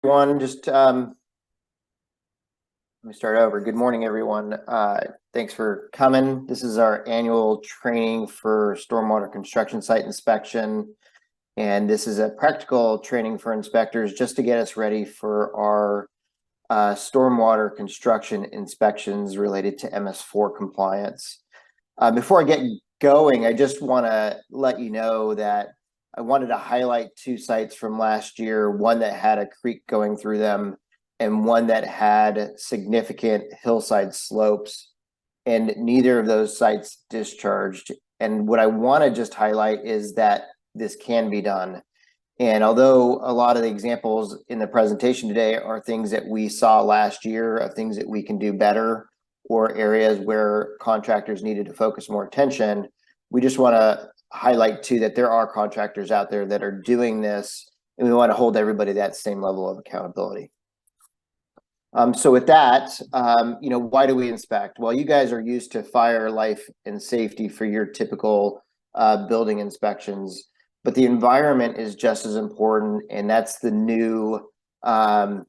Everyone, let me start over. Good morning, everyone. Thanks for coming. This is our annual training for stormwater construction site inspection. And this is a practical training for inspectors just to get us ready for our stormwater construction inspections related to MS4 compliance. Before I get going, I just want to let you know that I wanted to highlight two sites from last year, one that had a creek going through them and one that had significant hillside slopes, and neither of those sites discharged. And what I want to just highlight is that this can be done. And although a lot of the examples in the presentation today are things that we saw last year of things that we can do better or areas where contractors needed to focus more attention, we just want to highlight too that there are contractors out there that are doing this, and we want to hold everybody that same level of accountability. So with that, why do we inspect? Well, you guys are used to fire, life, and safety for your typical building inspections, but the environment is just as important, and that's the new the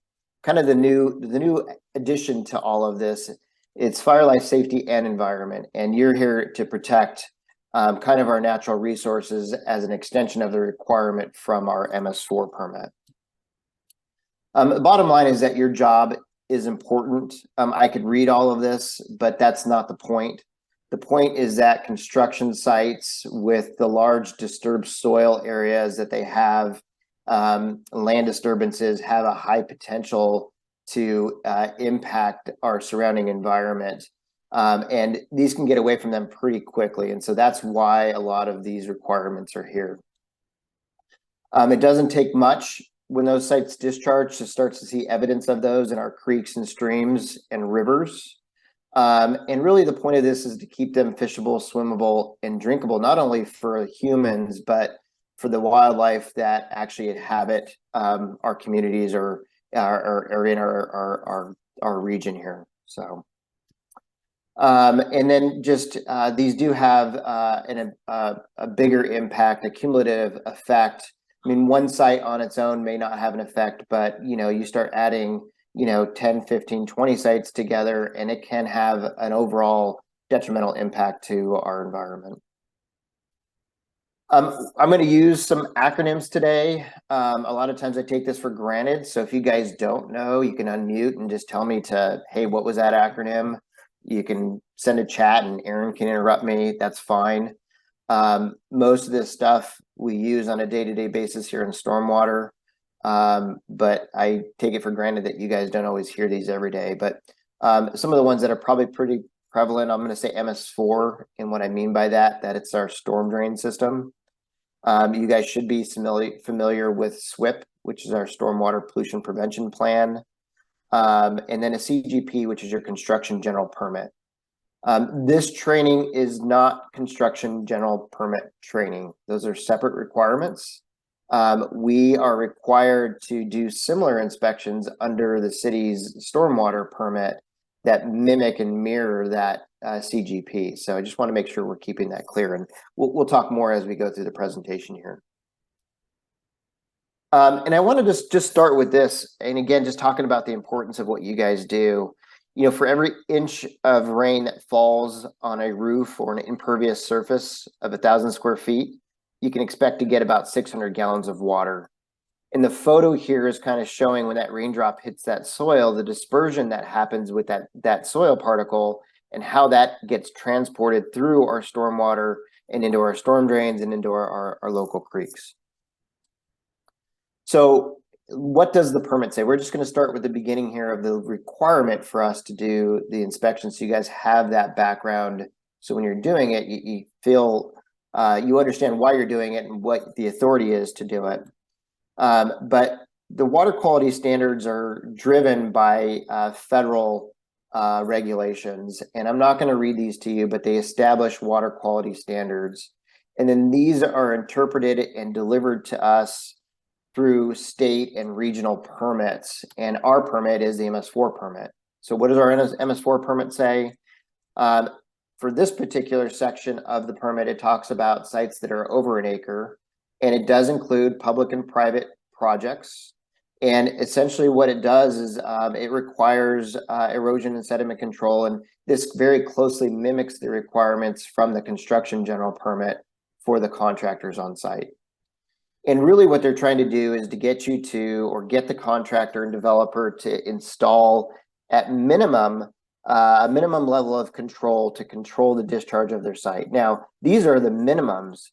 new addition to all of this. It's fire, life, safety, and environment, and you're here to protect kind of our natural resources as an extension of the requirement from our MS4 permit. The bottom line is that your job is important. I could read all of this, but that's not the point. The point is that construction sites with the large disturbed soil areas that they have, land disturbances, have a high potential to impact our surrounding environment. And these can get away from them pretty quickly. And so that's why a lot of these requirements are here. It doesn't take much when those sites discharge to start to see evidence of those in our creeks and streams and rivers. And really the point of this is to keep them fishable, swimmable, and drinkable, not only for humans, but for the wildlife that actually inhabit our communities or are in our region here. So. And then just these do have a bigger impact, a cumulative effect. I mean, one site on its own may not have an effect, but you start adding 10, 15, 20 sites together, and it can have an overall detrimental impact to our environment. I'm going to use some acronyms today. A lot of times I take this for granted, so if you guys don't know, you can unmute and just tell me hey, what was that acronym? You can send a chat and Aaron can interrupt me. That's fine. Most of this stuff we use on a day-to-day basis here in stormwater, but I take it for granted that you guys don't always hear these every day. But some of the ones that are probably pretty prevalent, I'm going to say MS4, and what I mean by that it's our storm drain system. You guys should be familiar with SWIP, which is our Stormwater Pollution Prevention Plan. And then a CGP, which is your construction general permit. This training is not construction general permit training. Those are separate requirements. We are required to do similar inspections under the city's stormwater permit that mimic and mirror that CGP. So I just want to make sure we're keeping that clear, and we'll talk more as we go through the presentation here. And I want to just start with this, and again, just talking about the importance of what you guys do. For every inch of rain that falls on a roof or an impervious surface of 1,000 square feet, you can expect to get about 600 gallons of water. And the photo here is kind of showing when that raindrop hits that soil, the dispersion that happens with that soil particle and how that gets transported through our stormwater and into our storm drains and into our local creeks. So what does the permit say? We're just going to start with the beginning here of the requirement for us to do the inspection, so you guys have that background. So when you're doing it, you feel you understand why you're doing it and what the authority is to do it. But the water quality standards are driven by federal regulations, and I'm not going to read these to you, but they establish water quality standards, and then these are interpreted and delivered to us through state and regional permits, and our permit is the MS4 permit. So what does our MS4 permit say? For this particular section of the permit, it talks about sites that are over an acre, and it does include public and private projects. And essentially what it does is it requires erosion and sediment control, and this very closely mimics the requirements from the construction general permit for the contractors on site. And really what they're trying to do is to get you to, or get the contractor and developer to install at minimum a minimum level of control to control the discharge of their site. Now, these are the minimums.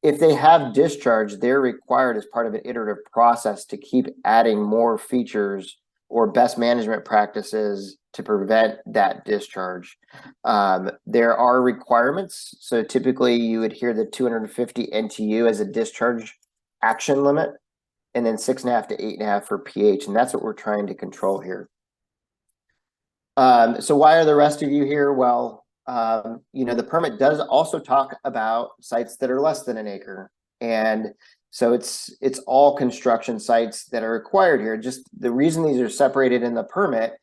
If they have discharge, they're required as part of an iterative process to keep adding more features or best management practices to prevent that discharge. There are requirements. So typically you adhere to 250 NTU as a discharge action limit, and then 6.5 to 8.5 for pH. And that's what we're trying to control here. So why are the rest of you here? Well, the permit does also talk about sites that are less than an acre. And so it's all construction sites that are required here. Just the reason these are separated in the permit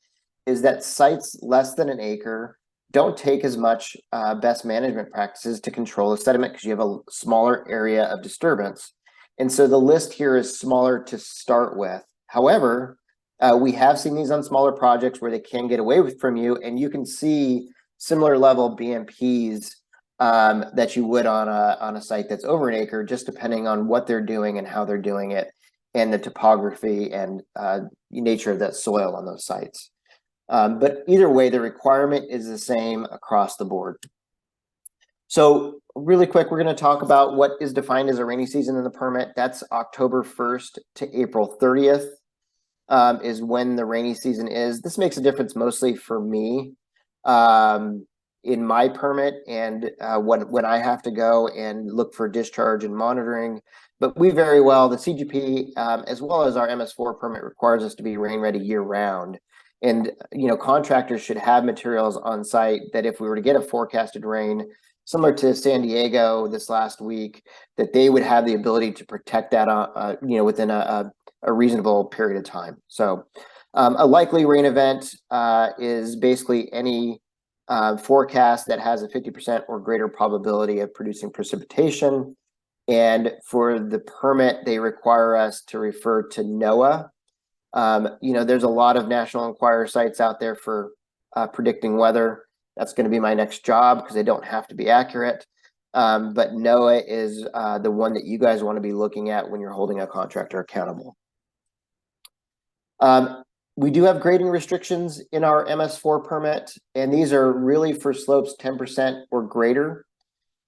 is that sites less than an acre don't take as much best management practices to control the sediment because you have a smaller area of disturbance. And so the list here is smaller to start with. However, we have seen these on smaller projects where they can get away from you, and you can see similar level BMPs that you would on a site that's over an acre, just depending on what they're doing and how they're doing it, and the topography and nature of that soil on those sites. But either way, the requirement is the same across the board. So really quick, we're going to talk about what is defined as a rainy season in the permit. That's October 1st to April 30th is when the rainy season is. This makes a difference mostly for me in my permit and when I have to go and look for discharge and monitoring. But we very well, the CGP as well as our MS4 permit requires us to be rain ready year round. And contractors should have materials on site that if we were to get a forecasted rain, similar to San Diego this last week, that they would have the ability to protect that within a reasonable period of time. So a likely rain event is basically any forecast that has a 50% or greater probability of producing precipitation. And for the permit, they require us to refer to NOAA. There's a lot of National Enquirer sites out there for predicting weather. That's going to be my next job because they don't have to be accurate. But NOAA is the one that you guys want to be looking at when you're holding a contractor accountable. We do have grading restrictions in our MS4 permit, and these are really for slopes 10% or greater.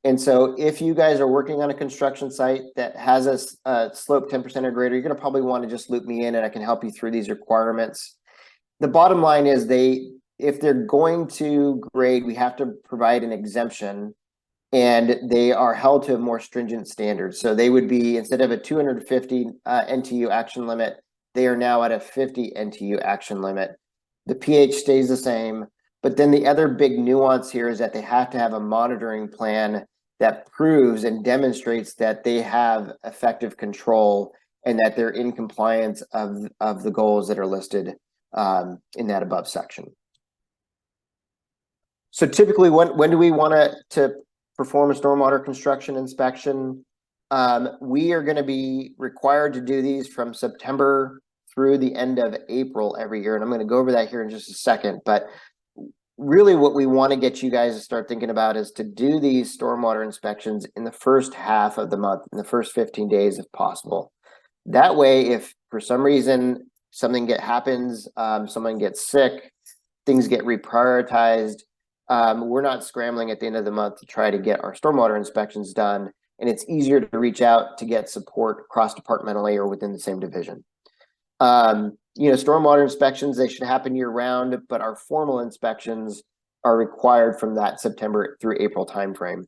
And so if you guys are working on a construction site that has a slope 10% or greater, you're going to probably want to just loop me in and I can help you through these requirements. The bottom line is if they're going to grade, we have to provide an exemption, and they are held to a more stringent standard. So they would be, instead of a 250 NTU action limit, they are now at a 50 NTU action limit. The pH stays the same, but then the other big nuance here is that they have to have a monitoring plan that proves and demonstrates that they have effective control and that they're in compliance of the goals that are listed in that above section. So typically, when do we want to perform a stormwater construction inspection? We are going to be required to do these from September through the end of April every year. And I'm going to go over that here in just a second. But really what we want to get you guys to start thinking about is to do these stormwater inspections in the first half of the month, in the first 15 days if possible. That way, if for some reason something happens, someone gets sick, things get reprioritized, we're not scrambling at the end of the month to try to get our stormwater inspections done. And it's easier to reach out to get support cross-departmentally or within the same division. Stormwater inspections, they should happen year round, but our formal inspections are required from that September through April timeframe.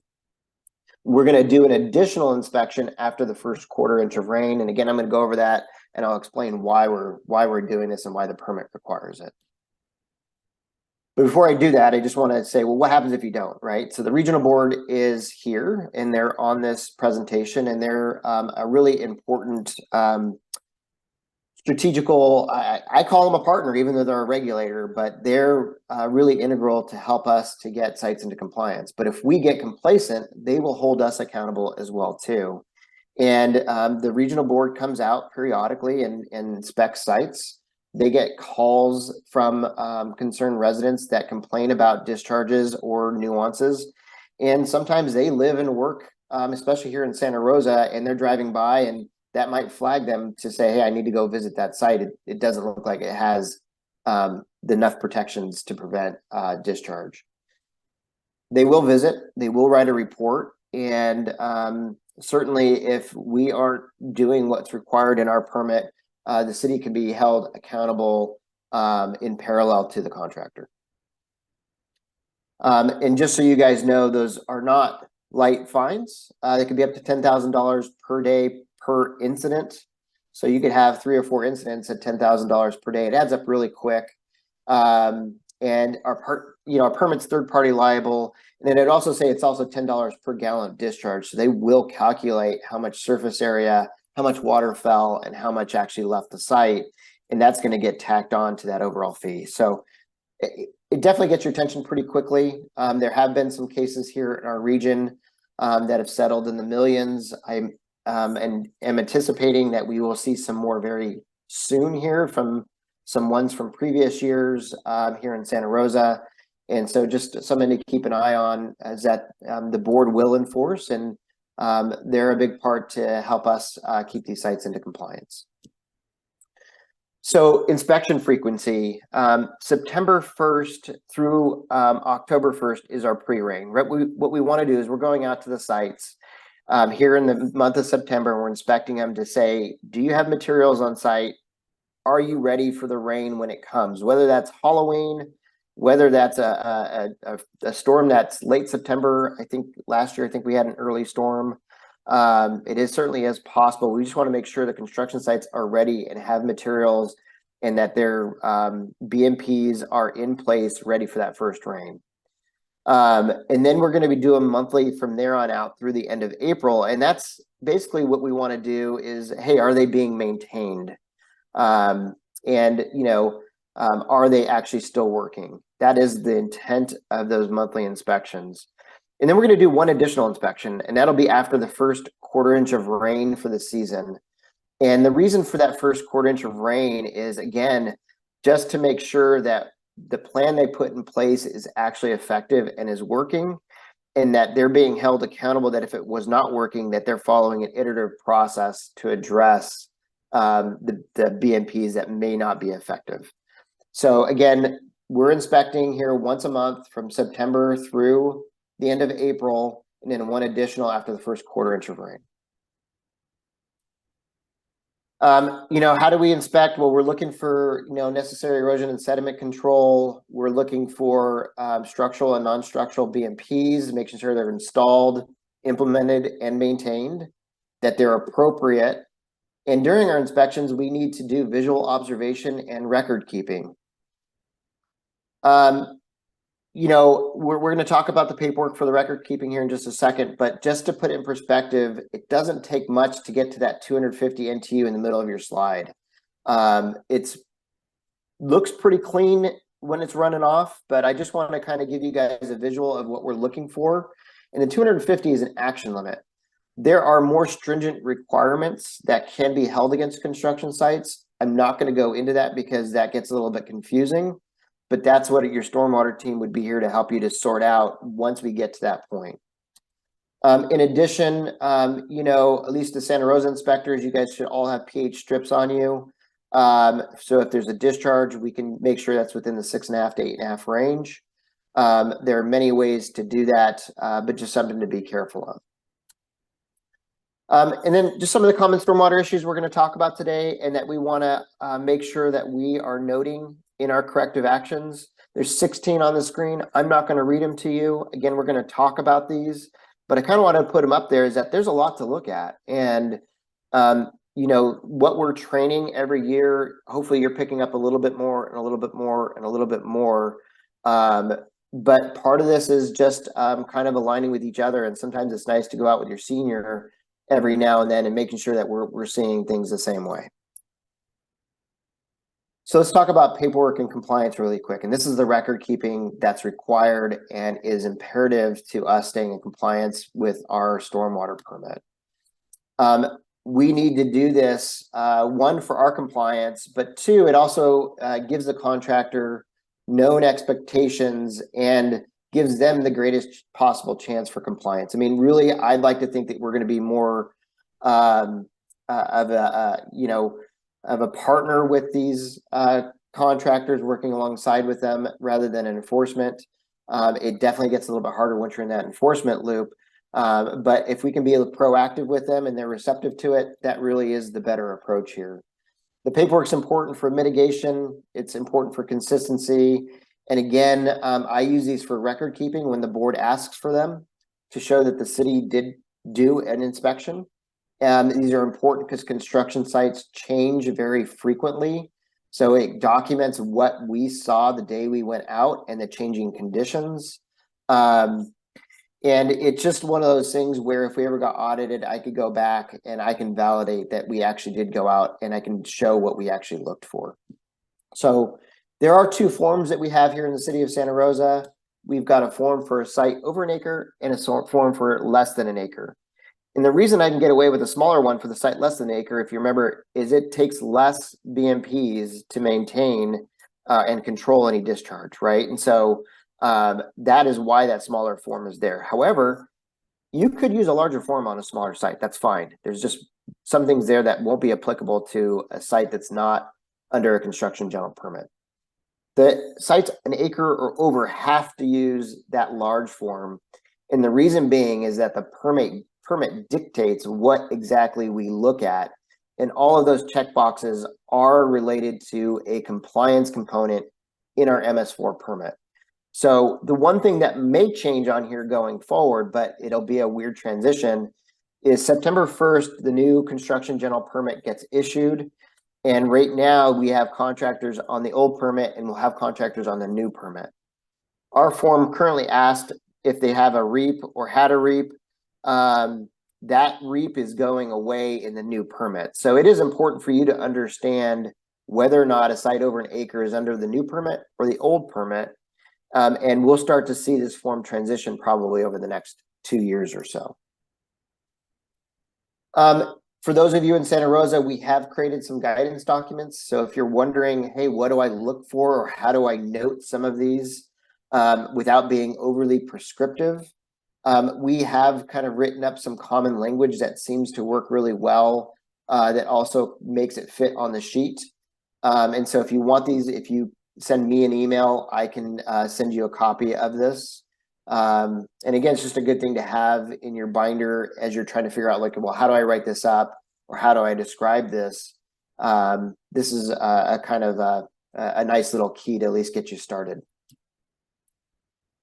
We're going to do an additional inspection after the first quarter inch of rain. And again, I'm going to go over that and I'll explain why we're doing this and why the permit requires it. But before I do that, I just want to say, well, what happens if you don't, right? So the regional board is here and they're on this presentation, and they're a really important strategical, I call them a partner, even though they're a regulator, but they're really integral to help us to get sites into compliance. But if we get complacent, they will hold us accountable as well too. And the regional board comes out periodically and inspects sites. They get calls from concerned residents that complain about discharges or nuances. And sometimes they live and work, especially here in Santa Rosa, and they're driving by, and that might flag them to say, hey, I need to go visit that site. It doesn't look like it has enough protections to prevent discharge. They will visit, they will write a report, and certainly if we aren't doing what's required in our permit, the city can be held accountable in parallel to the contractor. And just so you guys know, those are not light fines. They could be up to $10,000 per day per incident. So you could have 3 or 4 incidents at $10,000 per day. It adds up really quick. And our permit's third-party liable. And then it'd also say it's also $10 per gallon of discharge. So they will calculate how much surface area, how much water fell, and how much actually left the site. And that's going to get tacked on to that overall fee. So it definitely gets your attention pretty quickly. There have been some cases here in our region that have settled in the millions. I am anticipating that we will see some more very soon here from some ones from previous years here in Santa Rosa. And so just something to keep an eye on is that the board will enforce, and they're a big part to help us keep these sites into compliance. So inspection frequency, September 1st through October 1st is our pre-rain. What we want to do is we're going out to the sites here in the month of September, and we're inspecting them to say, do you have materials on site? Are you ready for the rain when it comes? Whether that's Halloween, whether that's a storm that's late September. I think last year, we had an early storm. It is certainly as possible. We just want to make sure the construction sites are ready and have materials, and that their BMPs are in place ready for that first rain. And then we're going to be doing monthly from there on out through the end of April. And that's basically what we want to do is, hey, are they being maintained? And, are they actually still working? That is the intent of those monthly inspections. And then we're going to do one additional inspection, and that'll be after the first quarter inch of rain for the season. And the reason for that first quarter inch of rain is, again, just to make sure that the plan they put in place is actually effective and is working, and that they're being held accountable that if it was not working, that they're following an iterative process to address the BMPs that may not be effective. So again, we're inspecting here once a month from September through the end of April, and then one additional after the first quarter inch of rain. How do we inspect? Well, we're looking for, necessary erosion and sediment control. We're looking for structural and non-structural BMPs, making sure they're installed, implemented, and maintained, that they're appropriate. And during our inspections, we need to do visual observation and record keeping. We're going to talk about the paperwork for the record keeping here in just a second, but just to put it in perspective, it doesn't take much to get to that 250 NTU in the middle of your slide. It looks pretty clean when it's running off, but I just want to kind of give you guys a visual of what we're looking for. And the 250 is an action limit. There are more stringent requirements that can be held against construction sites. I'm not going to go into that because that gets a little bit confusing, but that's what your stormwater team would be here to help you to sort out once we get to that point. In addition, at least the Santa Rosa inspectors, you guys should all have pH strips on you. So if there's a discharge, we can make sure that's within the 6.5 to 8.5 range. There are many ways to do that, but just something to be careful of. And then just some of the common stormwater issues we're going to talk about today, and that we want to make sure that we are noting in our corrective actions. There's 16 on the screen. I'm not going to read them to you. Again, we're going to talk about these, but I kind of want to put them up there is that there's a lot to look at. And, what we're training every year, hopefully you're picking up a little bit more and a little bit more and a little bit more. But part of this is just kind of aligning with each other. And sometimes it's nice to go out with your senior every now and then and making sure that we're seeing things the same way. So let's talk about paperwork and compliance really quick. And this is the record keeping that's required and is imperative to us staying in compliance with our stormwater permit. We need to do this, one, for our compliance, but two, it also gives the contractor known expectations and gives them the greatest possible chance for compliance. I mean, really, I'd like to think that we're going to be more of a partner with these contractors, working alongside with them rather than an enforcement. It definitely gets a little bit harder once you're in that enforcement loop. But if we can be proactive with them and they're receptive to it, that really is the better approach here. The paperwork's important for mitigation. It's important for consistency. And again, I use these for record keeping when the board asks for them to show that the city did do an inspection. These are important because construction sites change very frequently. So it documents what we saw the day we went out and the changing conditions. And it's just one of those things where if we ever got audited, I could go back and I can validate that we actually did go out and I can show what we actually looked for. So there are two forms that we have here in the city of Santa Rosa. We've got a form for a site over an acre and a form for less than an acre. And the reason I can get away with a smaller one for the site less than an acre, if you remember, is it takes less BMPs to maintain and control any discharge, right? And so that is why that smaller form is there. However, you could use a larger form on a smaller site. That's fine. There's just some things there that won't be applicable to a site that's not under a construction general permit. The sites an acre or over have to use that large form. And the reason being is that the permit dictates what exactly we look at. And all of those checkboxes are related to a compliance component in our MS4 permit. So the one thing that may change on here going forward, but it'll be a weird transition, is September 1st, the new construction general permit gets issued. And right now we have contractors on the old permit and we'll have contractors on the new permit. Our form currently asked if they have a REAP or had a REAP. That REAP is going away in the new permit. So it is important for you to understand whether or not a site over an acre is under the new permit or the old permit. And we'll start to see this form transition probably over the next 2 years or so. For those of you in Santa Rosa, we have created some guidance documents. So if you're wondering, hey, what do I look for or how do I note some of these without being overly prescriptive, we have kind of written up some common language that seems to work really well, that also makes it fit on the sheet. And so if you want these, if you send me an email, I can send you a copy of this. And again, it's just a good thing to have in your binder as you're trying to figure out, like, well, how do I write this up or how do I describe this? This is a kind of a nice little key to at least get you started.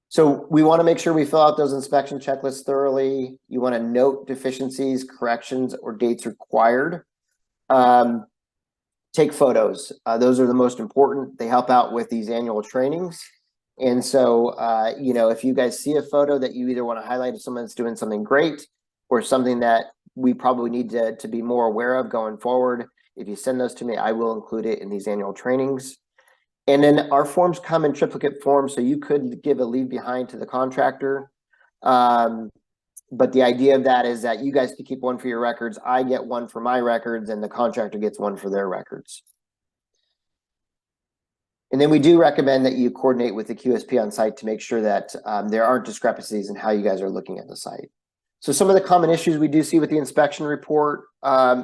So we want to make sure we fill out those inspection checklists thoroughly. You want to note deficiencies, corrections, or dates required. Take photos. Those are the most important. They help out with these annual trainings. And so, if you guys see a photo that you either want to highlight as someone that's doing something great or something that we probably need to be more aware of going forward, if you send those to me, I will include it in these annual trainings. And then our forms come in triplicate form, so you could give a leave behind to the contractor. But the idea of that is that you guys can keep one for your records. I get one for my records and the contractor gets one for their records. And then we do recommend that you coordinate with the QSP on site to make sure that there aren't discrepancies in how you guys are looking at the site. So some of the common issues we do see with the inspection report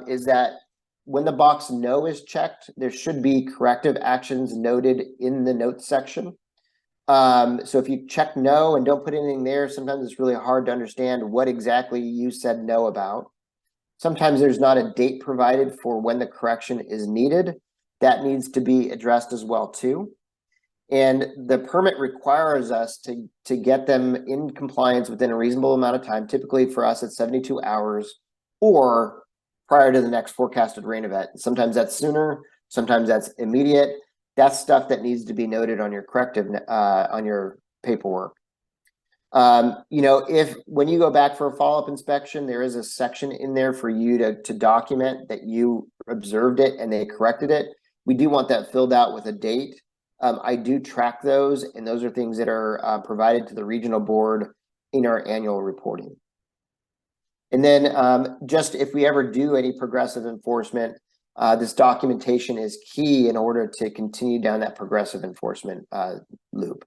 is that when the box no is checked, there should be corrective actions noted in the notes section. So if you check no and don't put anything there, sometimes it's really hard to understand what exactly you said no about. Sometimes there's not a date provided for when the correction is needed. That needs to be addressed as well too. And the permit requires us to get them in compliance within a reasonable amount of time. Typically for us, it's 72 hours or prior to the next forecasted rain event. Sometimes that's sooner, sometimes that's immediate. That's stuff that needs to be noted on your corrective, on your paperwork. If when you go back for a follow-up inspection, there is a section in there for you to document that you observed it and they corrected it. We do want that filled out with a date. I do track those, and those are things that are provided to the regional board in our annual reporting. And then just if we ever do any progressive enforcement, this documentation is key in order to continue down that progressive enforcement loop.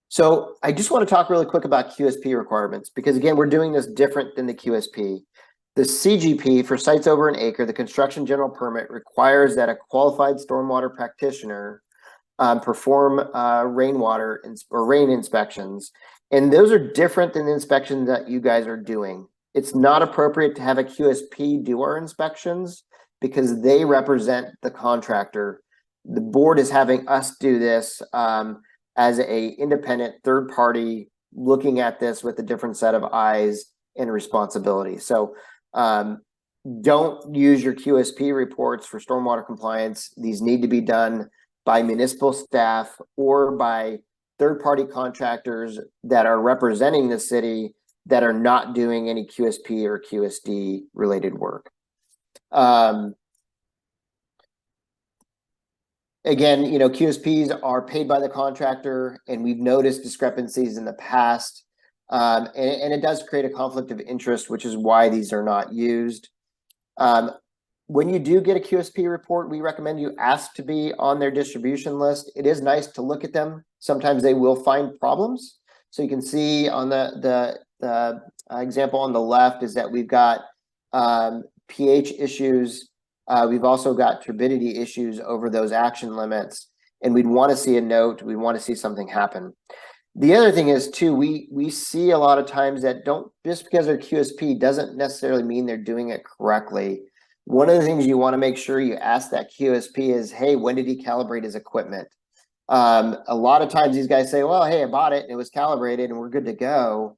So I just want to talk really quick about QSP requirements, because again, we're doing this different than the QSP. The CGP for sites over an acre, the construction general permit, requires that a qualified stormwater practitioner perform rainwater or rain inspections. And those are different than the inspections that you guys are doing. It's not appropriate to have a QSP do our inspections because they represent the contractor. The board is having us do this as a independent third party looking at this with a different set of eyes and responsibility. So don't use your QSP reports for stormwater compliance. These need to be done by municipal staff or by third-party contractors that are representing the city that are not doing any QSP or QSD related work. Again, you know, QSPs are paid by the contractor, and we've noticed discrepancies in the past, and it does create a conflict of interest, which is why these are not used. When you do get a QSP report, we recommend you ask to be on their distribution list. It is nice to look at them. Sometimes they will find problems. So you can see on the example on the left is that we've got pH issues. We've also got turbidity issues over those action limits, and we'd want to see a note. We want to see something happen. The other thing is too, we see a lot of times that just because they're QSP doesn't necessarily mean they're doing it correctly. One of the things you want to make sure you ask that QSP is, hey, when did he calibrate his equipment? A lot of times these guys say, well, hey, I bought it and it was calibrated and we're good to go.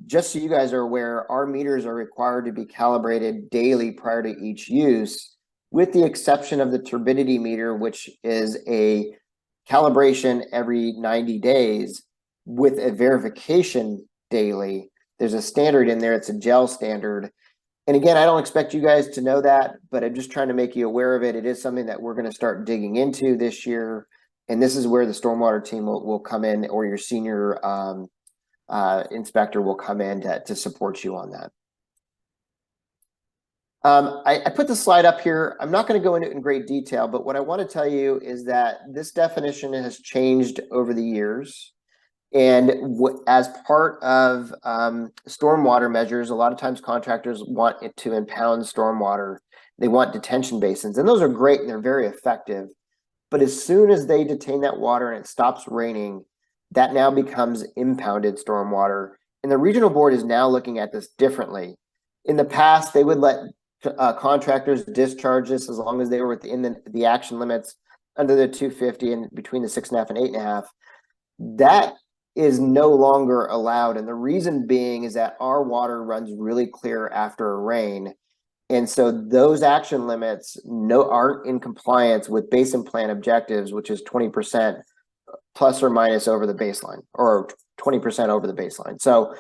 Just so you guys are aware, our meters are required to be calibrated daily prior to each use, with the exception of the turbidity meter, which is a calibration every 90 days with a verification daily. There's a standard in there. It's a gel standard. And again, I don't expect you guys to know that, but I'm just trying to make you aware of it. It is something that we're going to start digging into this year. And this is where the stormwater team will come in, or your senior inspector will come in to support you on that. I put the slide up here. I'm not going to go into it in great detail, but what I want to tell you is that this definition has changed over the years. And as part of stormwater measures, a lot of times contractors want it to impound stormwater. They want detention basins, and those are great and they're very effective. But as soon as they detain that water and it stops raining, that now becomes impounded stormwater. And the regional board is now looking at this differently. In the past, they would let contractors discharge this as long as they were within the action limits under the 250 and between the 6.5 and 8.5. That is no longer allowed. And the reason being is that our water runs really clear after a rain. And so those action limits aren't in compliance with basin plan objectives, which is 20% plus or minus over the baseline, or 20% over the baseline. So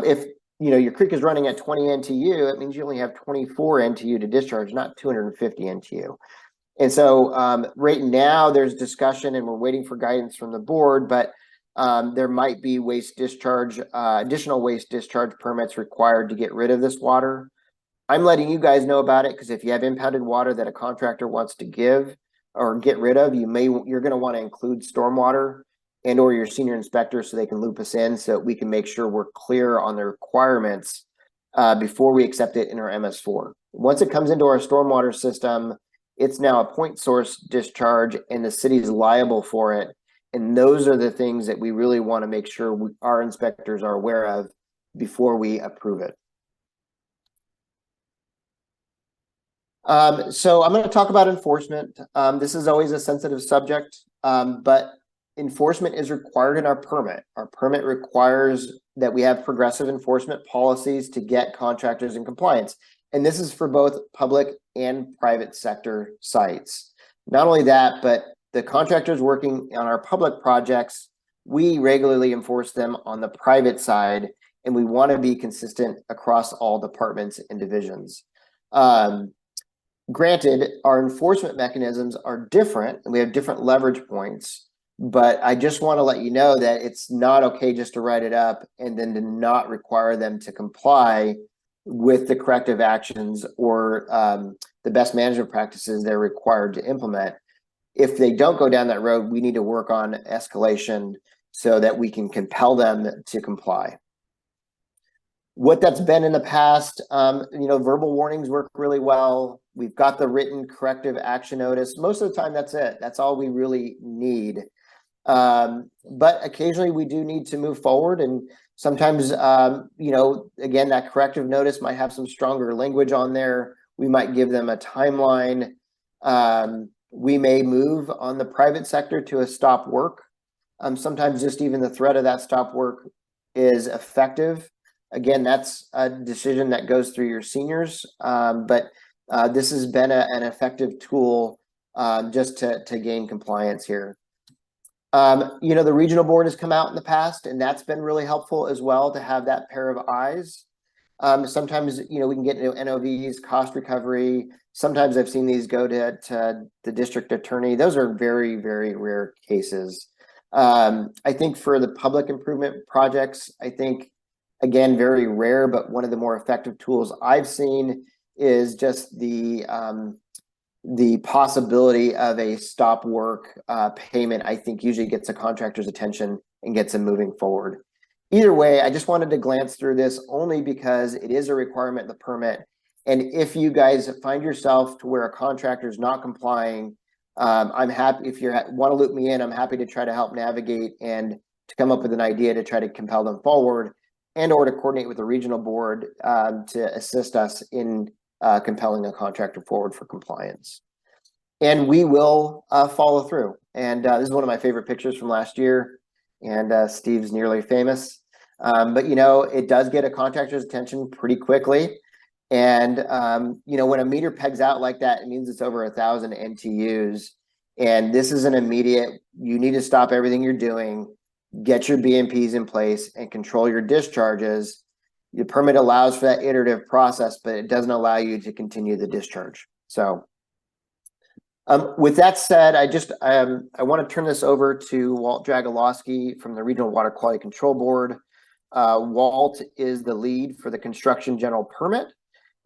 if your creek is running at 20 NTU, it means you only have 24 NTU to discharge, not 250 NTU. And so right now there's discussion and we're waiting for guidance from the board, but there might be waste discharge, additional waste discharge permits required to get rid of this water. I'm letting you guys know about it because if you have impounded water that a contractor wants to give or get rid of, you're going to want to include stormwater and or your senior inspector so they can loop us in so that we can make sure we're clear on the requirements before we accept it in our MS4. Once it comes into our stormwater system, it's now a point source discharge and the city is liable for it. And those are the things that we really want to make sure our inspectors are aware of before we approve it. So I'm going to talk about enforcement. This is always a sensitive subject, but enforcement is required in our permit. Our permit requires that we have progressive enforcement policies to get contractors in compliance. And this is for both public and private sector sites. Not only that, but the contractors working on our public projects, we regularly enforce them on the private side, and we want to be consistent across all departments and divisions. Granted, our enforcement mechanisms are different and we have different leverage points. But I just want to let you know that it's not okay just to write it up and then to not require them to comply with the corrective actions or the best management practices they're required to implement. If they don't go down that road, we need to work on escalation so that we can compel them to comply. What that's been in the past, verbal warnings work really well. We've got the written corrective action notice. Most of the time, that's it. That's all we really need. But occasionally we do need to move forward, and sometimes, again, that corrective notice might have some stronger language on there. We might give them a timeline. We may move on the private sector to a stop work. Sometimes just even the threat of that stop work is effective. Again, that's a decision that goes through your seniors, but this has been an effective tool just to gain compliance here. The regional board has come out in the past, and that's been really helpful as well to have that pair of eyes. Sometimes, we can get into NOVs, cost recovery. Sometimes I've seen these go to the district attorney. Those are very, very rare cases. I think for the public improvement projects, again, very rare, but one of the more effective tools I've seen is just the possibility of a stop work payment. I think usually gets a contractor's attention and gets them moving forward. Either way, I just wanted to glance through this only because it is a requirement in the permit. And if you guys find yourself to where a contractor is not complying, I'm happy. If you want to loop me in, I'm happy to try to help navigate and to come up with an idea to try to compel them forward, and or to coordinate with the regional board to assist us in compelling a contractor forward for compliance. And we will follow through. And this is one of my favorite pictures from last year. And Steve's nearly famous. But, it does get a contractor's attention pretty quickly. And, when a meter pegs out like that, it means it's over 1,000 NTUs. And this is an immediate, you need to stop everything you're doing, get your BMPs in place, and control your discharges. The permit allows for that iterative process, but it doesn't allow you to continue the discharge. So with that said, I want to turn this over to Walt Dragolowski from the Regional Water Quality Control Board. Walt is the lead for the construction general permit.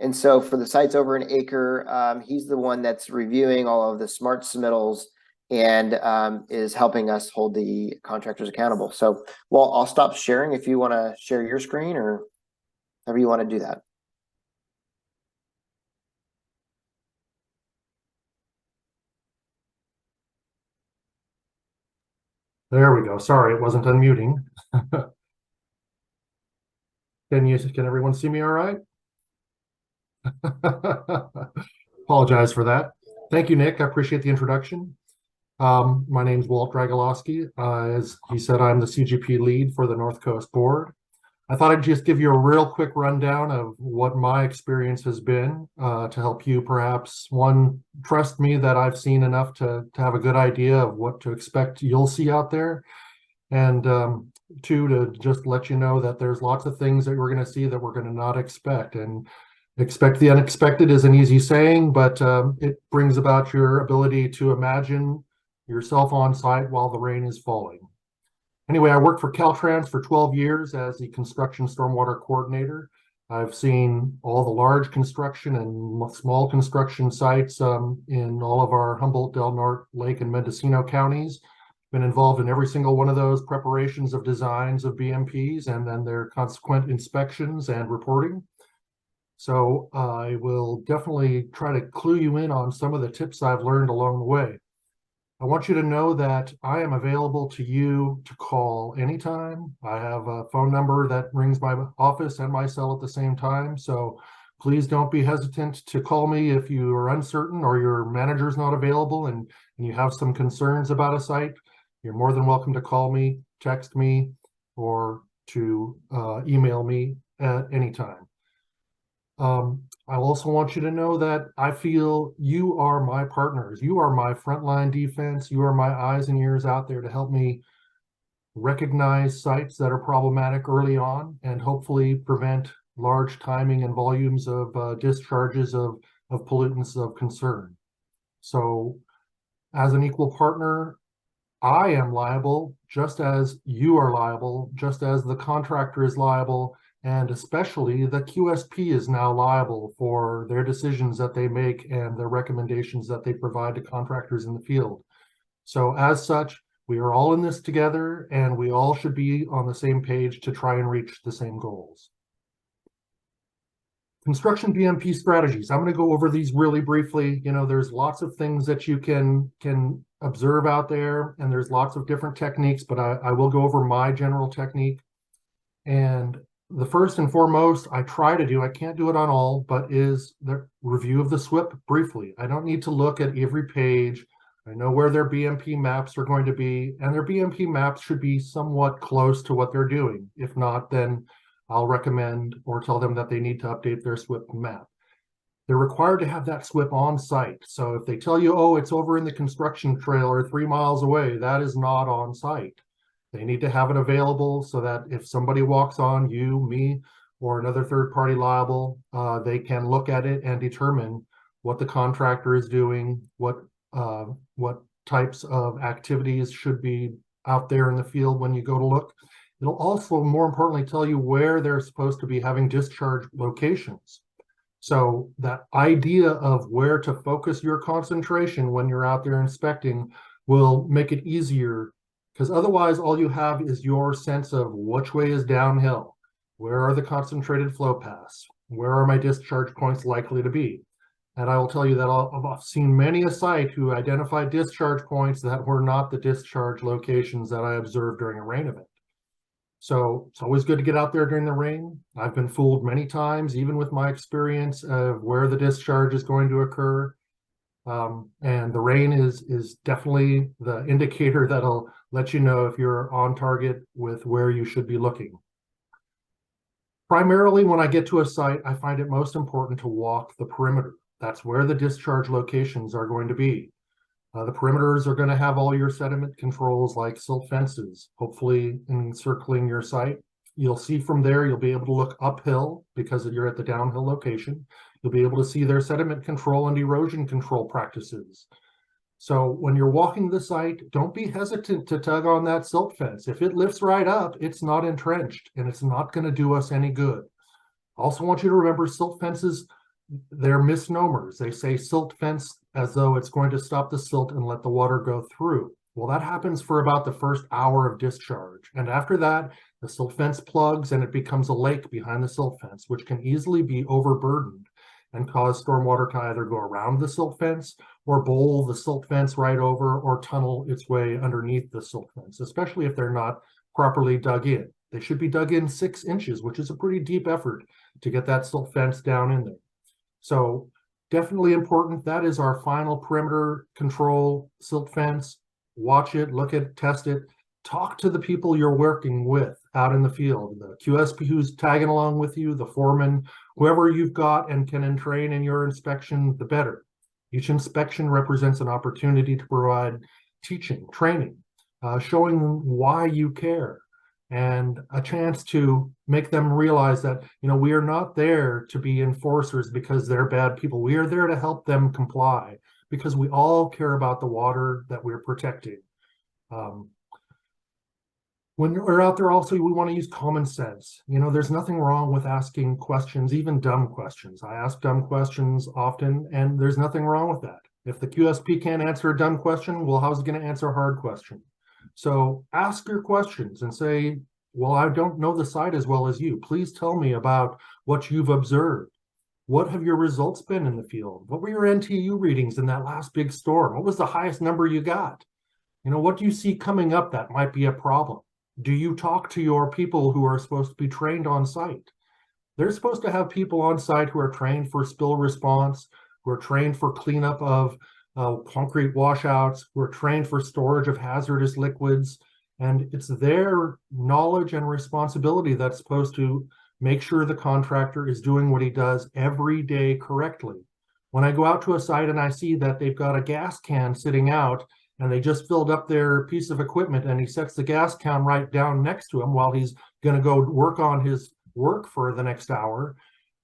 And so for the sites over an acre, he's the one that's reviewing all of the smart submittals and is helping us hold the contractors accountable. So, Walt, I'll stop sharing if you want to share your screen or however you want to do that. There we go. Sorry, it wasn't unmuting. Can everyone see me all right? Apologize for that. Thank you, Nick. I appreciate the introduction. My name is Walt Dragolowski. As he said, I'm the CGP lead for the North Coast Board. I thought I'd just give you a real quick rundown of what my experience has been to help you perhaps, one, trust me that I've seen enough to have a good idea of what to expect you'll see out there. And two, to just let you know that there's lots of things that we're going to see that we're going to not expect. And expect the unexpected is an easy saying, but it brings about your ability to imagine yourself on site while the rain is falling. Anyway, I worked for Caltrans for 12 years as the construction stormwater coordinator. I've seen all the large construction and small construction sites in all of our Humboldt, Del Norte, Lake, and Mendocino counties. Been involved in every single one of those preparations of designs of BMPs and then their consequent inspections and reporting. So I will definitely try to clue you in on some of the tips I've learned along the way. I want you to know that I am available to you to call anytime. I have a phone number that rings my office and my cell at the same time. So please don't be hesitant to call me if you are uncertain or your manager's not available and you have some concerns about a site. You're more than welcome to call me, text me, or to email me at any time. I also want you to know that I feel you are my partners. You are my frontline defense. You are my eyes and ears out there to help me recognize sites that are problematic early on and hopefully prevent large timing and volumes of discharges of pollutants of concern. So as an equal partner, I am liable just as you are liable, just as the contractor is liable, and especially the QSP is now liable for their decisions that they make and the recommendations that they provide to contractors in the field. So as such, we are all in this together, and we all should be on the same page to try and reach the same goals. Construction BMP strategies. I'm going to go over these really briefly. You know, there's lots of things that you can observe out there, and there's lots of different techniques, but I will go over my general technique. And the first and foremost I try to do, I can't do it on all, but is the review of the SWIP briefly. I don't need to look at every page. I know where their BMP maps are going to be, and their BMP maps should be somewhat close to what they're doing. If not, then I'll recommend or tell them that they need to update their SWIP map. They're required to have that SWIP on site. So if they tell you, oh, it's over in the construction trailer 3 miles away, that is not on site. They need to have it available so that if somebody walks on, you, me, or another third party liable, they can look at it and determine what the contractor is doing, what types of activities should be out there in the field when you go to look. It'll also, more importantly, tell you where they're supposed to be having discharge locations. So that idea of where to focus your concentration when you're out there inspecting will make it easier, because otherwise all you have is your sense of which way is downhill, where are the concentrated flow paths, where are my discharge points likely to be. And I will tell you that I've seen many a site who identified discharge points that were not the discharge locations that I observed during a rain event. So it's always good to get out there during the rain. I've been fooled many times, even with my experience of where the discharge is going to occur. And the rain is definitely the indicator that'll let you know if you're on target with where you should be looking. Primarily, when I get to a site, I find it most important to walk the perimeter. That's where the discharge locations are going to be. The perimeters are going to have all your sediment controls like silt fences, hopefully encircling your site. You'll see from there, you'll be able to look uphill because you're at the downhill location. You'll be able to see their sediment control and erosion control practices. So when you're walking the site, don't be hesitant to tug on that silt fence. If it lifts right up, it's not entrenched and it's not going to do us any good. Also want you to remember silt fences, they're misnomers. They say silt fence as though it's going to stop the silt and let the water go through. Well, that happens for about the first hour of discharge. And after that, the silt fence plugs and it becomes a lake behind the silt fence, which can easily be overburdened and cause stormwater to either go around the silt fence or bowl the silt fence right over or tunnel its way underneath the silt fence, especially if they're not properly dug in. They should be dug in 6 inches, which is a pretty deep effort to get that silt fence down in there. So definitely important. That is our final perimeter control silt fence. Watch it, look at it, test it. Talk to the people you're working with out in the field, the QSP who's tagging along with you, the foreman, whoever you've got and can train in your inspection, the better. Each inspection represents an opportunity to provide teaching, training, showing them why you care, and a chance to make them realize that, you know, we are not there to be enforcers because they're bad people. We are there to help them comply because we all care about the water that we're protecting. When we're out there also, we want to use common sense. You know, there's nothing wrong with asking questions, even dumb questions. I ask dumb questions often, and there's nothing wrong with that. If the QSP can't answer a dumb question, well, how's it going to answer a hard question? So ask your questions and say, well, I don't know the site as well as you. Please tell me about what you've observed. What have your results been in the field? What were your NTU readings in that last big storm? What was the highest number you got? You know, what do you see coming up that might be a problem? Do you talk to your people who are supposed to be trained on site? They're supposed to have people on site who are trained for spill response, who are trained for cleanup of concrete washouts, who are trained for storage of hazardous liquids. And it's their knowledge and responsibility that's supposed to make sure the contractor is doing what he does every day correctly. When I go out to a site and I see that they've got a gas can sitting out and they just filled up their piece of equipment and he sets the gas can right down next to him while he's going to go work on his work for the next hour,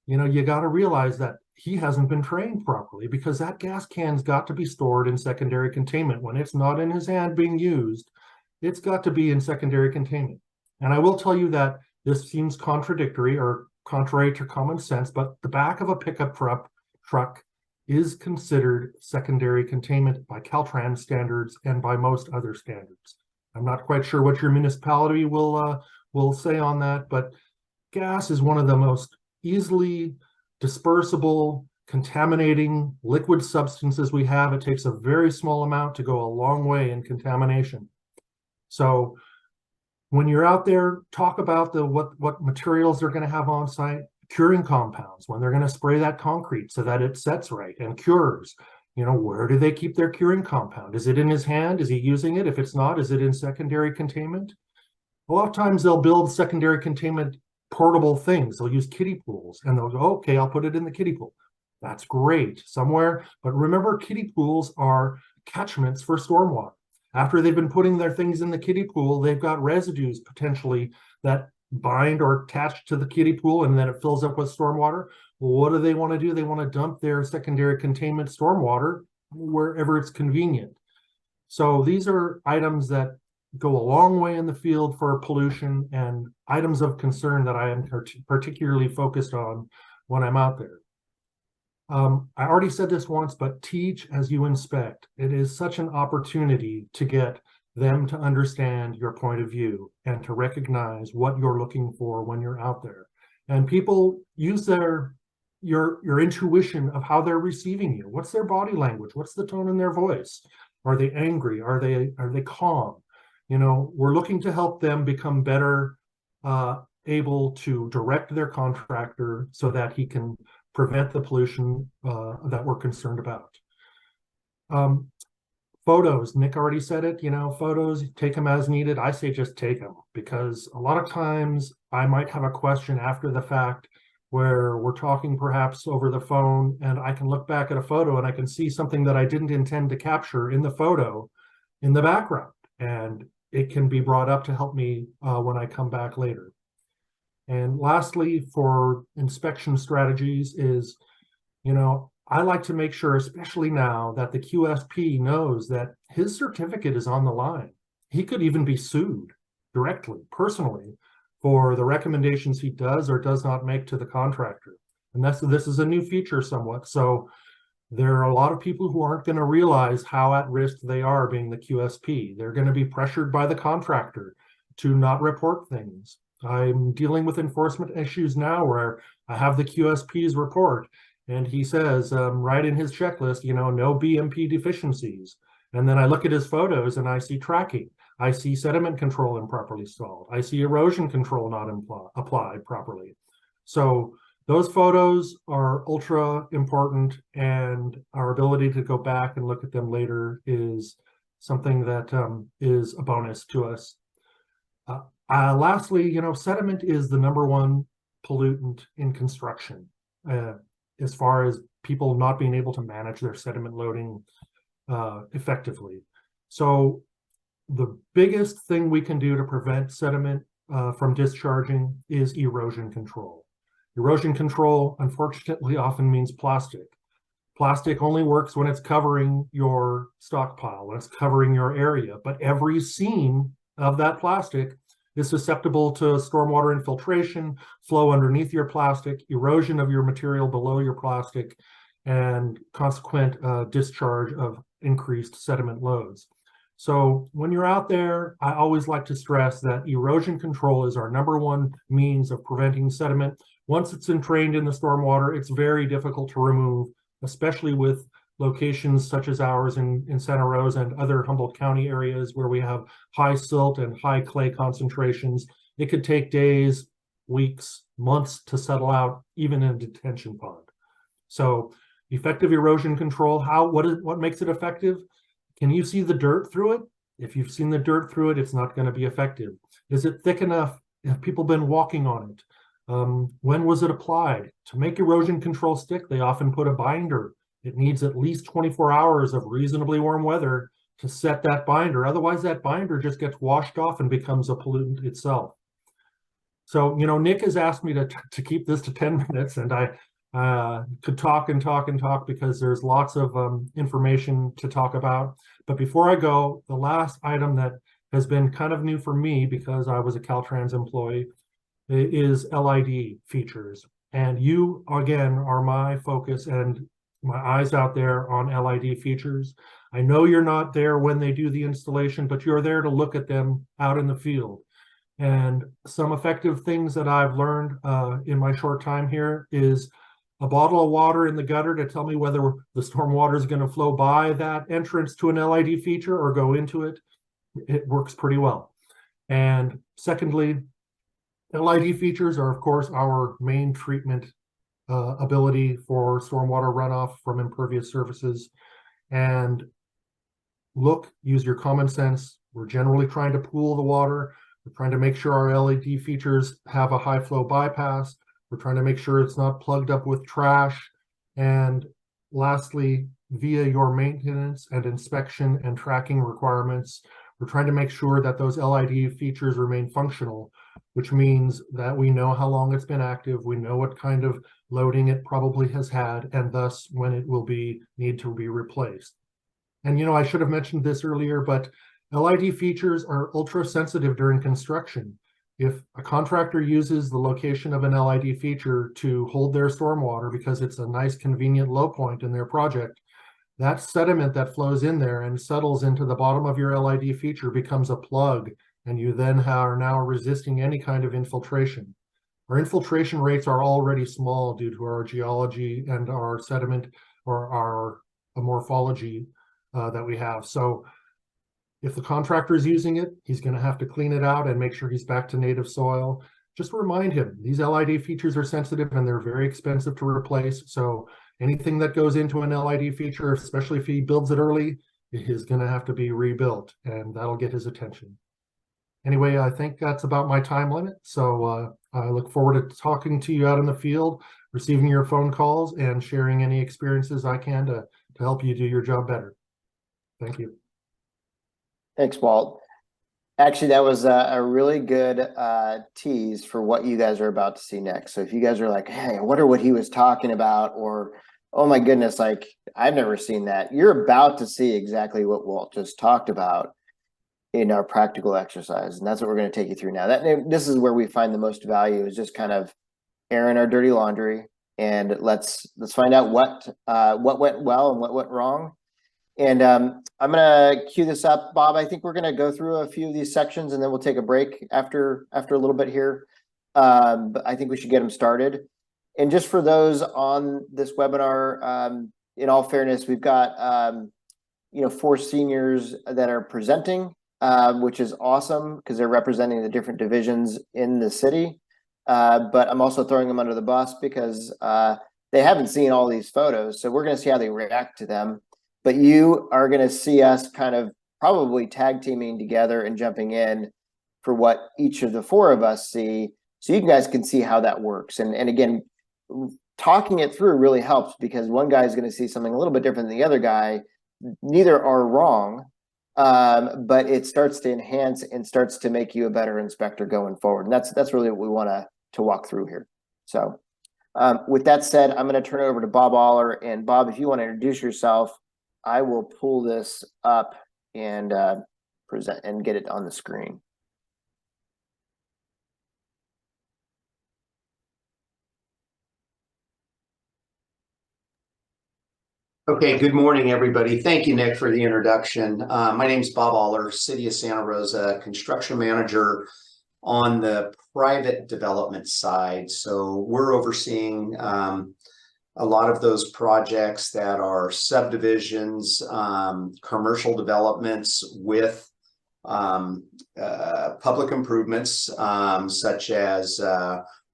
you know, you got to realize that he hasn't been trained properly, because that gas can's got to be stored in secondary containment. When it's not in his hand being used, it's got to be in secondary containment. And I will tell you that this seems contradictory or contrary to common sense, but the back of a pickup truck is considered secondary containment by Caltrans standards and by most other standards. I'm not quite sure what your municipality will say on that, but gas is one of the most easily dispersible, contaminating liquid substances we have. It takes a very small amount to go a long way in contamination. So when you're out there, talk about what materials they're going to have on site, curing compounds, when they're going to spray that concrete so that it sets right and cures. Where do they keep their curing compound? Is it in his hand? Is he using it? If it's not, is it in secondary containment? A lot of times they'll build secondary containment portable things. They'll use kiddie pools and they'll go, okay, I'll put it in the kiddie pool. That's great somewhere. But remember, kiddie pools are catchments for stormwater. After they've been putting their things in the kiddie pool, they've got residues potentially that bind or attach to the kiddie pool, and then it fills up with stormwater. Well, what do they want to do? They want to dump their secondary containment stormwater wherever it's convenient. So these are items that go a long way in the field for pollution and items of concern that I am particularly focused on when I'm out there. I already said this once, but teach as you inspect. It is such an opportunity to get them to understand your point of view and to recognize what you're looking for when you're out there. And people use your intuition of how they're receiving you. What's their body language? What's the tone in their voice? Are they angry? Are they calm? We're looking to help them become better able to direct their contractor so that he can prevent the pollution that we're concerned about. Photos, Nick already said it, photos, take them as needed. I say just take them, because a lot of times I might have a question after the fact where we're talking perhaps over the phone, and I can look back at a photo and I can see something that I didn't intend to capture in the photo in the background. And it can be brought up to help me when I come back later. And lastly, for inspection strategies is, I like to make sure, especially now, that the QSP knows that his certificate is on the line. He could even be sued directly, personally, for the recommendations he does or does not make to the contractor. And this is a new feature somewhat. So there are a lot of people who aren't going to realize how at risk they are being the QSP. They're going to be pressured by the contractor to not report things. I'm dealing with enforcement issues now where I have the QSP's report, and he says right in his checklist, no BMP deficiencies. And then I look at his photos and I see tracking. I see sediment control improperly installed. I see erosion control not applied properly. So those photos are ultra important, and our ability to go back and look at them later is something that is a bonus to us. Lastly, sediment is the #1 pollutant in construction, as far as people not being able to manage their sediment loading effectively. So the biggest thing we can do to prevent sediment from discharging is erosion control. Erosion control, unfortunately, often means plastic. Plastic only works when it's covering your stockpile, when it's covering your area, but every seam of that plastic is susceptible to stormwater infiltration, flow underneath your plastic, erosion of your material below your plastic, and consequent discharge of increased sediment loads. So when you're out there, I always like to stress that erosion control is our #1 means of preventing sediment. Once it's entrained in the stormwater, it's very difficult to remove, especially with locations such as ours in Santa Rosa and other Humboldt County areas where we have high silt and high clay concentrations. It could take days, weeks, months to settle out, even in a detention pond. So effective erosion control, what makes it effective? Can you see the dirt through it? If you've seen the dirt through it, it's not going to be effective. Is it thick enough? Have people been walking on it? When was it applied? To make erosion control stick, they often put a binder. It needs at least 24 hours of reasonably warm weather to set that binder. Otherwise, that binder just gets washed off and becomes a pollutant itself. So, Nick has asked me to keep this to 10 minutes, and I Could talk and talk and talk because there's lots of information to talk about. But before I go, the last item that has been kind of new for me because I was a Caltrans employee is LID features. And you, again, are my focus and my eyes out there on LID features. I know you're not there when they do the installation, but you're there to look at them out in the field. And some effective things that I've learned in my short time here is a bottle of water in the gutter to tell me whether the storm water is going to flow by that entrance to an LID feature or go into it. It works pretty well. And secondly, LID features are, of course, our main treatment ability for stormwater runoff from impervious surfaces. And look, use your common sense. We're generally trying to pool the water. We're trying to make sure our LED features have a high flow bypass. We're trying to make sure it's not plugged up with trash. And lastly, via your maintenance and inspection and tracking requirements, we're trying to make sure that those LID features remain functional, which means that we know how long it's been active, we know what kind of loading it probably has had, and thus when it will need to be replaced. And I should have mentioned this earlier, but LID features are ultra sensitive during construction. If a contractor uses the location of an LID feature to hold their stormwater because it's a nice convenient low point in their project, that sediment that flows in there and settles into the bottom of your LID feature becomes a plug, and you then are now resisting any kind of infiltration. Our infiltration rates are already small due to our geology and our sediment or our morphology that we have. So if the contractor is using it, he's going to have to clean it out and make sure he's back to native soil. Just remind him, these LID features are sensitive and they're very expensive to replace. So anything that goes into an LID feature, especially if he builds it early, is going to have to be rebuilt, and that'll get his attention. Anyway, I think that's about my time limit. So I look forward to talking to you out in the field, receiving your phone calls, and sharing any experiences I can to help you do your job better. Thank you. Thanks, Walt. Actually, that was a really good tease for what you guys are about to see next. So if you guys are like, hey, I wonder what he was talking about, or, oh my goodness, like I've never seen that, you're about to see exactly what Walt just talked about in our practical exercise. And that's what we're going to take you through now. This is where we find the most value, is just kind of airing our dirty laundry. And let's find out what went well and what went wrong. And I'm going to cue this up, Bob. I think we're going to go through a few of these sections and then we'll take a break after a little bit here. But I think we should get them started. And just for those on this webinar, in all fairness, we've got 4 seniors that are presenting, which is awesome because they're representing the different divisions in the city. But I'm also throwing them under the bus because they haven't seen all these photos. So we're going to see how they react to them. But you are going to see us kind of probably tag teaming together and jumping in for what each of the 4 of us see, so you guys can see how that works. And again, talking it through really helps because one guy is going to see something a little bit different than the other guy. Neither are wrong, but it starts to enhance and starts to make you a better inspector going forward. And that's really what we want to walk through here. So with that said, I'm going to turn it over to Bob Aller. And Bob, if you want to introduce yourself, I will pull this up and present and get it on the screen. Okay, good morning, everybody. Thank you, Nick, for the introduction. My name is Bob Aller, City of Santa Rosa, construction manager on the private development side. So we're overseeing a lot of those projects that are subdivisions, commercial developments with public improvements, such as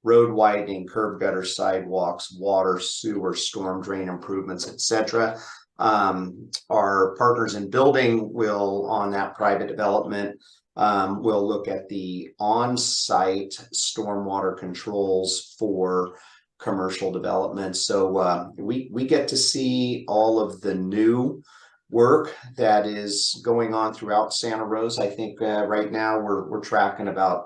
road widening, curb gutter, sidewalks, water, sewer, storm drain improvements, etc. Our partners in building will, on that private development, will look at the on-site stormwater controls for commercial development. So we get to see all of the new work that is going on throughout Santa Rosa. I think right now we're tracking about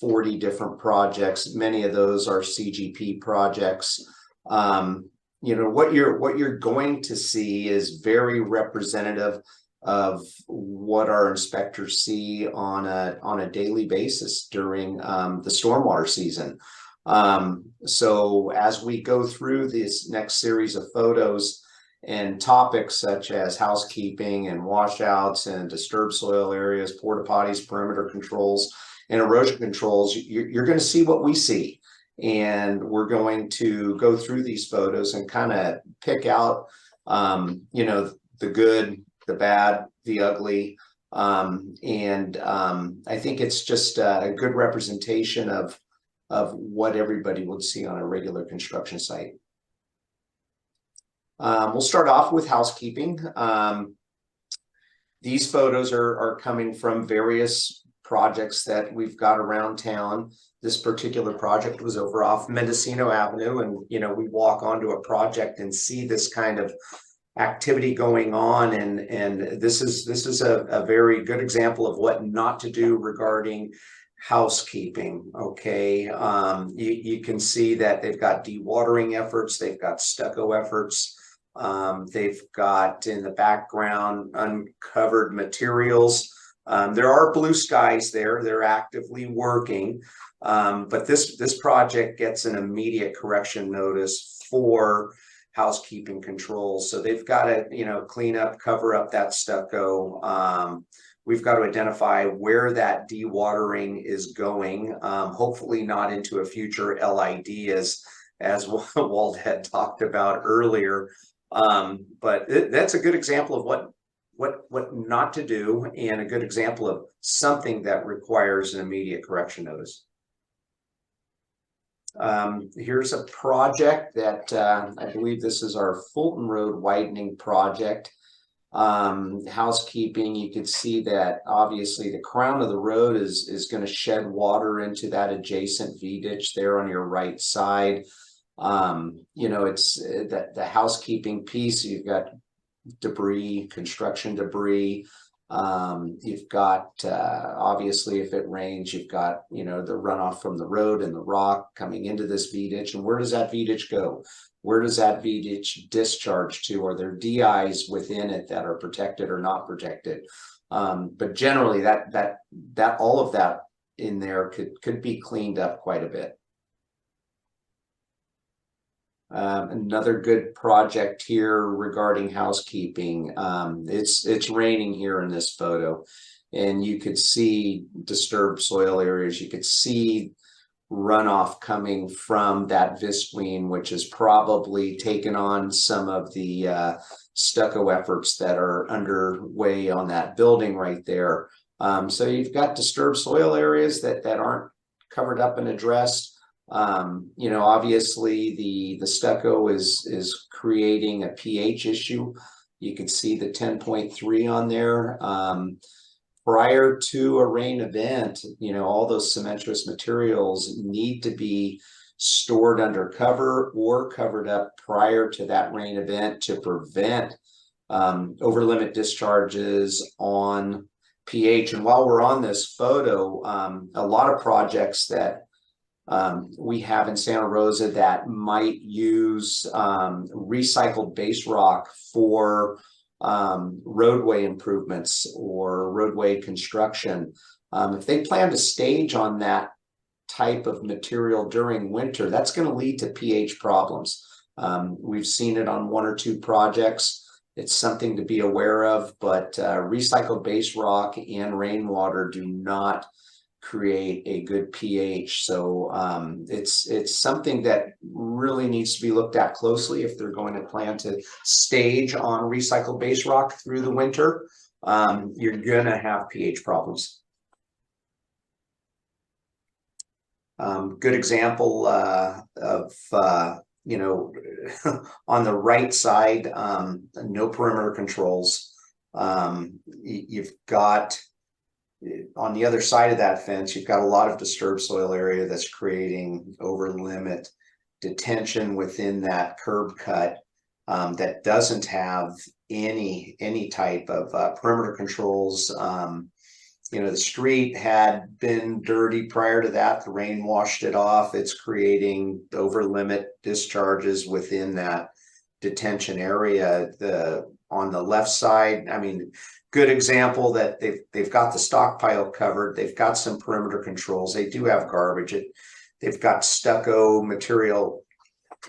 40 different projects. Many of those are CGP projects You know, what you're going to see is very representative of what our inspectors see on a daily basis during the stormwater season. So as we go through this next series of photos and topics such as housekeeping and washouts and disturbed soil areas, porta potties, perimeter controls, and erosion controls, you're going to see what we see. And we're going to go through these photos and kind of pick out, you know, the good, the bad, the ugly. I think it's just a good representation of what everybody would see on a regular construction site. We'll start off with housekeeping. These photos are coming from various projects that we've got around town. This particular project was over off Mendocino Avenue, and you know, we walk onto a project and see this kind of activity going on, and this is a very good example of what not to do regarding housekeeping. Okay, you can see that they've got dewatering efforts, they've got stucco efforts, they've got in the background uncovered materials. There are blue skies there, they're actively working, but this project gets an immediate correction notice for housekeeping controls. So they've got to, you know, clean up, cover up that stucco. We've got to identify where that dewatering is going, hopefully not into a future LID as Walt had talked about earlier. But that's a good example of what not to do, and a good example of something that requires an immediate correction notice. Here's a project that I believe this is our Fulton Road widening project. Housekeeping, you could see that obviously the crown of the road is going to shed water into that adjacent V ditch there on your right side. You know, it's that the housekeeping piece, you've got debris, construction debris. You've got obviously, if it rains, you've got, you know, the runoff from the road and the rock coming into this V ditch. And where does that V ditch go? Where does that V ditch discharge to? Are there DIs within it that are protected or not protected? But generally, that all of that in there could be cleaned up quite a bit. Another good project here regarding housekeeping. It's raining here in this photo, and you could see disturbed soil areas. You could see runoff coming from that visqueen, which has probably taken on some of the stucco efforts that are underway on that building right there. So you've got disturbed soil areas that aren't covered up and addressed. You know, obviously the stucco is creating a pH issue. You can see the 10.3 on there. Prior to a rain event, you know, all those cementous materials need to be stored under cover or covered up prior to that rain event to prevent over limit discharges on pH. And while we're on this photo, a lot of projects that we have in Santa Rosa that might use recycled base rock for roadway improvements or roadway construction. If they plan to stage on that type of material during winter, that's going to lead to pH problems. We've seen it on one or two projects. It's something to be aware of, but recycled base rock and rainwater do not create a good pH. So it's something that really needs to be looked at closely if they're going to plan to stage on recycled base rock through the winter. You're gonna have pH problems. Good example of you know, on the right side, no perimeter controls. You've got on the other side of that fence, you've got a lot of disturbed soil area that's creating over limit detention within that curb cut that doesn't have any type of perimeter controls. the street had been dirty prior to that. The rain washed it off. It's creating over limit discharges within that detention area. On the left side, I mean, good example that they've got the stockpile covered. They've got some perimeter controls. They do have garbage. They've got stucco material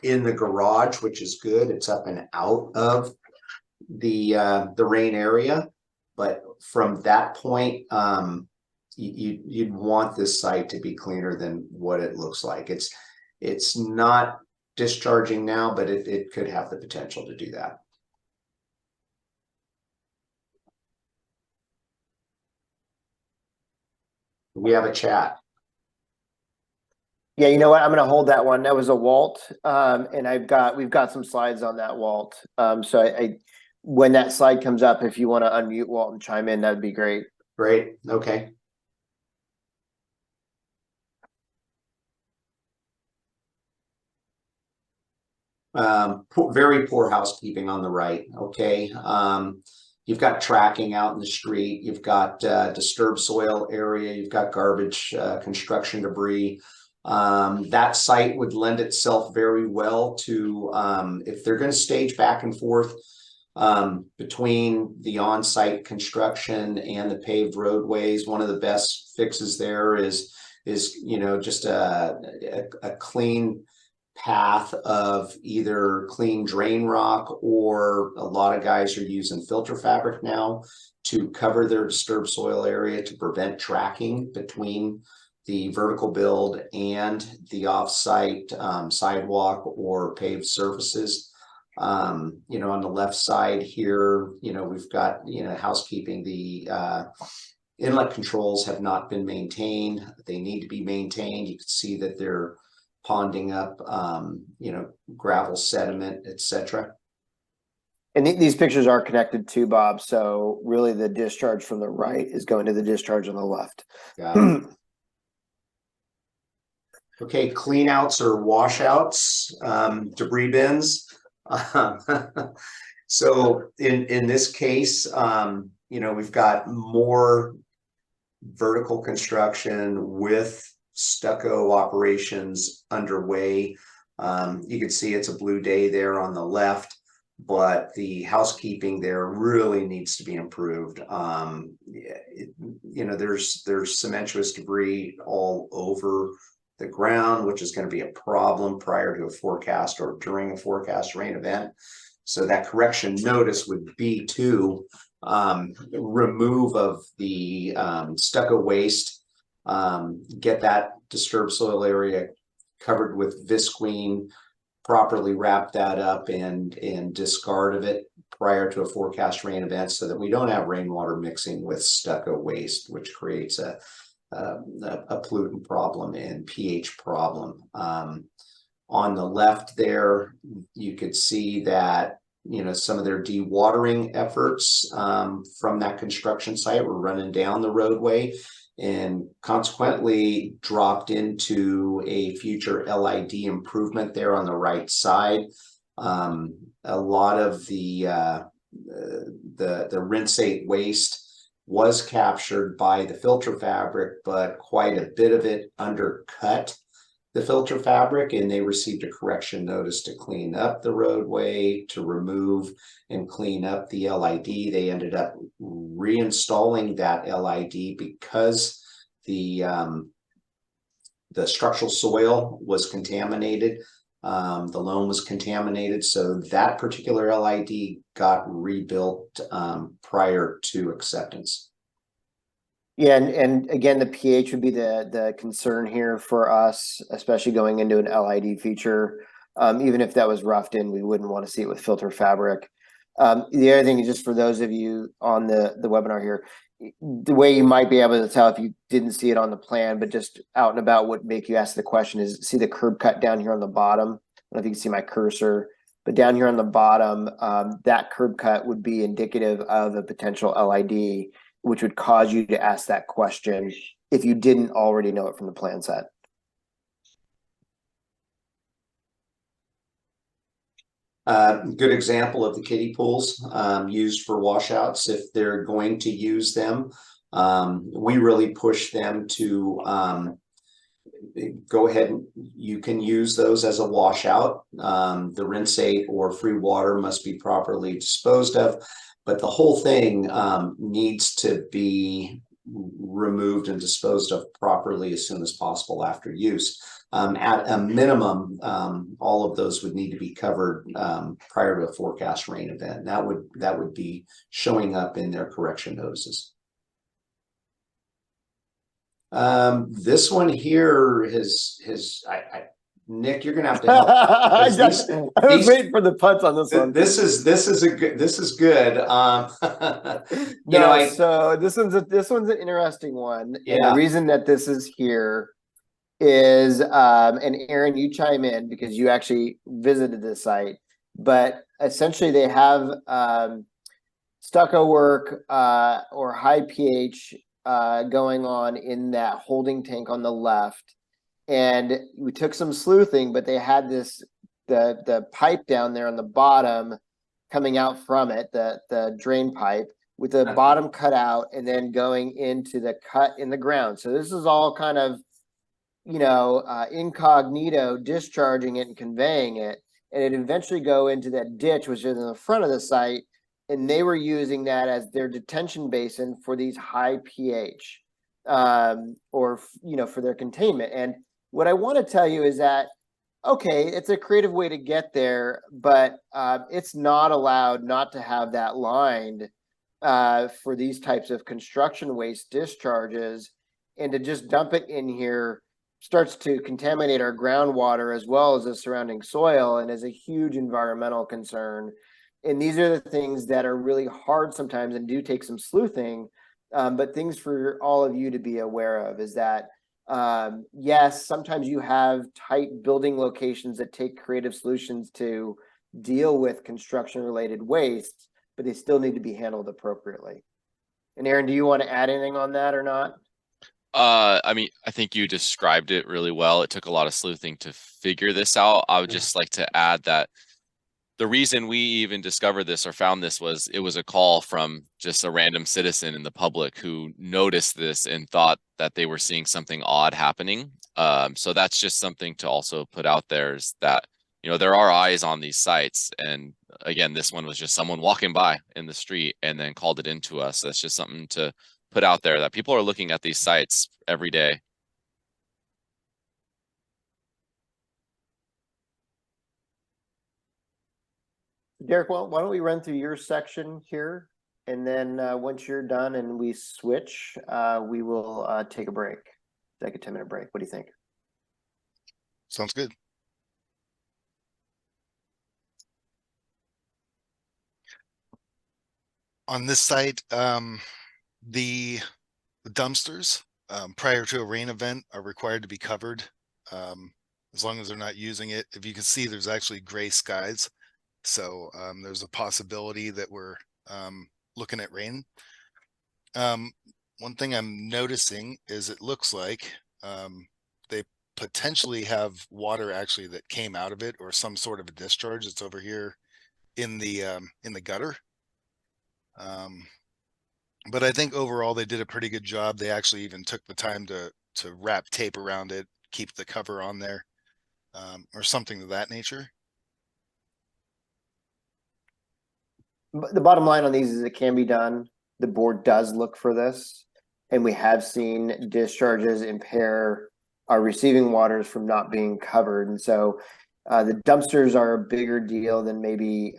in the garage, which is good. It's up and out of the rain area. But from that point, you'd want this site to be cleaner than what it looks like. It's not discharging now, but it could have the potential to do that. We have a chat. Yeah, you know what? I'm gonna hold that one. That was a Walt. And we've got some slides on that Walt. So I when that slide comes up, if you want to unmute Walt and chime in, that'd be great. Great. Okay. Very poor housekeeping on the right. Okay. You've got tracking out in the street. You've got disturbed soil area. You've got garbage, construction debris. That site would lend itself very well to, if they're going to stage back and forth between the on-site construction and the paved roadways, one of the best fixes there is just a clean path of either clean drain rock, or a lot of guys are using filter fabric now to cover their disturbed soil area to prevent tracking between the vertical build and the off-site sidewalk or paved surfaces. On the left side here, we've got, housekeeping. The inlet controls have not been maintained. They need to be maintained. You can see that they're ponding up, gravel, sediment, etc. And these pictures are connected to Bob. So really the discharge from the right is going to the discharge on the left. Got it. Okay, cleanouts or washouts, debris bins. So in this case, we've got more vertical construction with stucco operations underway. You can see it's a blue day there on the left, but the housekeeping there really needs to be improved. There's cementous debris all over the ground, which is going to be a problem prior to a forecast or during a forecast rain event. So that correction notice would be to remove of the stucco waste, get that disturbed soil area covered with visqueen, properly wrap that up and discard of it prior to a forecast rain event, so that we don't have rainwater mixing with stucco waste, which creates a pollutant problem and pH problem. On the left there, you could see that some of their dewatering efforts from that construction site were running down the roadway, and consequently dropped into a future LID improvement there on the right side. A lot of the rinsate waste was captured by the filter fabric, but quite a bit of it undercut the filter fabric, and they received a correction notice to clean up the roadway, to remove and clean up the LID. They ended up reinstalling that LID because the structural soil was contaminated. The loam was contaminated, so that particular LID got rebuilt prior to acceptance. Yeah, and again, the pH would be the concern here for us, especially going into an LID feature. Even if that was roughed in, we wouldn't want to see it with filter fabric. The other thing is, just for those of you on the webinar here, the way you might be able to tell if you didn't see it on the plan, but just out and about, would make you ask the question is, see the curb cut down here on the bottom? I don't know if you can see my cursor, but down here on the bottom, that curb cut would be indicative of a potential LID, which would cause you to ask that question if you didn't already know it from the plan set. Good example of the kiddie pools used for washouts. If they're going to use them, We really push them to go ahead and you can use those as a washout. The rinsate or free water must be properly disposed of, but the whole thing needs to be removed and disposed of properly as soon as possible after use. At a minimum, all of those would need to be covered prior to a forecast rain event. That would be showing up in their correction notices. This one here Nick, you're gonna have to help. I These- was waiting for the putts on this one. This is good. So this one's an interesting one. And Yeah. the reason that this is here is and Aaron, you chime in because you actually visited the site, but essentially they have stucco work or high pH going on in that holding tank on the left. And we took some sleuthing, but they had the pipe down there on the bottom coming out from it, the drain pipe with the bottom cut out and then going into the cut in the ground. So this is all kind of, incognito discharging it and conveying it. And it eventually go into that ditch, which is in the front of the site. And they were using that as their detention basin for these high pH or, for their containment. And what I want to tell you is that, okay, it's a creative way to get there, but it's not allowed not to have that lined for these types of construction waste discharges, and to just dump it in here starts to contaminate our groundwater as well as the surrounding soil and is a huge environmental concern. And these are the things that are really hard sometimes and do take some sleuthing, but things for all of you to be aware of is that yes, sometimes you have tight building locations that take creative solutions to deal with construction related waste, but they still need to be handled appropriately. And Aaron, do you want to add anything on that or not? I mean, I think you described it really well. It took a lot of sleuthing to figure this out. I would just like to add that the reason we even discovered this or found this was it was a call from just a random citizen in the public who noticed this and thought that they were seeing something odd happening. So that's just something to also put out there, is that, there are eyes on these sites. And again, this one was just someone walking by in the street and then called it into us. That's just something to put out there, that people are looking at these sites every day. Derek, well, why don't we run through your section here, and then once you're done and we switch, we will take a break, take a 10-minute break. What do you think? Sounds good. On this site, the dumpsters prior to a rain event are required to be covered as long as they're not using it. If you can see, there's actually gray skies. So there's a possibility that we're looking at rain. One thing I'm noticing is it looks like they potentially have water actually that came out of it, or some sort of a discharge. It's over here in the gutter. But I think overall they did a pretty good job. They actually even took the time to wrap tape around it, keep the cover on there, or something of that nature. The bottom line on these is it can be done. The board does look for this, and we have seen discharges impair our receiving waters from not being covered. And so the dumpsters are a bigger deal than maybe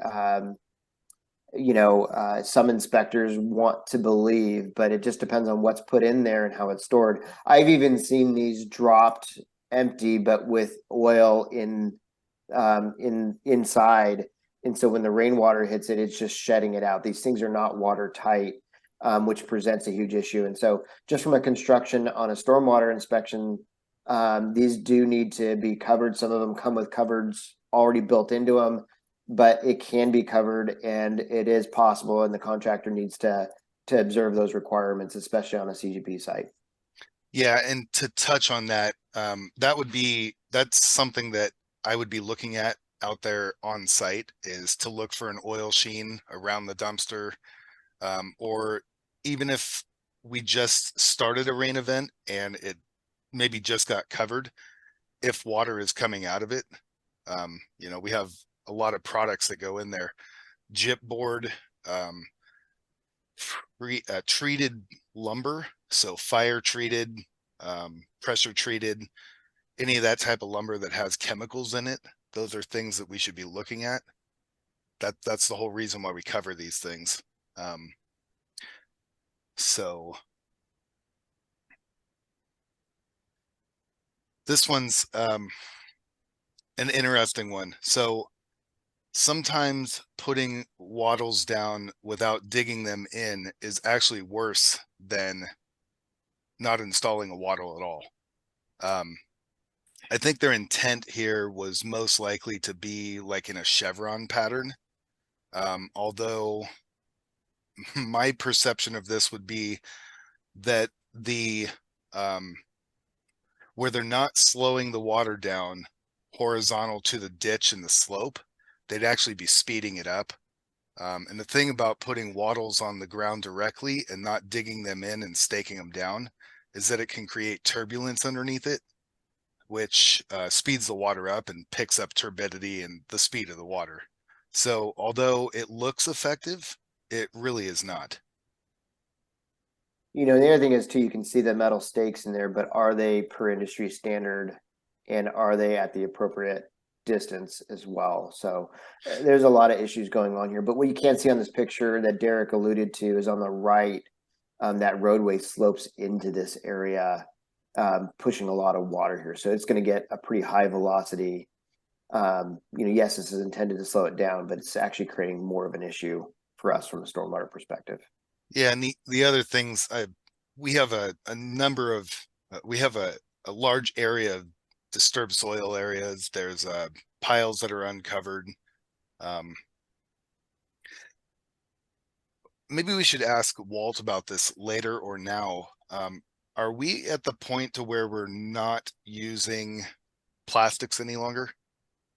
some inspectors want to believe, but it just depends on what's put in there and how it's stored. I've even seen these dropped empty, but with oil inside. And so when the rainwater hits it, it's just shedding it out. These things are not watertight, which presents a huge issue. And so just from a construction on a stormwater inspection, these do need to be covered. Some of them come with cupboards already built into them, but it can be covered, and it is possible, and the contractor needs to observe those requirements, especially on a CGP site. Yeah, and to touch on that, that's something that I would be looking at out there on site, is to look for an oil sheen around the dumpster, or even if we just started a rain event and it maybe just got covered, if water is coming out of it, you know, we have a lot of products that go in there. Gypboard, treated lumber, so fire treated, pressure treated, any of that type of lumber that has chemicals in it. Those are things that we should be looking at. That's the whole reason why we cover these things. So this one's an interesting one. So sometimes putting wattles down without digging them in is actually worse than not installing a wattle at all. I think their intent here was most likely to be like in a chevron pattern. Although my perception of this would be that the where they're not slowing the water down horizontal to the ditch and the slope, they'd actually be speeding it up. And the thing about putting wattles on the ground directly and not digging them in and staking them down is that it can create turbulence underneath it, which speeds the water up and picks up turbidity and the speed of the water. So although it looks effective, it really is not. You know, the other thing is too, you can see the metal stakes in there, but are they per industry standard and are they at the appropriate distance as well? So there's a lot of issues going on here, but what you can't see on this picture that Derek alluded to is on the right, that roadway slopes into this area, pushing a lot of water here. So it's going to get a pretty high velocity. You know, yes, this is intended to slow it down, but it's actually creating more of an issue for us from a stormwater perspective. Yeah, and the other things, we have a number of, we have a large area of disturbed soil areas. There's piles that are uncovered. Maybe we should ask Walt about this later or now. Are we at the point to where we're not using plastics any longer,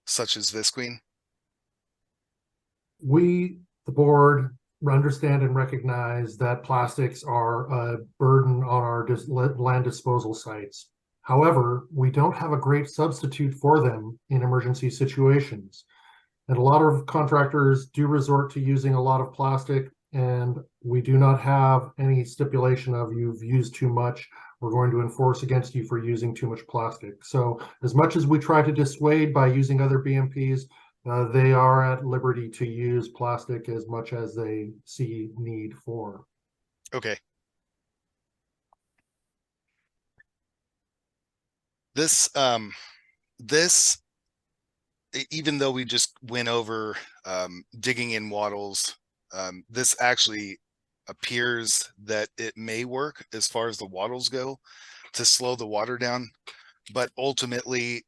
such as Visqueen? We, the board, understand and recognize that plastics are a burden on our land disposal sites. However, we don't have a great substitute for them in emergency situations. And a lot of contractors do resort to using a lot of plastic, and we do not have any stipulation of you've used too much, we're going to enforce against you for using too much plastic. So as much as we try to dissuade by using other BMPs, they are at liberty to use plastic as much as they see need for. Okay. This, even though we just went over digging in wattles, this actually appears that it may work as far as the wattles go to slow the water down. But ultimately,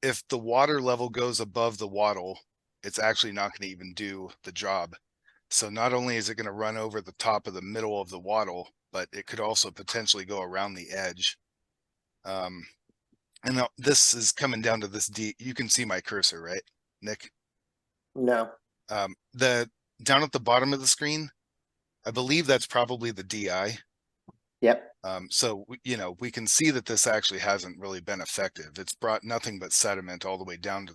if the water level goes above the wattle, it's actually not going to even do the job. So not only is it going to run over the top of the middle of the wattle, but it could also potentially go around the edge. And now this is coming down to this D. You can see my cursor, right, Nick? No. The down at the bottom of the screen, I believe that's probably the DI. Yep. So, you know, we can see that this actually hasn't really been effective. It's brought nothing but sediment all the way down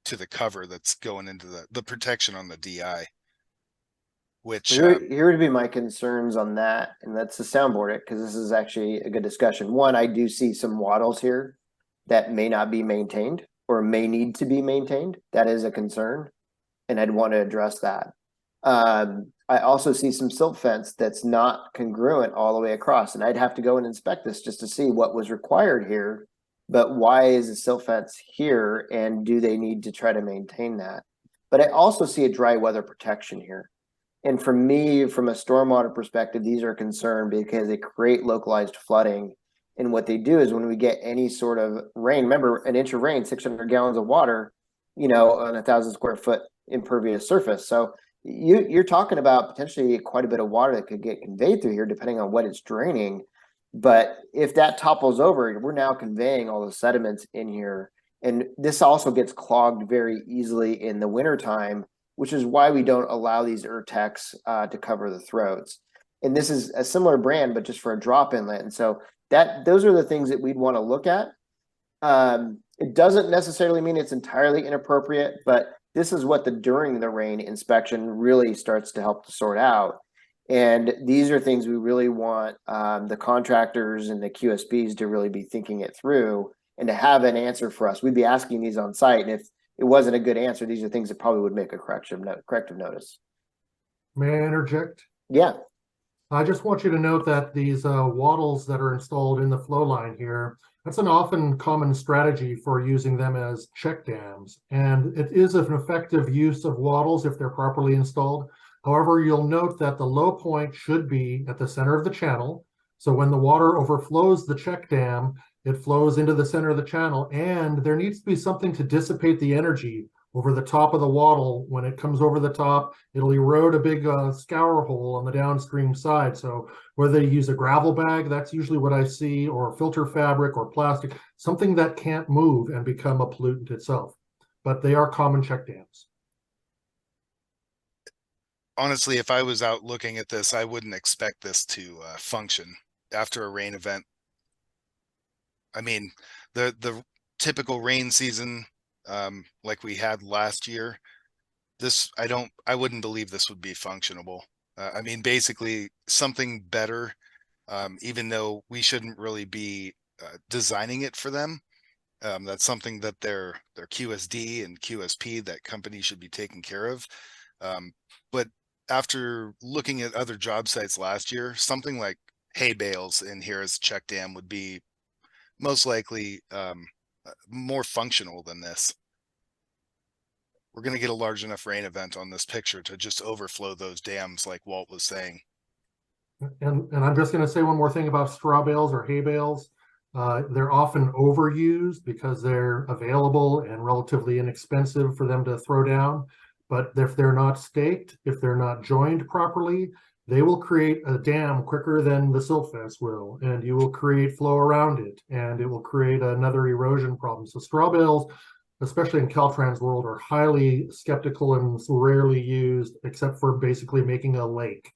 to the cover that's going into the protection on the DI. Which here would be my concerns on that, and let's soundboard it because this is actually a good discussion. One, I do see some wattles here that may not be maintained or may need to be maintained. That is a concern, and I'd want to address that. I also see some silt fence that's not congruent all the way across, and I'd have to go and inspect this just to see what was required here. But why is the silt fence here, and do they need to try to maintain that? But I also see a dry weather protection here. And for me, from a stormwater perspective, these are a concern because they create localized flooding. And what they do is when we get any sort of rain, remember an inch of rain, 600 gallons of water, you know, on 1,000 square foot impervious surface. So you're talking about potentially quite a bit of water that could get conveyed through here, depending on what it's draining. But if that topples over, we're now conveying all the sediments in here. And this also gets clogged very easily in the wintertime, which is why we don't allow these ERTECs to cover the throats. And this is a similar brand, but just for a drop inlet. And so those are the things that we'd want to look at. It doesn't necessarily mean it's entirely inappropriate, but this is what the during the rain inspection really starts to help to sort out. And these are things we really want the contractors and the QSPs to really be thinking it through and to have an answer for us. We'd be asking these on site. And if it wasn't a good answer, these are things that probably would make a corrective notice. May I interject? Yeah. I just want you to note that these wattles that are installed in the flow line here, that's an often common strategy for using them as check dams. And it is an effective use of wattles if they're properly installed. However, you'll note that the low point should be at the center of the channel. So when the water overflows the check dam, it flows into the center of the channel, and there needs to be something to dissipate the energy over the top of the wattle. When it comes over the top, it'll erode a big scour hole on the downstream side. So whether they use a gravel bag, that's usually what I see, or filter fabric or plastic, something that can't move and become a pollutant itself. But they are common check dams. Honestly, if I was out looking at this, I wouldn't expect this to function after a rain event. I mean, the typical rain season, like we had last year, I wouldn't believe this would be functionable. I mean, basically something better, even though we shouldn't really be designing it for them. That's something that their QSD and QSP, that company should be taking care of. But after looking at other job sites last year, something like hay bales in here as check dam would be most likely more functional than this. We're going to get a large enough rain event on this picture to just overflow those dams, like Walt was saying. And I'm just going to say one more thing about straw bales or hay bales. They're often overused because they're available and relatively inexpensive for them to throw down. But if they're not staked, if they're not joined properly, they will create a dam quicker than the silt fence will, and you will create flow around it, and it will create another erosion problem. So straw bales, especially in Caltrans world, are highly skeptical and rarely used, except for basically making a lake.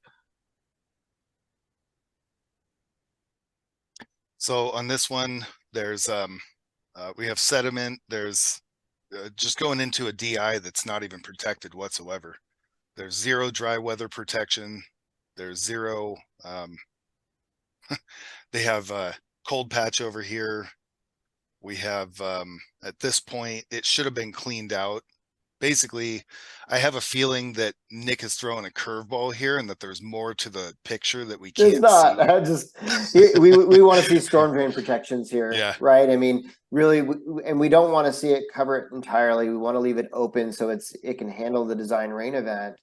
So on this one, there's we have sediment. There's just going into a DI that's not even protected whatsoever. There's zero dry weather protection. There's zero. They have a cold patch over here. We have at this point, it should have been cleaned out. Basically, I have a feeling that Nick is throwing a curveball here, and that there's more to the picture that we can't There's not. see. I just we want to see storm drain protections here, Yeah. right? I mean, really, and we don't want to see it cover it entirely. We want to leave it open so it can handle the design rain event.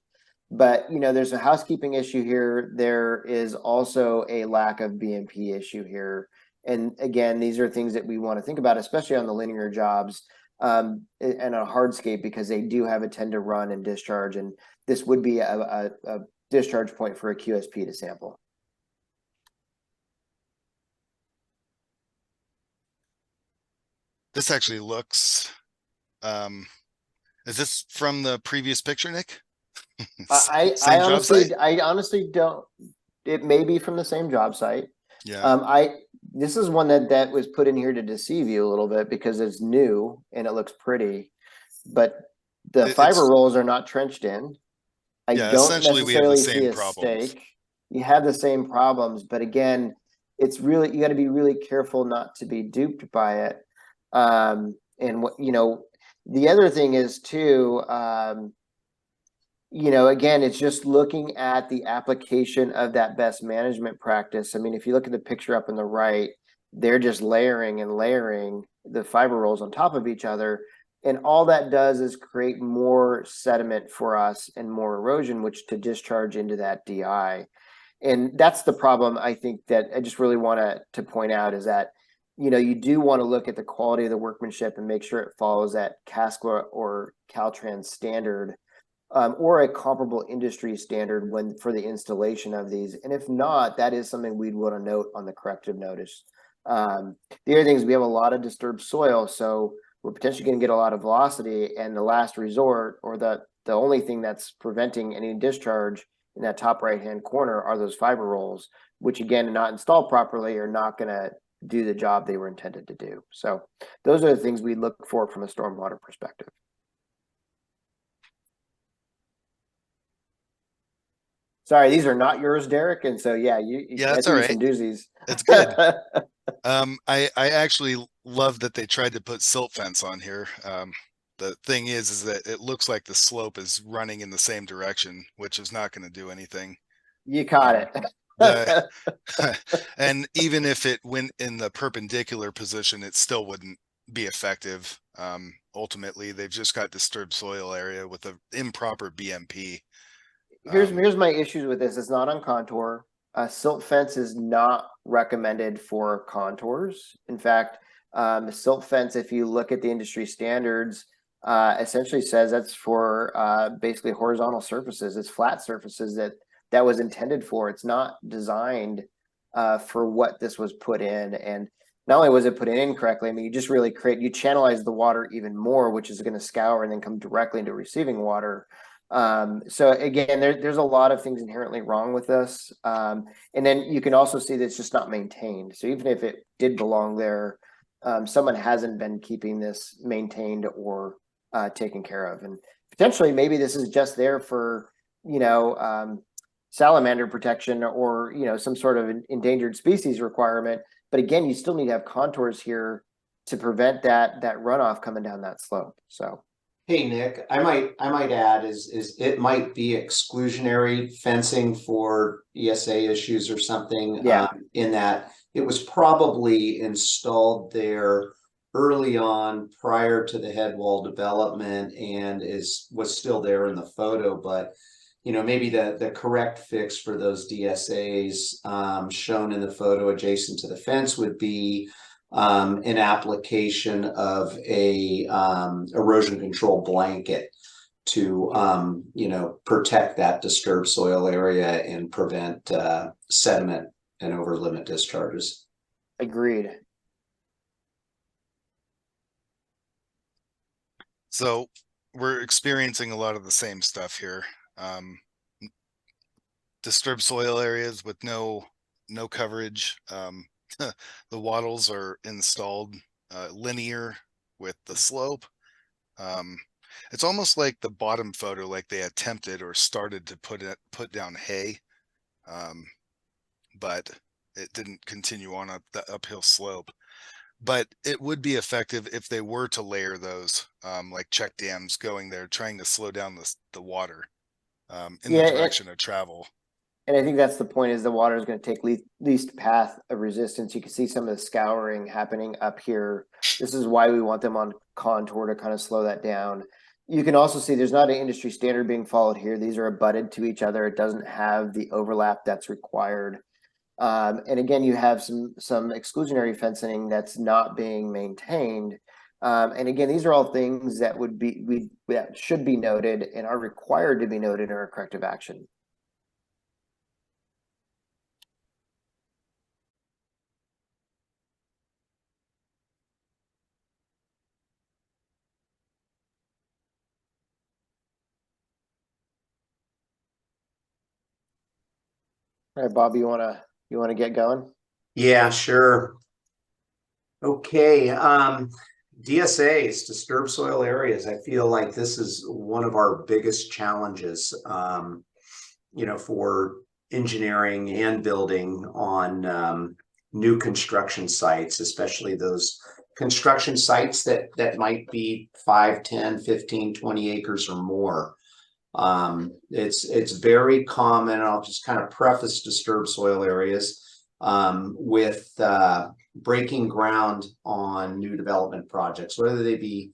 But there's a housekeeping issue here. There is also a lack of BMP issue here. And again, these are things that we want to think about, especially on the linear jobs and a hardscape, because they do have a tend to run and discharge, and this would be a discharge point for a QSP to sample. This actually looks, is this from the previous picture, Nick? I honestly don't. It may be from the same job site. Yeah. This is one that was put in here to deceive you a little bit because it's new and it looks pretty, but the fiber rolls are not trenched in. I don't necessarily see a stake. You have the same problems, but again, it's really, you got to be really careful not to be duped by it. And what the other thing is too. Again, it's just looking at the application of that best management practice. I mean, if you look at the picture up on the right, they're just layering and layering the fiber rolls on top of each other. And all that does is create more sediment for us and more erosion, which to discharge into that DI. And that's the problem, I think, that I just really want to point out is that, you do want to look at the quality of the workmanship and make sure it follows that CASCLA or Caltrans standard. Or a comparable industry standard for the installation of these. And if not, that is something we'd want to note on the corrective notice. The other thing is we have a lot of disturbed soil, so we're potentially going to get a lot of velocity, and the last resort, or the only thing that's preventing any discharge in that top right-hand corner are those fiber rolls, which again, not installed properly, are not going to do the job they were intended to do. So those are the things we look for from a stormwater perspective. Sorry, these are not yours, Derek. And so, yeah, Yeah, I that's threw all you some right. doozies. It's good. I actually love that they tried to put silt fence on here. The thing is that it looks like the slope is running in the same direction, which is not going to do anything. You caught it. The and even if it went in the perpendicular position, it still wouldn't be effective. Ultimately, they've just got disturbed soil area with an improper BMP. Here's my issues with this. It's not on contour. Silt fence is not recommended for contours. In fact, silt fence, if you look at the industry standards, essentially says that's for basically horizontal surfaces. It's flat surfaces that was intended for. It's not designed for what this was put in. And not only was it put in incorrectly, I mean, you just really you channelize the water even more, which is going to scour and then come directly into receiving water. So again, there's a lot of things inherently wrong with this. And then you can also see that it's just not maintained. So even if it did belong there, someone hasn't been keeping this maintained or taken care of. And potentially maybe this is just there for, salamander protection or, some sort of an endangered species requirement. But again, you still need to have contours here to prevent that runoff coming down that slope. So. Hey, Nick, I might add is it might be exclusionary fencing for ESA issues or something. Yeah. In that it was probably installed there early on prior to the head wall development and was still there in the photo, but maybe the correct fix for those DSAs shown in the photo adjacent to the fence would be an application of a erosion control blanket to protect that disturbed soil area and prevent sediment and over limit discharges. Agreed. So we're experiencing a lot of the same stuff here. Disturbed soil areas with no coverage. The wattles are installed linear with the slope. It's almost like the bottom photo, like they attempted or started to put down hay, but it didn't continue on up the uphill slope. But it would be effective if they were to layer those, like check dams going there, trying to slow down the water in the direction of travel. And I think that's the point, is the water is going to take least path of resistance. You can see some of the scouring happening up here. This is why we want them on contour to kind of slow that down. You can also see there's not an industry standard being followed here. These are abutted to each other. It doesn't have the overlap that's required. And again, you have some exclusionary fencing that's not being maintained. And again, these are all things that that should be noted and are required to be noted in our corrective action. All right, Bob, you wanna get going? Yeah, sure. Okay. DSAs, disturbed soil areas. I feel like this is one of our biggest challenges, for engineering and building on new construction sites, especially those construction sites that might be 5, 10, 15, 20 acres or more. It's very common. I'll just kind of preface disturbed soil areas with breaking ground on new development projects, whether they be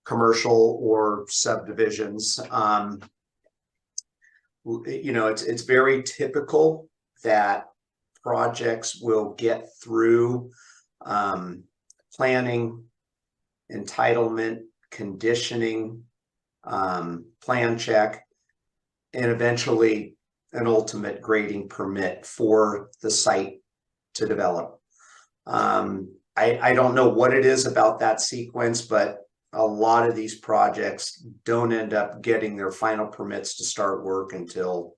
commercial or subdivisions. It's very typical that projects will get through planning, entitlement, conditioning, plan check, and eventually an ultimate grading permit for the site to develop. I don't know what it is about that sequence, but a lot of these projects don't end up getting their final permits to start work until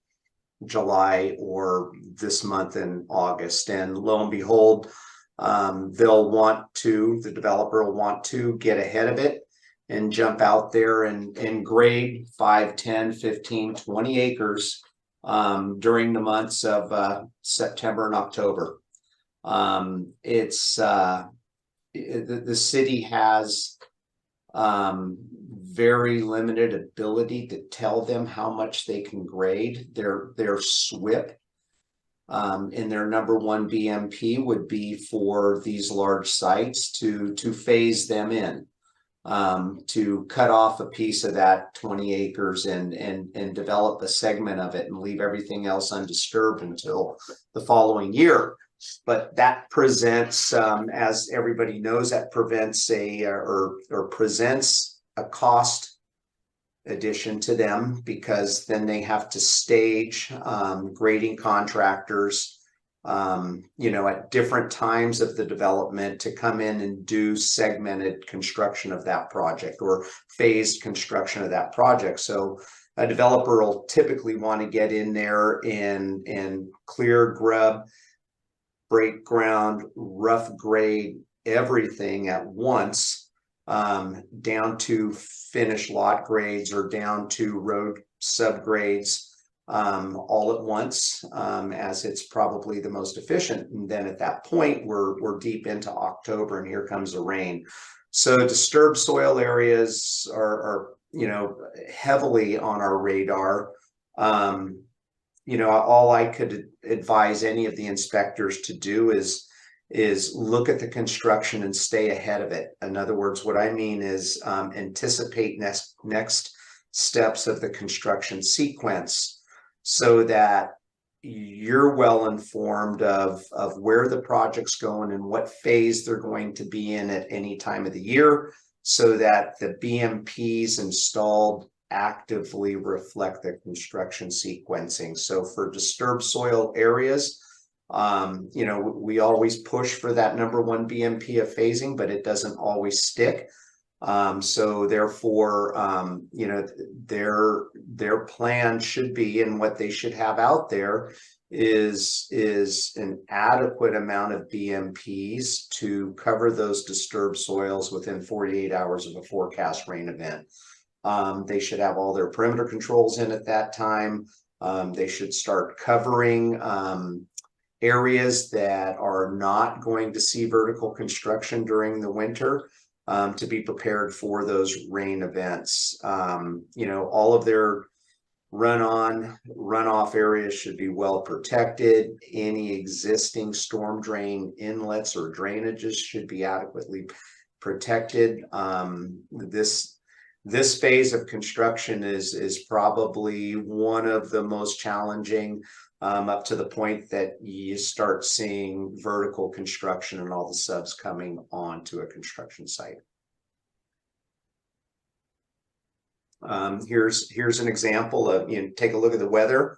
July or this month in August. And lo and behold, the developer will want to get ahead of it and jump out there and grade 5, 10, 15, 20 acres during the months of September and October. The city has very limited ability to tell them how much they can grade. Their SWIP in their number one BMP would be for these large sites to phase them in, to cut off a piece of that 20 acres and develop a segment of it and leave everything else undisturbed until the following year. But that presents, as everybody knows, that presents a cost addition to them, because then they have to stage grading contractors, at different times of the development to come in and do segmented construction of that project or phased construction of that project. So a developer will typically want to get in there and clear, grub, break ground, rough grade everything at once, down to finished lot grades or down to road subgrades, all at once, as it's probably the most efficient. And then at that point, we're deep into October, and here comes the rain. So disturbed soil areas are heavily on our radar. All I could advise any of the inspectors to do is look at the construction and stay ahead of it. In other words, what I mean is anticipate next steps of the construction sequence, so that you're well informed of where the project's going and what phase they're going to be in at any time of the year, so that the BMPs installed actively reflect the construction sequencing. So for disturbed soil areas, we always push for that number one BMP of phasing, but it doesn't always stick. So therefore, their plan should be, and what they should have out there is an adequate amount of BMPs to cover those disturbed soils within 48 hours of a forecast rain event. They should have all their perimeter controls in at that time. They should start covering areas that are not going to see vertical construction during the winter, to be prepared for those rain events. All of their runoff areas should be well protected. Any existing storm drain inlets or drainages should be adequately protected. This phase of construction is probably one of the most challenging, up to the point that you start seeing vertical construction and all the subs coming onto a construction site. Here's an example of, take a look at the weather.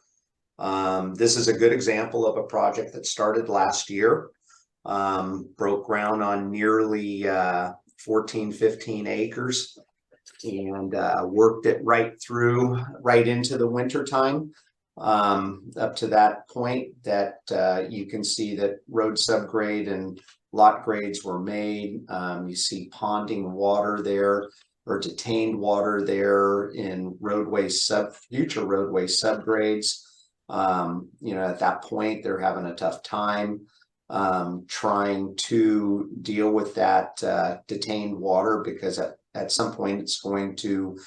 This is a good example of a project that started last year, broke ground on nearly 14, 15 acres. And worked it right into the winter time, up to that point that you can see that road subgrade and lot grades were made. You see ponding water there, or detained water there in future roadway subgrades. At that point, they're having a tough time trying to deal with that detained water, because at some point it's going to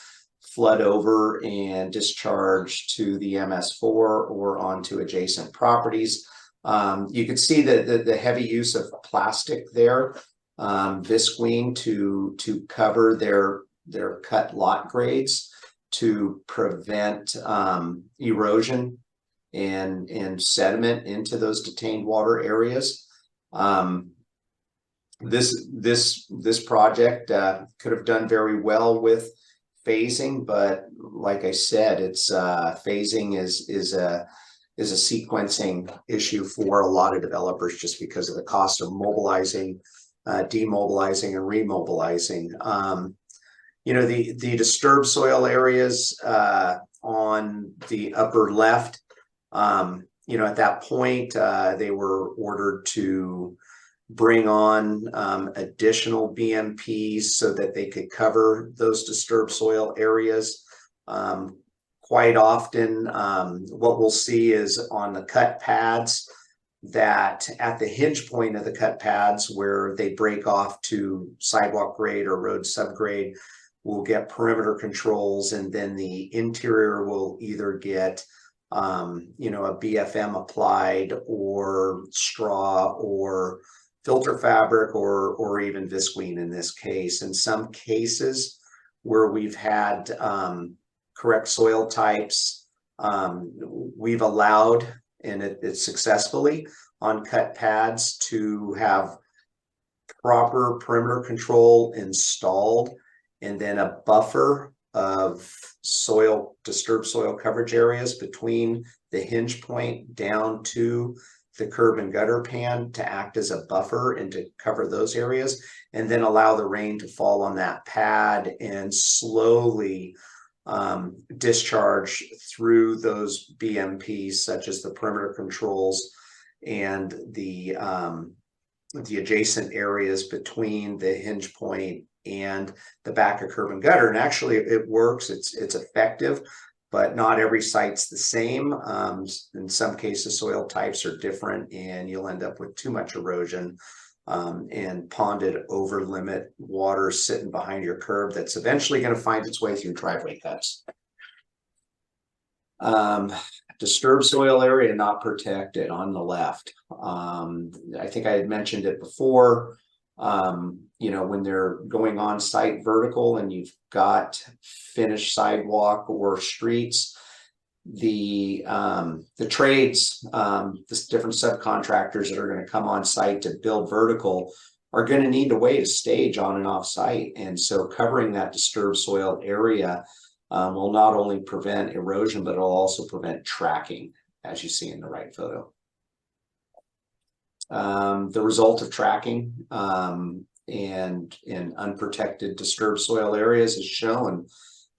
flood over and discharge to the MS4 or onto adjacent properties. You can see the heavy use of plastic there, visqueen to cover their cut lot grades to prevent erosion and sediment into those detained water areas. This project could have done very well with phasing, but like I said, it's phasing is a sequencing issue for a lot of developers, just because of the cost of mobilizing, demobilizing, and remobilizing. The disturbed soil areas on the upper left, You know, at that point, they were ordered to bring on additional BMPs so that they could cover those disturbed soil areas. Quite often, what we'll see is on the cut pads, that at the hinge point of the cut pads where they break off to sidewalk grade or road subgrade, we'll get perimeter controls, and then the interior will either get you know, a BFM applied, or straw, or filter fabric, or even visqueen in this case. In some cases where we've had correct soil types, we've allowed, and it's successfully, on cut pads to have proper perimeter control installed, and then a buffer of disturbed soil coverage areas between the hinge point down to the curb and gutter pan to act as a buffer and to cover those areas, and then allow the rain to fall on that pad and slowly discharge through those BMPs, such as the perimeter controls and the adjacent areas between the hinge point and the back of curb and gutter. And actually it works, it's effective, but not every site's the same. In some cases, soil types are different, and you'll end up with too much erosion and ponded over limit water sitting behind your curb that's eventually going to find its way through driveway cuts. Disturbed soil area not protected on the left. I think I had mentioned it before. You know, when they're going on site vertical and you've got finished sidewalk or streets, the trades, the different subcontractors that are going to come on site to build vertical are going to need a way to stage on and off site. And so covering that disturbed soil area will not only prevent erosion, but it'll also prevent tracking, as you see in the right photo. The result of tracking and in unprotected disturbed soil areas is shown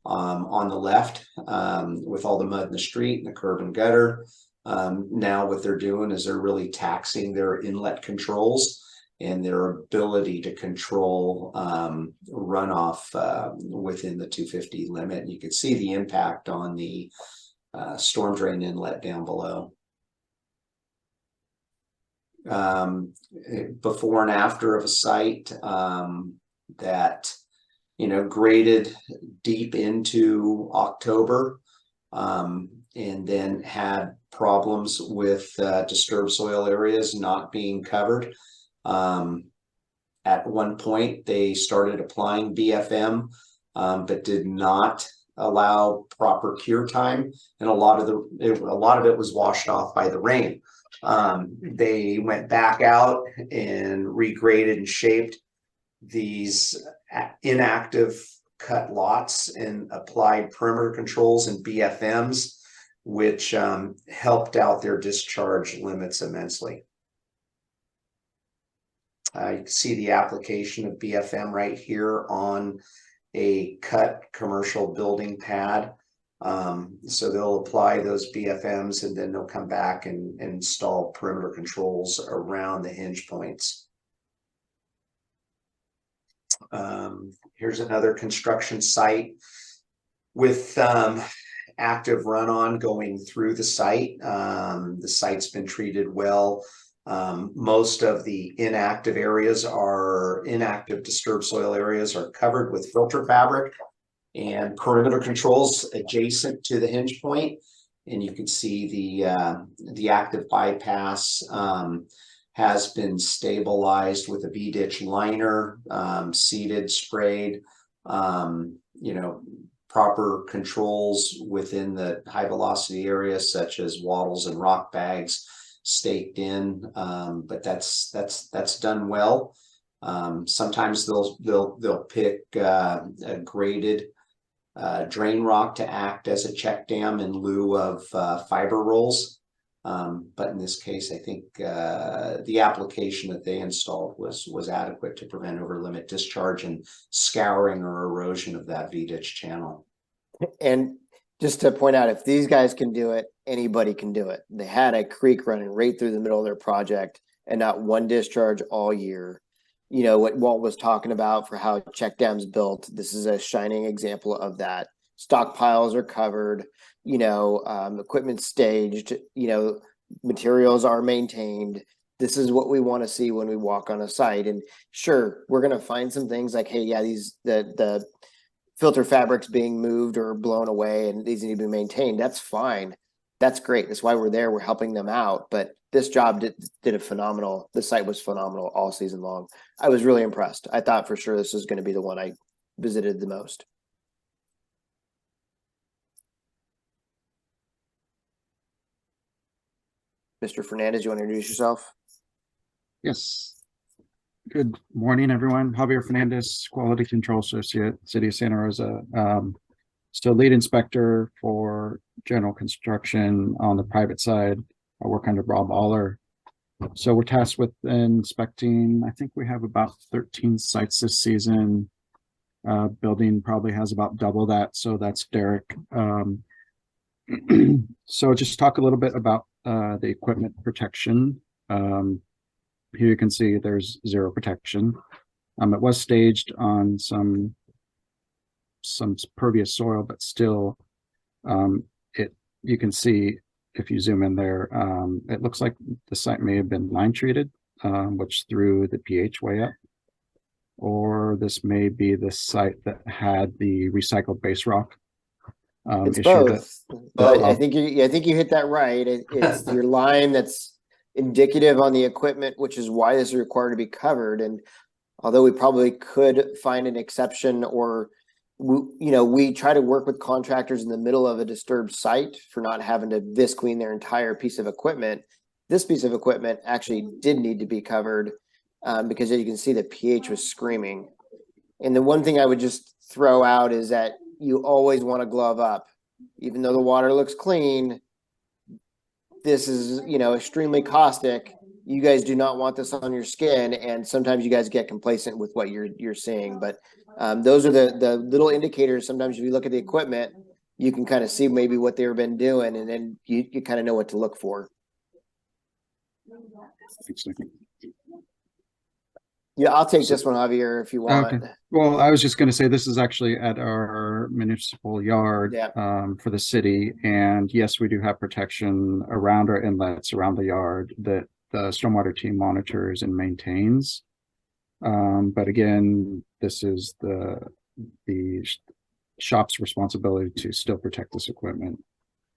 on the left, with all the mud in the street and the curb and gutter. Now what they're doing is they're really taxing their inlet controls and their ability to control runoff within the 250 limit. And you can see the impact on the storm drain inlet down below. Before and after of a site that, you know, graded deep into October and then had problems with disturbed soil areas not being covered. At one point they started applying BFM, but did not allow proper cure time, and a lot of it was washed off by the rain. They went back out and regraded and shaped these inactive cut lots and applied perimeter controls and BFMs, which helped out their discharge limits immensely. You can see the application of BFM right here on a cut commercial building pad. So they'll apply those BFMs, and then they'll come back and install perimeter controls around the hinge points. Here's another construction site with active run-on going through the site. The site's been treated well. Most of the inactive disturbed soil areas are covered with filter fabric and perimeter controls adjacent to the hinge point. And you can see the active bypass has been stabilized with a V-ditch liner, seeded, sprayed, you know, proper controls within the high velocity areas such as wattles and rock bags staked in, but that's done well. Sometimes they'll pick a graded drain rock to act as a check dam in lieu of fiber rolls. But in this case, I think the application that they installed was adequate to prevent over limit discharge and scouring or erosion of that V-ditch channel. And just to point out, if these guys can do it, anybody can do it. They had a creek running right through the middle of their project and not one discharge all year. You know, what Walt was talking about for how check dams built, this is a shining example of that. Stockpiles are covered, equipment staged, materials are maintained. This is what we want to see when we walk on a site. And sure, we're going to find some things like, hey, yeah, the filter fabrics being moved or blown away and these need to be maintained. That's fine. That's great. That's why we're there. We're helping them out. But this job did a phenomenal. The site was phenomenal all season long. I was really impressed. I thought for sure this was going to be the one I visited the most. Mr. Fernandez, you want to introduce yourself? Yes. Good morning, everyone. Javier Fernandez, Quality Control Associate, City of Santa Rosa. Still lead inspector for general construction on the private side. I work under Rob Aller. So we're tasked with inspecting, I think we have about 13 sites this season. Building probably has about double that. So that's Derek. So just talk a little bit about the equipment protection. Here you can see there's zero protection. It was staged on some pervious soil, but still, you can see if you zoom in there, it looks like the site may have been line treated, which threw the pH way up. Or this may be the site that had the recycled base rock. It's both, but I think you hit that right. It's your line that's indicative on the equipment, which is why this is required to be covered. And although we probably could find an exception, or we try to work with contractors in the middle of a disturbed site for not having to visqueen their entire piece of equipment. This piece of equipment actually did need to be covered because as you can see, the pH was screaming. And the one thing I would just throw out is that you always want to glove up, even though the water looks clean. This is, extremely caustic. You guys do not want this on your skin, and sometimes you guys get complacent with what you're seeing. But those are the little indicators. Sometimes if you look at the equipment, you can kind of see maybe what they've been doing, and then you kind of know what to look for. Yeah, I'll take this one, Javier, if you want. Okay. Well, I was just going to say this is actually at our municipal yard for the city. And yes, we do have protection around our inlets, around the yard that the stormwater team monitors and maintains. But again, this is the shop's responsibility to still protect this equipment.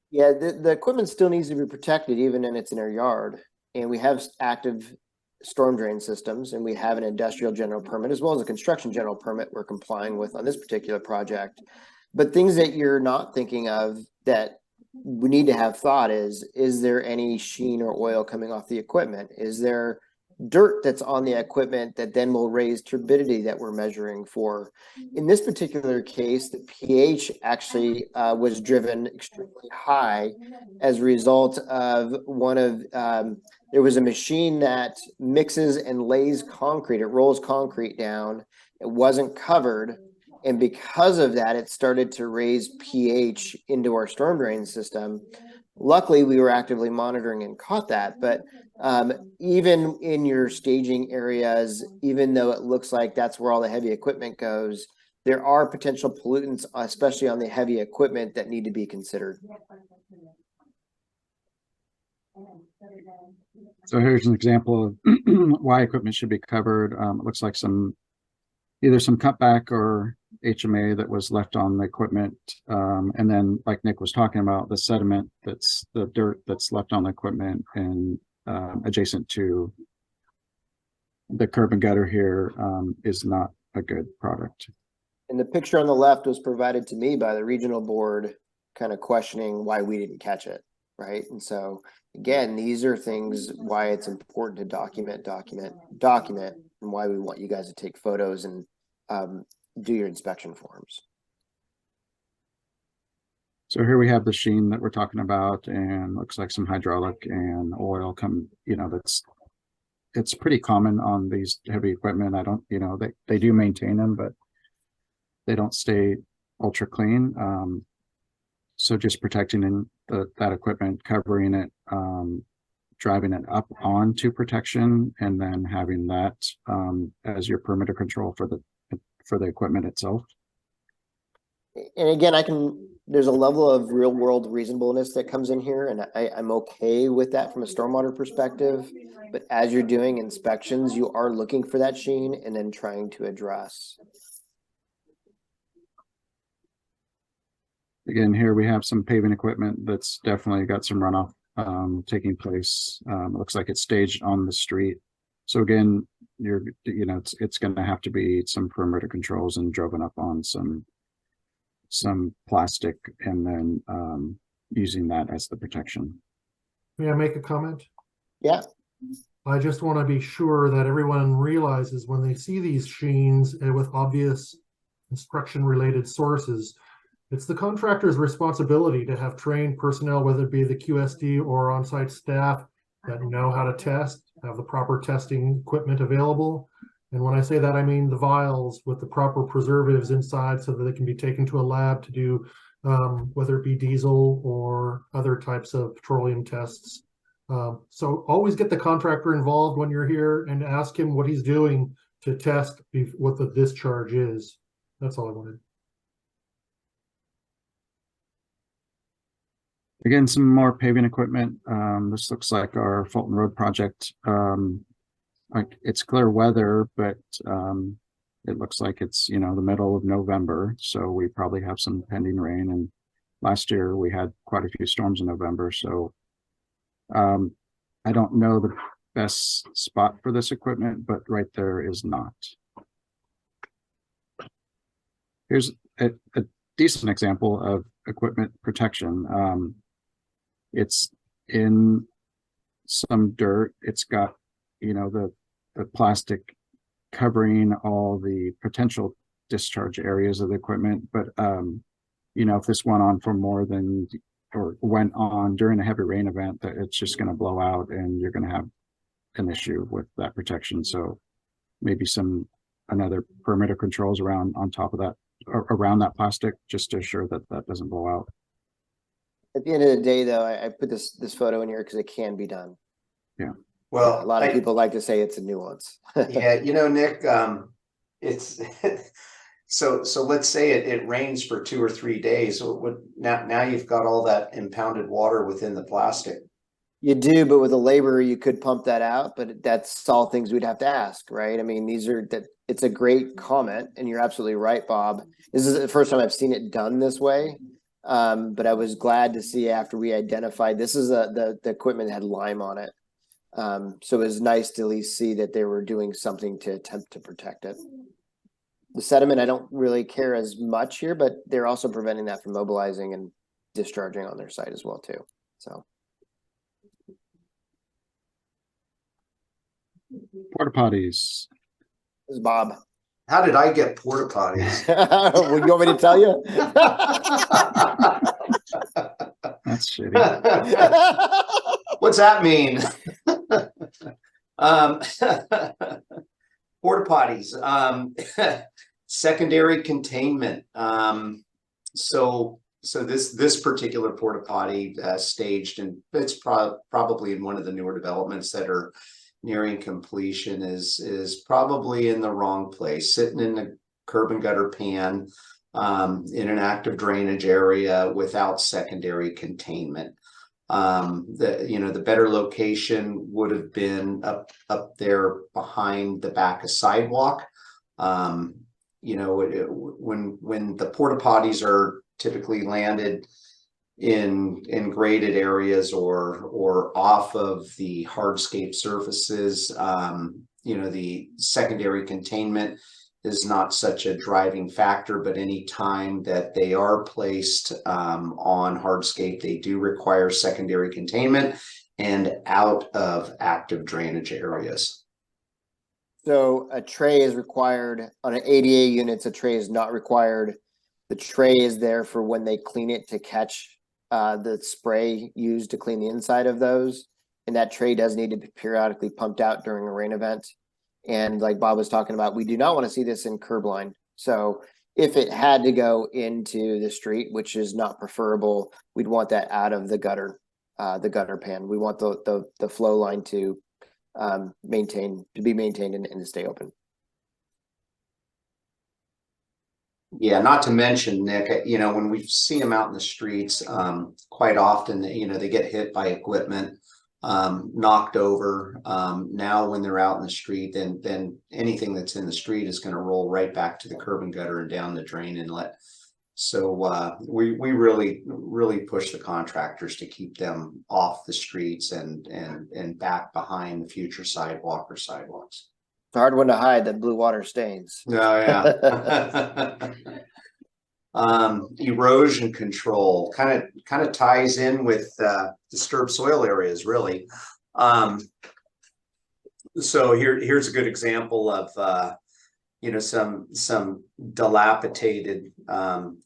Yeah, the equipment still needs to be protected even when it's in our yard. And we have active storm drain systems, and we have an industrial general permit as well as a construction general permit we're complying with on this particular project. But things that you're not thinking of that we need to have thought is there any sheen or oil coming off the equipment? Is there dirt that's on the equipment that then will raise turbidity that we're measuring for? In this particular case, the pH actually was driven extremely high as a result of there was a machine that mixes and lays concrete. It rolls concrete down. It wasn't covered. And because of that, it started to raise pH into our storm drain system. Luckily, we were actively monitoring and caught that. But even in your staging areas, even though it looks like that's where all the heavy equipment goes, there are potential pollutants, especially on the heavy equipment, that need to be considered. So here's an example of why equipment should be covered. It looks like either some cutback or HMA that was left on the equipment. And then like Nick was talking about, the sediment, that's the dirt that's left on the equipment and adjacent to the curb and gutter here is not a good product. And the picture on the left was provided to me by the regional board, kind of questioning why we didn't catch it, right? And so again, these are things why it's important to document, and why we want you guys to take photos and do your inspection forms. So here we have the sheen that we're talking about, and looks like some hydraulic and oil it's pretty common on these heavy equipment. I don't, they do maintain them, but they don't stay ultra clean. So just protecting that equipment, covering it, driving it up onto protection, and then having that as your perimeter control for the equipment itself. And again, there's a level of real world reasonableness that comes in here, and I'm okay with that from a stormwater perspective. But as you're doing inspections, you are looking for that sheen and then trying to address. Again, here we have some paving equipment that's definitely got some runoff taking place. It looks like it's staged on the street. So again, it's going to have to be some perimeter controls and driven up on some plastic, and then using that as the protection. May I make a comment? Yeah. I just want to be sure that everyone realizes when they see these sheens with obvious construction related sources, it's the contractor's responsibility to have trained personnel, whether it be the QSD or on-site staff, that know how to test, have the proper testing equipment available. And when I say that, I mean the vials with the proper preservatives inside so that they can be taken to a lab to do, whether it be diesel or other types of petroleum tests. So always get the contractor involved when you're here and ask him what he's doing to test what the discharge is. That's all I wanted. Again, some more paving equipment. This looks like our Fulton Road project. Like it's clear weather, but it looks like it's, the middle of November. So we probably have some pending rain. And last year we had quite a few storms in November. So I don't know the best spot for this equipment, but right there is not. Here's a decent example of equipment protection. It's in some dirt. It's got, the plastic covering all the potential discharge areas of the equipment. But, if this went on for more than, or went on during a heavy rain event, that it's just going to blow out and you're going to have an issue with that protection. So maybe another perimeter controls around on top of that, around that plastic, just to assure that that doesn't blow out. At the end of the day, though, I put this photo in here because it can be done. Yeah. Well, a lot of people like to say it's a nuance. Yeah, Nick, it's so let's say it rains for 2 or 3 days. So now you've got all that impounded water within the plastic. You do, but with a laborer, you could pump that out, but that's all things we'd have to ask, right? I mean, it's a great comment, and you're absolutely right, Bob. This is the first time I've seen it done this way. But I was glad to see after we identified this is the equipment had lime on it. So it was nice to at least see that they were doing something to attempt to protect it. The sediment, I don't really care as much here, but they're also preventing that from mobilizing and discharging on their site as well too. So. Porta potties. This is Bob. How did I get porta potties? Well, you want me to tell you? That's shitty. What's that mean? Porta potties, secondary containment. So this particular porta potty staged, and it's probably in one of the newer developments that are nearing completion, is probably in the wrong place, sitting in the curb and gutter pan in an active drainage area without secondary containment. The better location would have been up there behind the back of sidewalk. When the porta potties are typically landed in graded areas or off of the hardscape surfaces, the secondary containment is not such a driving factor, but any time that they are placed on hardscape, they do require secondary containment and out of active drainage areas. So a tray is required on an ADA units. A tray is not required. The tray is there for when they clean it to catch the spray used to clean the inside of those. And that tray does need to be periodically pumped out during a rain event. And like Bob was talking about, we do not want to see this in curb line. So if it had to go into the street, which is not preferable, we'd want that out of the gutter pan. We want the flow line to be maintained and to stay open. Yeah, not to mention, Nick, you know, when we see them out in the streets, quite often, you know, they get hit by equipment, knocked over. Now when they're out in the street, then anything that's in the street is going to roll right back to the curb and gutter and down the drain inlet. So we really push the contractors to keep them off the streets and back behind the future sidewalk or sidewalks. It's a hard one to hide, that blue water stains. Oh, yeah. Erosion control kind of ties in with disturbed soil areas, really. So here's a good example of you know, some dilapidated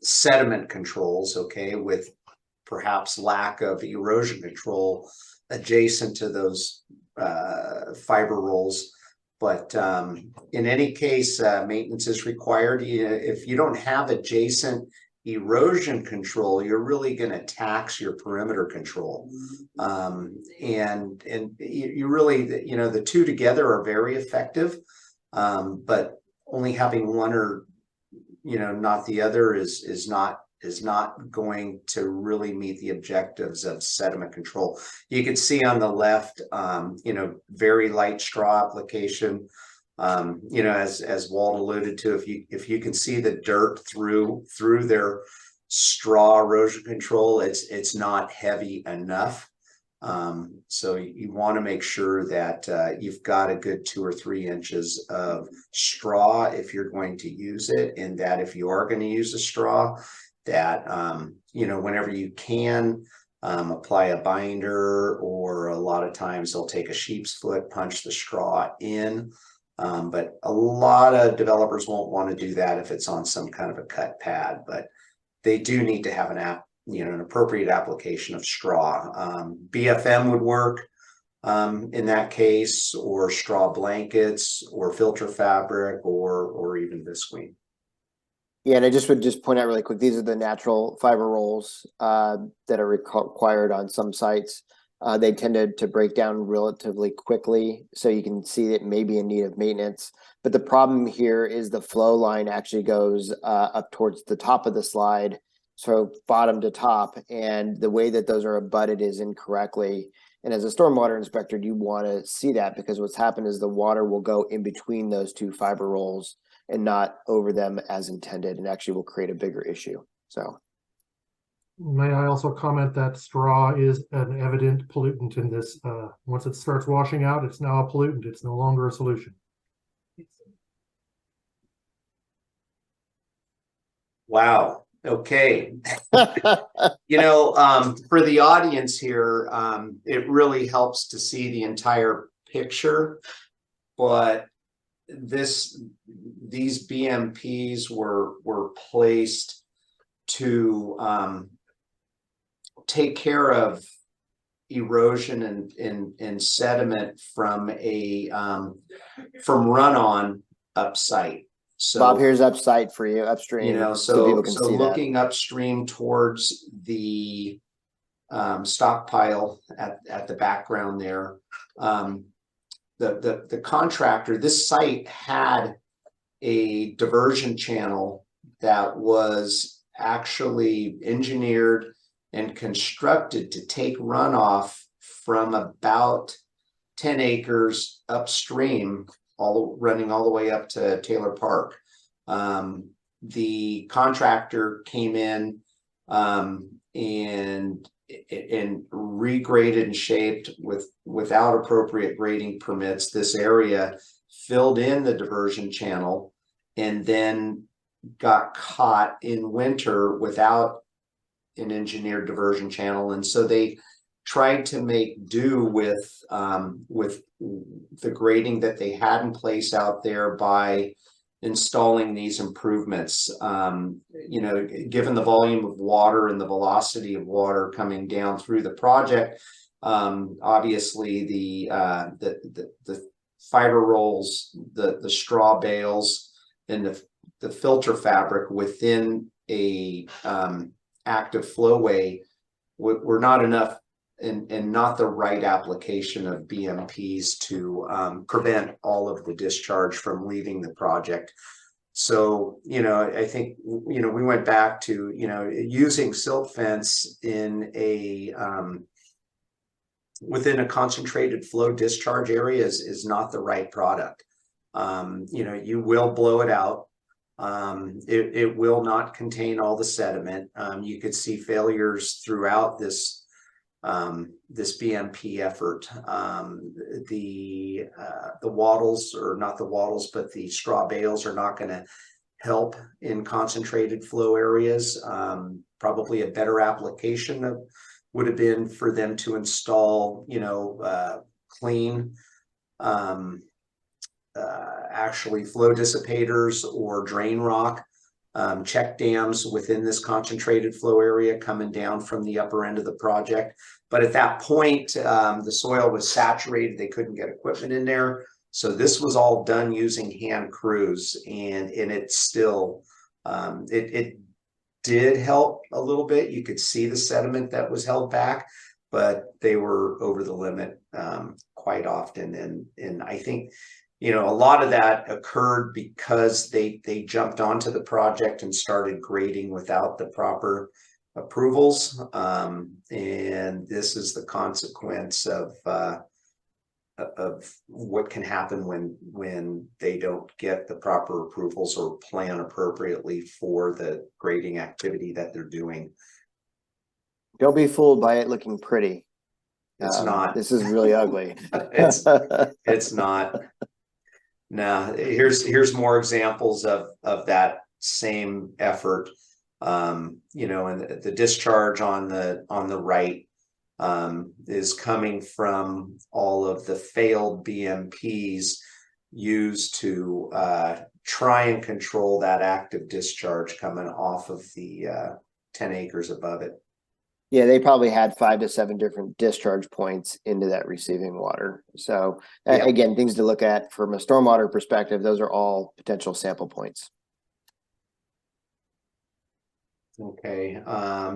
sediment controls, okay, with perhaps lack of erosion control adjacent to those fiber rolls. But in any case, maintenance is required. If you don't have adjacent erosion control, you're really going to tax your perimeter control. And you really, you know, the two together are very effective, but only having one or, you know, not the other is not going to really meet the objectives of sediment control. You can see on the left, you know, very light straw application. You know, as Walt alluded to, if you can see the dirt through their straw erosion control, it's not heavy enough. So you want to make sure that you've got a good 2 or 3 inches of straw if you're going to use it, and that if you are going to use a straw, that you know, whenever you can, apply a binder, or a lot of times they'll take a sheep's foot, punch the straw in. But a lot of developers won't want to do that if it's on some kind of a cut pad, but they do need to have an appropriate application of straw. BFM would work in that case, or straw blankets, or filter fabric, or even visqueen. Yeah, and I would point out really quick, these are the natural fiber rolls that are required on some sites. They tend to break down relatively quickly, so you can see it may be in need of maintenance. But the problem here is the flow line actually goes up towards the top of the slide, so bottom to top, and the way that those are abutted is incorrectly. And as a stormwater inspector, you want to see that, because what's happened is the water will go in between those two fiber rolls and not over them as intended, and actually will create a bigger issue. So may I also comment that straw is an evident pollutant in this. Once it starts washing out, it's now a pollutant. It's no longer a solution. Wow. Okay. You know, for the audience here, it really helps to see the entire picture, but these BMPs were placed to take care of erosion and sediment from runoff upsite. So Bob, here's upside for you, upstream. You know, so people can so see looking upstream towards the stockpile at the background there. The contractor, this site had a diversion channel that was actually engineered and constructed to take runoff from about 10 acres upstream, running all the way up to Taylor Park. The contractor came in and regraded and shaped without appropriate grading permits this area, filled in the diversion channel, and then got caught in winter without an engineered diversion channel. And so they tried to make do with the grading that they had in place out there by installing these improvements. You know, given the volume of water and the velocity of water coming down through the project, obviously the fiber rolls, the straw bales, and the filter fabric within a active flowway were not enough and not the right application of BMPs to prevent all of the discharge from leaving the project. So, I think, we went back to, using silt fence in a within a concentrated flow discharge area is not the right product. You will blow it out. It will not contain all the sediment. You could see failures throughout this BMP effort. The wattles, or not the wattles, but the straw bales are not going to help in concentrated flow areas. Probably a better application would have been for them to install, clean, actually flow dissipators or drain rock, check dams within this concentrated flow area coming down from the upper end of the project. But at that point, the soil was saturated. They couldn't get equipment in there. So this was all done using hand crews, and it still, it did help a little bit. You could see the sediment that was held back, but they were over the limit quite often. And I think, a lot of that occurred because they jumped onto the project and started grading without the proper approvals. And this is the consequence of what can happen when they don't get the proper approvals or plan appropriately for the grading activity that they're doing. Don't be fooled by it looking pretty. It's not. This is really ugly. It's not. Now, here's more examples of that same effort. And the discharge on the right is coming from all of the failed BMPs used to try and control that active discharge coming off of the 10 acres above it. Yeah, they probably had 5 to 7 different discharge points into that receiving water. So Yeah. again, things to look at from a stormwater perspective, those are all potential sample points. Okay,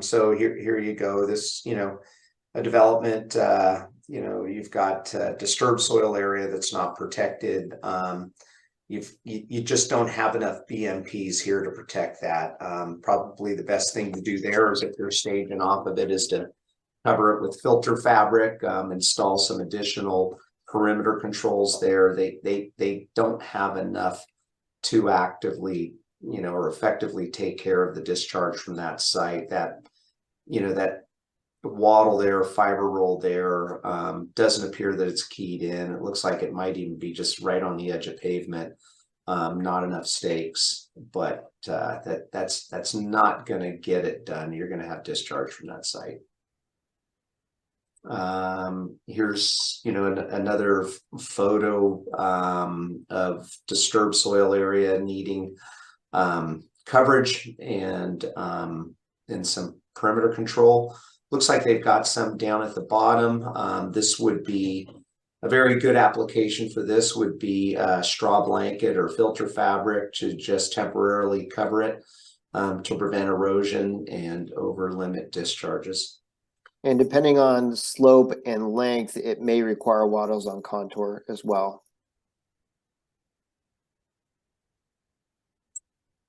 so here you go. This, a development, you've got disturbed soil area that's not protected. You just don't have enough BMPs here to protect that. Probably the best thing to do there is, if they're staging off of it, is to cover it with filter fabric, install some additional perimeter controls there. They don't have enough to actively, or effectively take care of the discharge from that site. That wattle there, fiber roll there, doesn't appear that it's keyed in. It looks like it might even be just right on the edge of pavement. Not enough stakes, but that's not going to get it done. You're going to have discharge from that site. Here's another photo of disturbed soil area needing coverage and some perimeter control. Looks like they've got some down at the bottom. This would be a very good application for this, would be a straw blanket or filter fabric to just temporarily cover it to prevent erosion and over limit discharges. And depending on slope and length, it may require wattles on contour as well.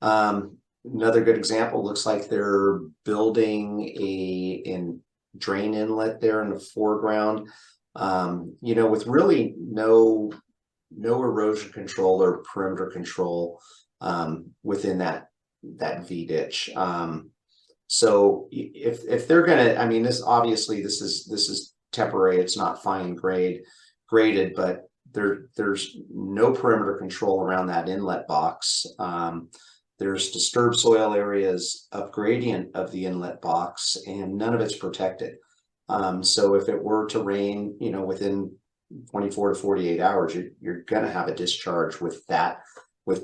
Another good example, looks like they're building a drain inlet there in the foreground. With really no erosion control or perimeter control within that V ditch. So if they're gonna, this obviously this is temporary. It's not fine graded, but there's no perimeter control around that inlet box. There's disturbed soil areas up gradient of the inlet box, and none of it's protected. So if it were to rain, within 24 to 48 hours, you're going to have a discharge with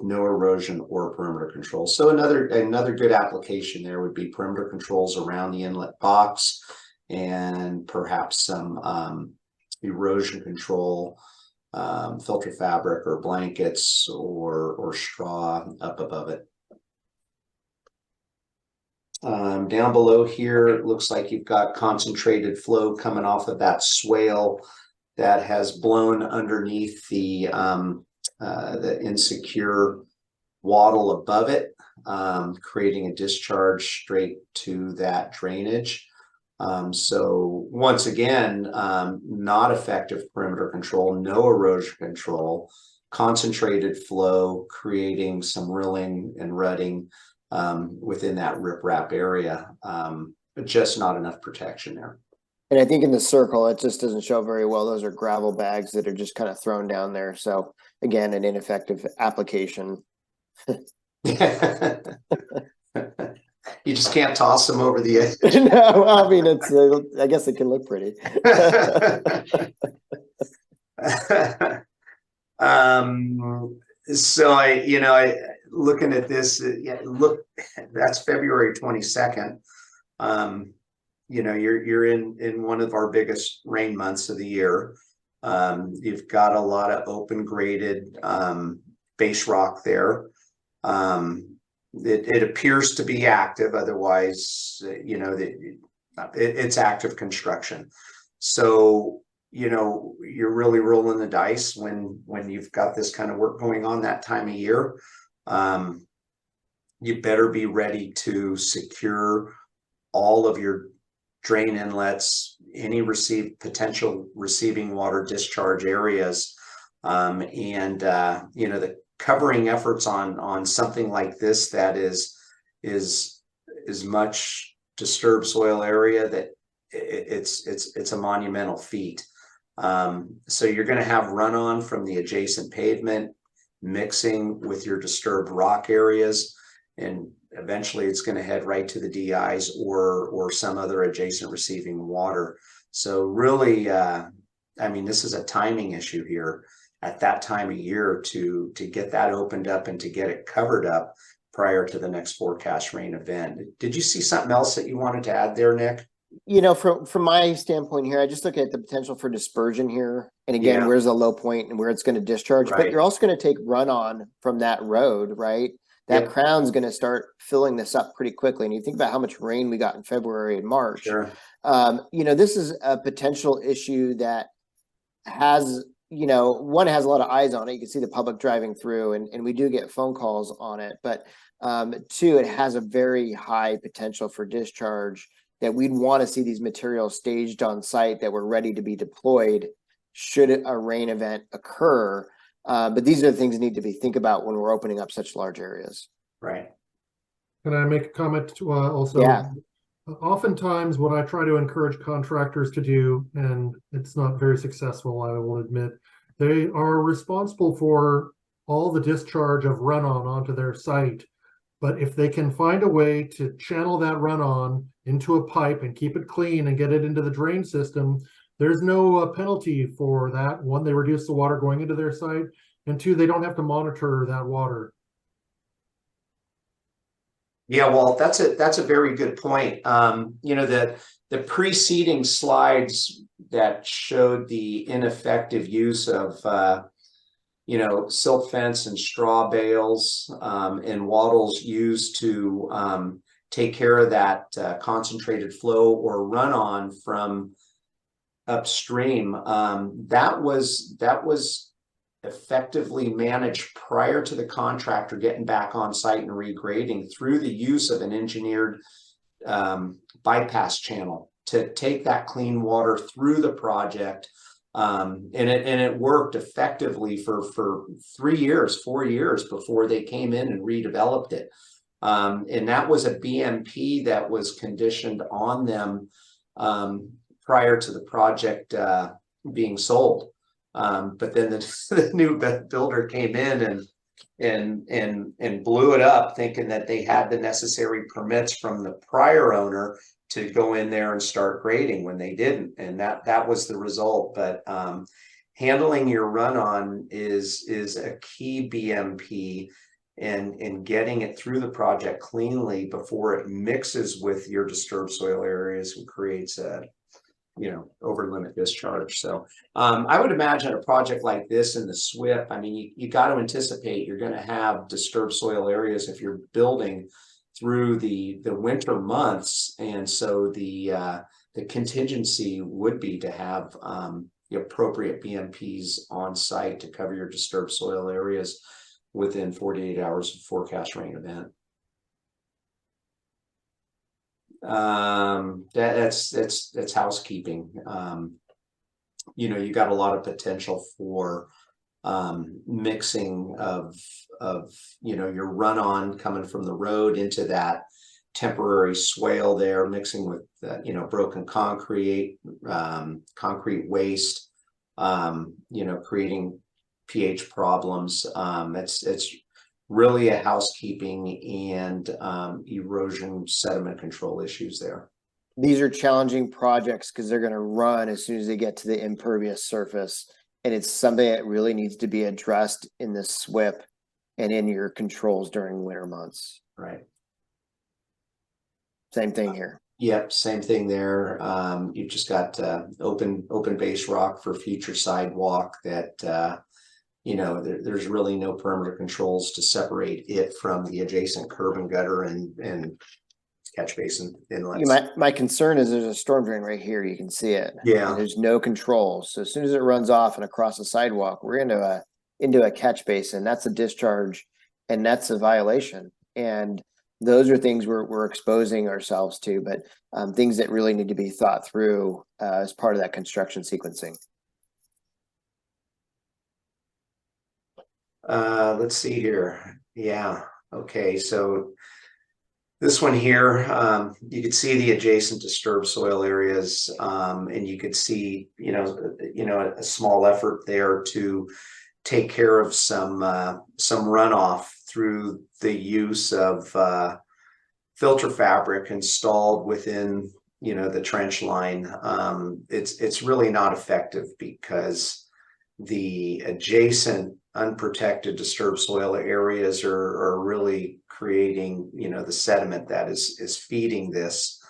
no erosion or perimeter control. So another good application there would be perimeter controls around the inlet box, and perhaps some erosion control, filter fabric or blankets or straw up above it. Down below here, it looks like you've got concentrated flow coming off of that swale that has blown underneath the insecure wattle above it, creating a discharge straight to that drainage. So once again, not effective perimeter control, no erosion control, concentrated flow, creating some rilling and rutting within that riprap area, but just not enough protection there. And I think in the circle, it just doesn't show very well. Those are gravel bags that are just kind of thrown down there. So again, an ineffective application. You just can't toss them over the edge. No, I mean, it's, I guess it can look pretty. So I looking at this, yeah, look, that's February 22nd. You're in one of our biggest rain months of the year. You've got a lot of open graded base rock there. It appears to be active, otherwise, it's active construction. So, you're really rolling the dice when you've got this kind of work going on that time of year. You better be ready to secure all of your drain inlets, any potential receiving water discharge areas, the covering efforts on something like this that is much disturbed soil area that it's a monumental feat. So you're going to have run-on from the adjacent pavement mixing with your disturbed rock areas, and eventually it's going to head right to the DIs or some other adjacent receiving water. So really, this is a timing issue here at that time of year to get that opened up and to get it covered up prior to the next forecast rain event. Did you see something else that you wanted to add there, Nick? From my standpoint here, I just look at the potential for dispersion here. And again, Yeah. where's the low point and where it's going to discharge, Right. but you're also going to take run-on from that road, right? That Yep. crown's going to start filling this up pretty quickly. And you think about how much rain we got in February and March. Sure. This is a potential issue that has, one, has a lot of eyes on it. You can see the public driving through, and we do get phone calls on it. But two, it has a very high potential for discharge that we'd want to see these materials staged on site that were ready to be deployed should a rain event occur. But these are the things that need to be think about when we're opening up such large areas. Right. Can I make a comment also? Yeah. Oftentimes what I try to encourage contractors to do, and it's not very successful, I will admit, they are responsible for all the discharge of run-on onto their site. But if they can find a way to channel that run-on into a pipe and keep it clean and get it into the drain system, there's no penalty for that. One, they reduce the water going into their site, and two, they don't have to monitor that water. Yeah, well, that's a very good point. The preceding slides that showed the ineffective use of silt fence and straw bales and wattles used to take care of that concentrated flow or run-on from upstream. That was effectively managed prior to the contractor getting back on site and regrading through the use of an engineered bypass channel to take that clean water through the project. And it worked effectively for 4 years before they came in and redeveloped it. And that was a BMP that was conditioned on them prior to the project being sold. But then the new builder came in and blew it up, thinking that they had the necessary permits from the prior owner to go in there and start grading when they didn't, and that was the result. But handling your run-on is a key BMP, and getting it through the project cleanly before it mixes with your disturbed soil areas and creates a over limit discharge. So I would imagine a project like this in the SWIP, you got to anticipate you're going to have disturbed soil areas if you're building through the winter months. And so the contingency would be to have the appropriate BMPs on site to cover your disturbed soil areas within 48 hours of forecast rain event. That's housekeeping. You know, you got a lot of potential for mixing of you know, your run-on coming from the road into that temporary swale there, mixing with you know, broken concrete, concrete waste, you know, creating pH problems. It's really a housekeeping and erosion sediment control issues there. These are challenging projects because they're going to run as soon as they get to the impervious surface. And it's something that really needs to be addressed in the SWIP and in your controls during winter months. Right. Same thing here. Yep, same thing there. You've just got open base rock for future sidewalk that you know, there's really no perimeter controls to separate it from the adjacent curb and gutter and catch basin inlets. My concern is there's a storm drain right here. You can see it. Yeah. And there's no controls. So as soon as it runs off and across the sidewalk, we're into a catch basin. That's a discharge, and that's a violation. And those are things we're exposing ourselves to, but things that really need to be thought through as part of that construction sequencing. Let's see here. Yeah. Okay. So this one here, you could see the adjacent disturbed soil areas, and you could see, you know, a small effort there to take care of some runoff through the use of filter fabric installed within, you know, the trench line. It's really not effective because the adjacent unprotected disturbed soil areas are really creating, you know, the sediment that is feeding this,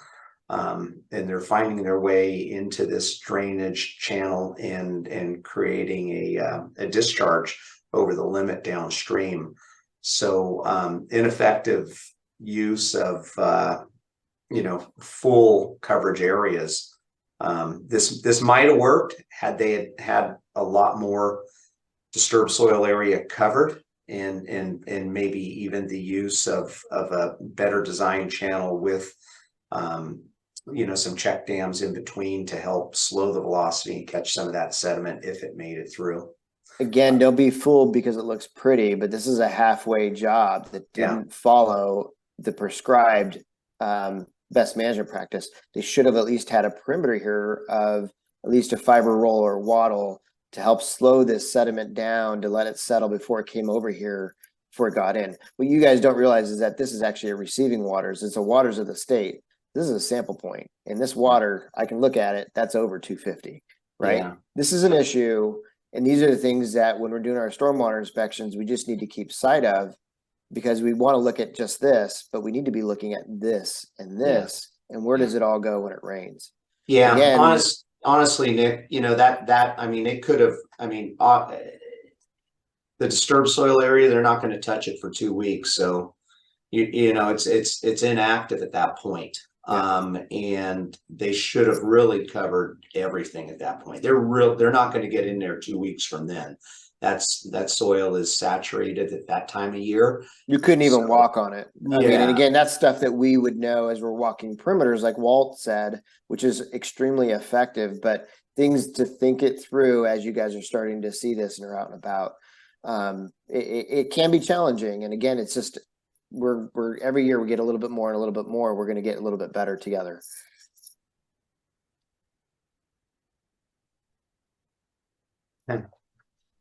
and they're finding their way into this drainage channel and creating a discharge over the limit downstream. So ineffective use of you know, full coverage areas. This might have worked had they had a lot more disturbed soil area covered, and maybe even the use of a better design channel with you know, some check dams in between to help slow the velocity and catch some of that sediment if it made it through. Again, don't be fooled because it looks pretty, but this is a halfway job that didn't follow the prescribed best management practice. They should have at least had a perimeter here of at least a fiber roll or wattle to help slow this sediment down, to let it settle before it came over here, before it got in. What you guys don't realize is that this is actually a receiving waters. It's the waters of the state. This is a sample point. And this water, I can look at it, that's over 250, right? Yeah. This is an issue. And these are the things that when we're doing our stormwater inspections, we just need to keep sight of, because we want to look at just this, but we need to be looking at this and this, and where does it all go when it rains? Yeah, Again, honestly, Nick, you know, that I mean, it could have, I mean, the disturbed soil area, they're not going to touch it for 2 weeks. So, you know, it's inactive at that point. And they should have really covered everything at that point. They're not going to get in there 2 weeks from then. That soil is saturated at that time of year. You couldn't even walk on it. I mean, and Yeah. again, that's stuff that we would know as we're walking perimeters, like Walt said, which is extremely effective, but things to think it through as you guys are starting to see this and are out and about. It can be challenging. And again, it's just, we're every year we get a little bit more and a little bit more. We're going to get a little bit better together.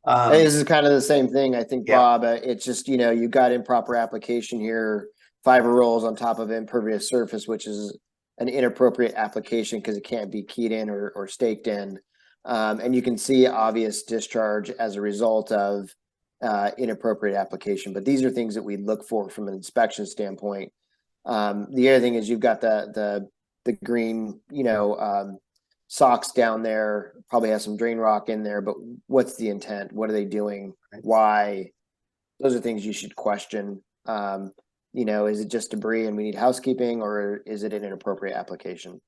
This is kind of the same thing. I think, Yeah. Bob, it's just, you know, you got improper application here, fiber rolls on top of impervious surface, which is an inappropriate application because it can't be keyed in or staked in. And you can see obvious discharge as a result of inappropriate application. But these are things that we look for from an inspection standpoint. The other thing is you've got the green, you know, socks down there, probably has some drain rock in there, but what's the intent? What are they doing? Why? Those are things you should question. you know, is it just debris and we need housekeeping, or is it an inappropriate application?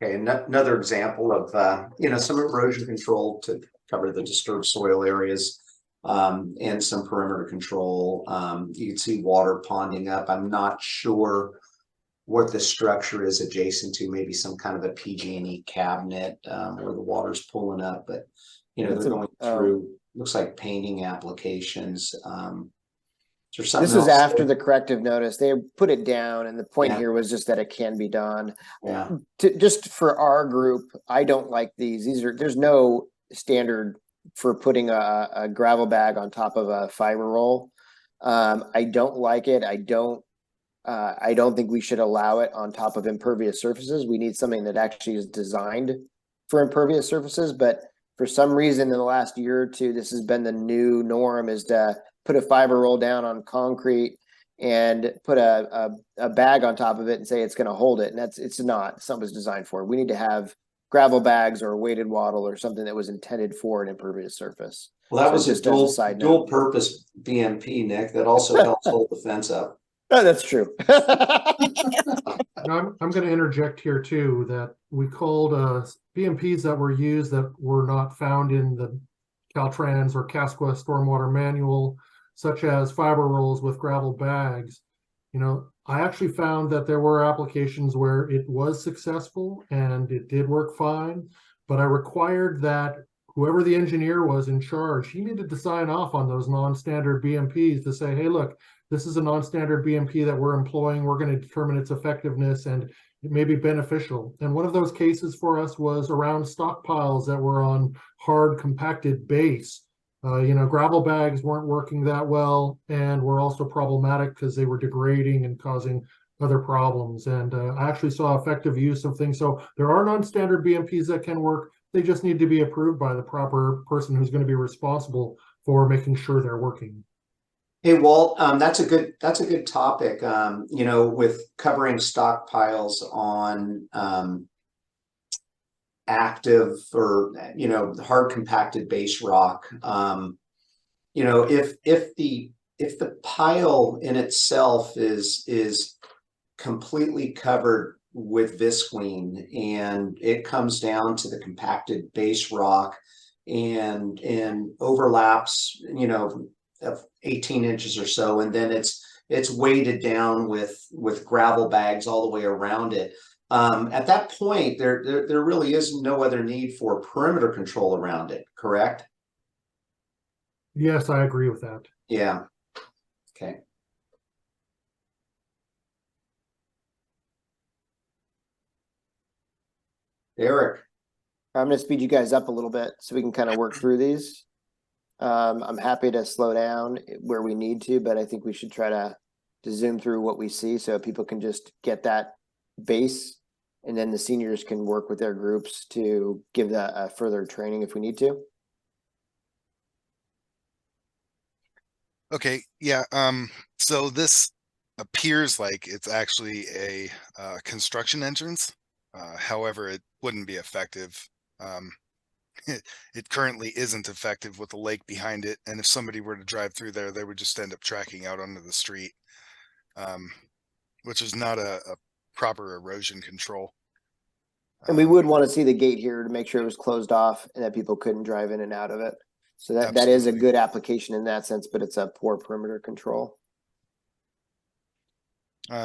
Okay, another example of, you know, some erosion control to cover the disturbed soil areas, and some perimeter control. You can see water ponding up. I'm not sure what the structure is adjacent to, maybe some kind of a PG&E cabinet, where the water's pulling up, but, you know, they're going through, looks like painting applications. Is there something This is else? after the corrective notice. They put it down, and the point Yeah. here was just that it can be done. Yeah, Just for our group, I don't like these. There's no standard for putting a gravel bag on top of a fiber roll. I don't like it. I don't think we should allow it on top of impervious surfaces. We need something that actually is designed for impervious surfaces. But for some reason, in the last year or two, this has been the new norm, is to put a fiber roll down on concrete and put a bag on top of it and say it's going to hold it. And it's not something was designed for. We need to have gravel bags or weighted wattle or something that was intended for an impervious surface. well, that So was a just as a side note. dual purpose BMP, Nick, that also helps hold the fence up. Oh, that's true. Now, I'm going to interject here too, that we called BMPs that were used that were not found in the Caltrans or Casqua stormwater manual, such as fiber rolls with gravel bags. You know, I actually found that there were applications where it was successful and it did work fine, but I required that whoever the engineer was in charge, he needed to sign off on those non-standard BMPs to say, hey, look, this is a non-standard BMP that we're employing. We're going to determine its effectiveness and it may be beneficial. And one of those cases for us was around stockpiles that were on hard compacted base. You know, gravel bags weren't working that well and were also problematic because they were degrading and causing other problems. And I actually saw effective use of things. So there are non-standard BMPs that can work. They just need to be approved by the proper person who's going to be responsible for making sure they're working. Hey, Walt, that's a good topic. You know, with covering stockpiles on active or, you know, hard compacted base rock. You know, if the pile in itself is completely covered with visqueen and it comes down to the compacted base rock and overlaps, you know, of 18 inches or so, and then it's weighted down with gravel bags all the way around it. At that point, there really is no other need for perimeter control around it, correct? Yes, I agree with that. Yeah. Okay. Eric. I'm going to speed you guys up a little bit so we can kind of work through these. I'm happy to slow down where we need to, but I think we should try to zoom through what we see so people can just get that base, and then the seniors can work with their groups to give that further training if we need to. Okay, yeah, so this appears like it's actually a construction entrance. However, it wouldn't be effective. It currently isn't effective with the lake behind it, and if somebody were to drive through there, they would just end up tracking out onto the street, which is not a proper erosion control. And we would want to see the gate here to make sure it was closed off and that people couldn't drive in and out of it. So that is a Absolutely. good application in that sense, but it's a poor perimeter control.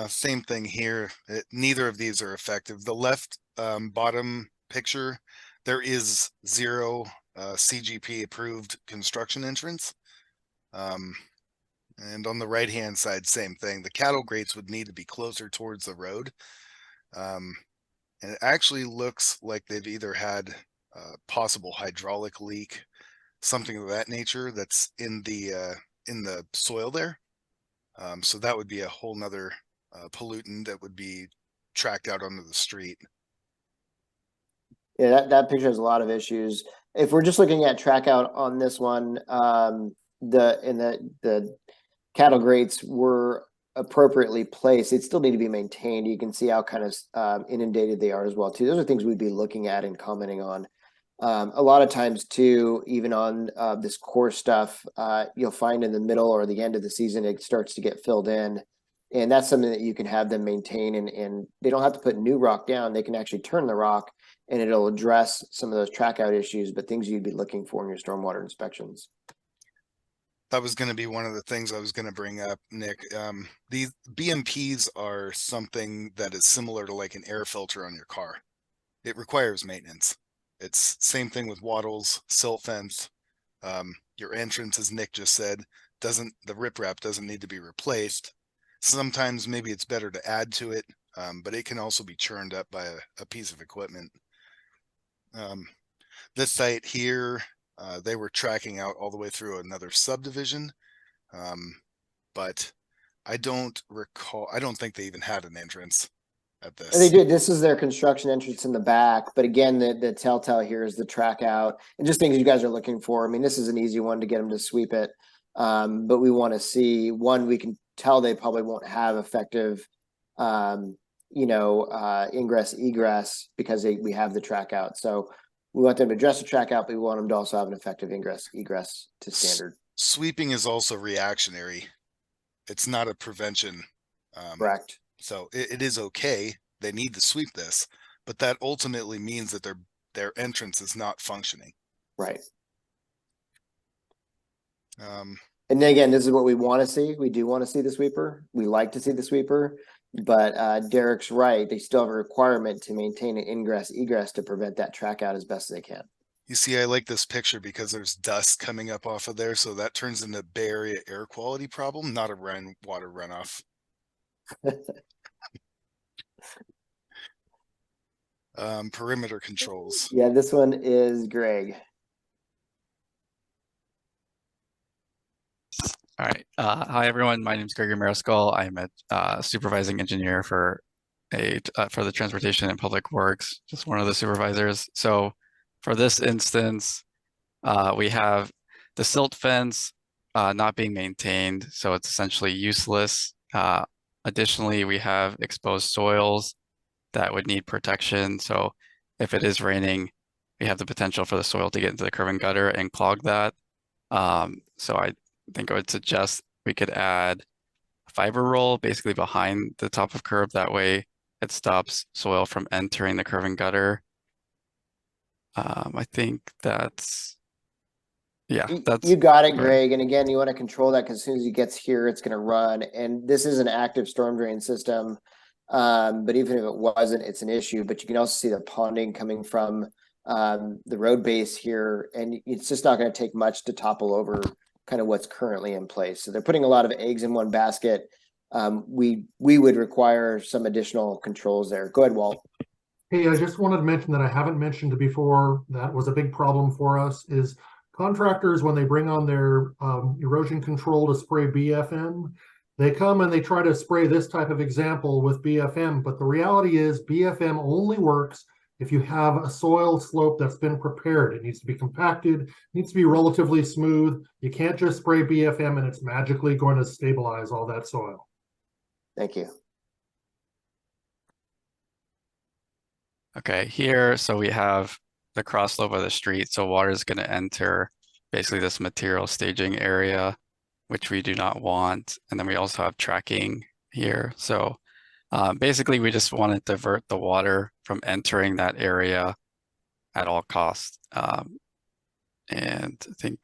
Same thing here. Neither of these are effective. The left bottom picture, there is 0 CGP approved construction entrance. And on the right hand side, same thing. The cattle grates would need to be closer towards the road. And it actually looks like they've either had a possible hydraulic leak, something of that nature that's in the soil there. So that would be a whole nother pollutant that would be tracked out onto the street. Yeah, that picture has a lot of issues. If we're just looking at track out on this one, the cattle grates were appropriately placed. They still need to be maintained. You can see how kind of inundated they are as well too. Those are things we'd be looking at and commenting on. A lot of times too, even on this core stuff, you'll find in the middle or the end of the season, it starts to get filled in. And that's something that you can have them maintain, and they don't have to put new rock down. They can actually turn the rock and it'll address some of those track out issues, but things you'd be looking for in your stormwater inspections. That was going to be one of the things I was going to bring up, Nick. These BMPs are something that is similar to like an air filter on your car. It requires maintenance. It's same thing with wattles, silt fence. Your entrance, as Nick just said, the riprap doesn't need to be replaced. Sometimes maybe it's better to add to it, but it can also be churned up by a piece of equipment. This site here, they were tracking out all the way through another subdivision, but I don't think they even had an entrance at this. They did. This is their construction entrance in the back, but again, the telltale here is the track out and just things you guys are looking for. I mean, this is an easy one to get them to sweep it, but we want to see one. We can tell they probably won't have effective, ingress egress because we have the track out. So we want them to address the track out, but we want them to also have an effective ingress egress to standard. Sweeping is also reactionary. It's not a prevention. Correct. So it is okay. They need to sweep this, but that ultimately means that their entrance is not functioning. Right. And then again, this is what we want to see. We do want to see the sweeper. We like to see the sweeper, but Derek's right. They still have a requirement to maintain an ingress egress to prevent that track out as best as they can. You see, I like this picture because there's dust coming up off of there. So that turns into Bay Area air quality problem, not a rainwater runoff. Perimeter controls. Yeah, this one is Greg. All right. Hi, everyone. My name is Gregory Mariscal. I'm a supervising engineer for the Transportation and Public Works, just one of the supervisors. So for this instance, we have the silt fence not being maintained, so it's essentially useless. Additionally, we have exposed soils that would need protection. So if it is raining, we have the potential for the soil to get into the curb and gutter and clog that. So I think I would suggest we could add a fiber roll basically behind the top of curb. That way it stops soil from entering the curb and gutter. I think that's you got it, Greg. And again, you want to control that because as soon as it gets here, it's going to run. And this is an active storm drain system. But even if it wasn't, it's an issue. But you can also see the ponding coming from the road base here, and it's just not going to take much to topple over kind of what's currently in place. So they're putting a lot of eggs in one basket. We would require some additional controls there. Go ahead, Walt. Hey, I just wanted to mention that I haven't mentioned before, that was a big problem for us, is contractors, when they bring on their erosion control to spray BFM, they come and they try to spray this type of example with BFM, but the reality is BFM only works if you have a soil slope that's been prepared. It needs to be compacted, needs to be relatively smooth. You can't just spray BFM and it's magically going to stabilize all that soil. Thank you. Okay, here, so we have the cross slope of the street. So water is going to enter basically this material staging area, which we do not want. And then we also have tracking here. So basically we just want to divert the water from entering that area at all costs. And I think,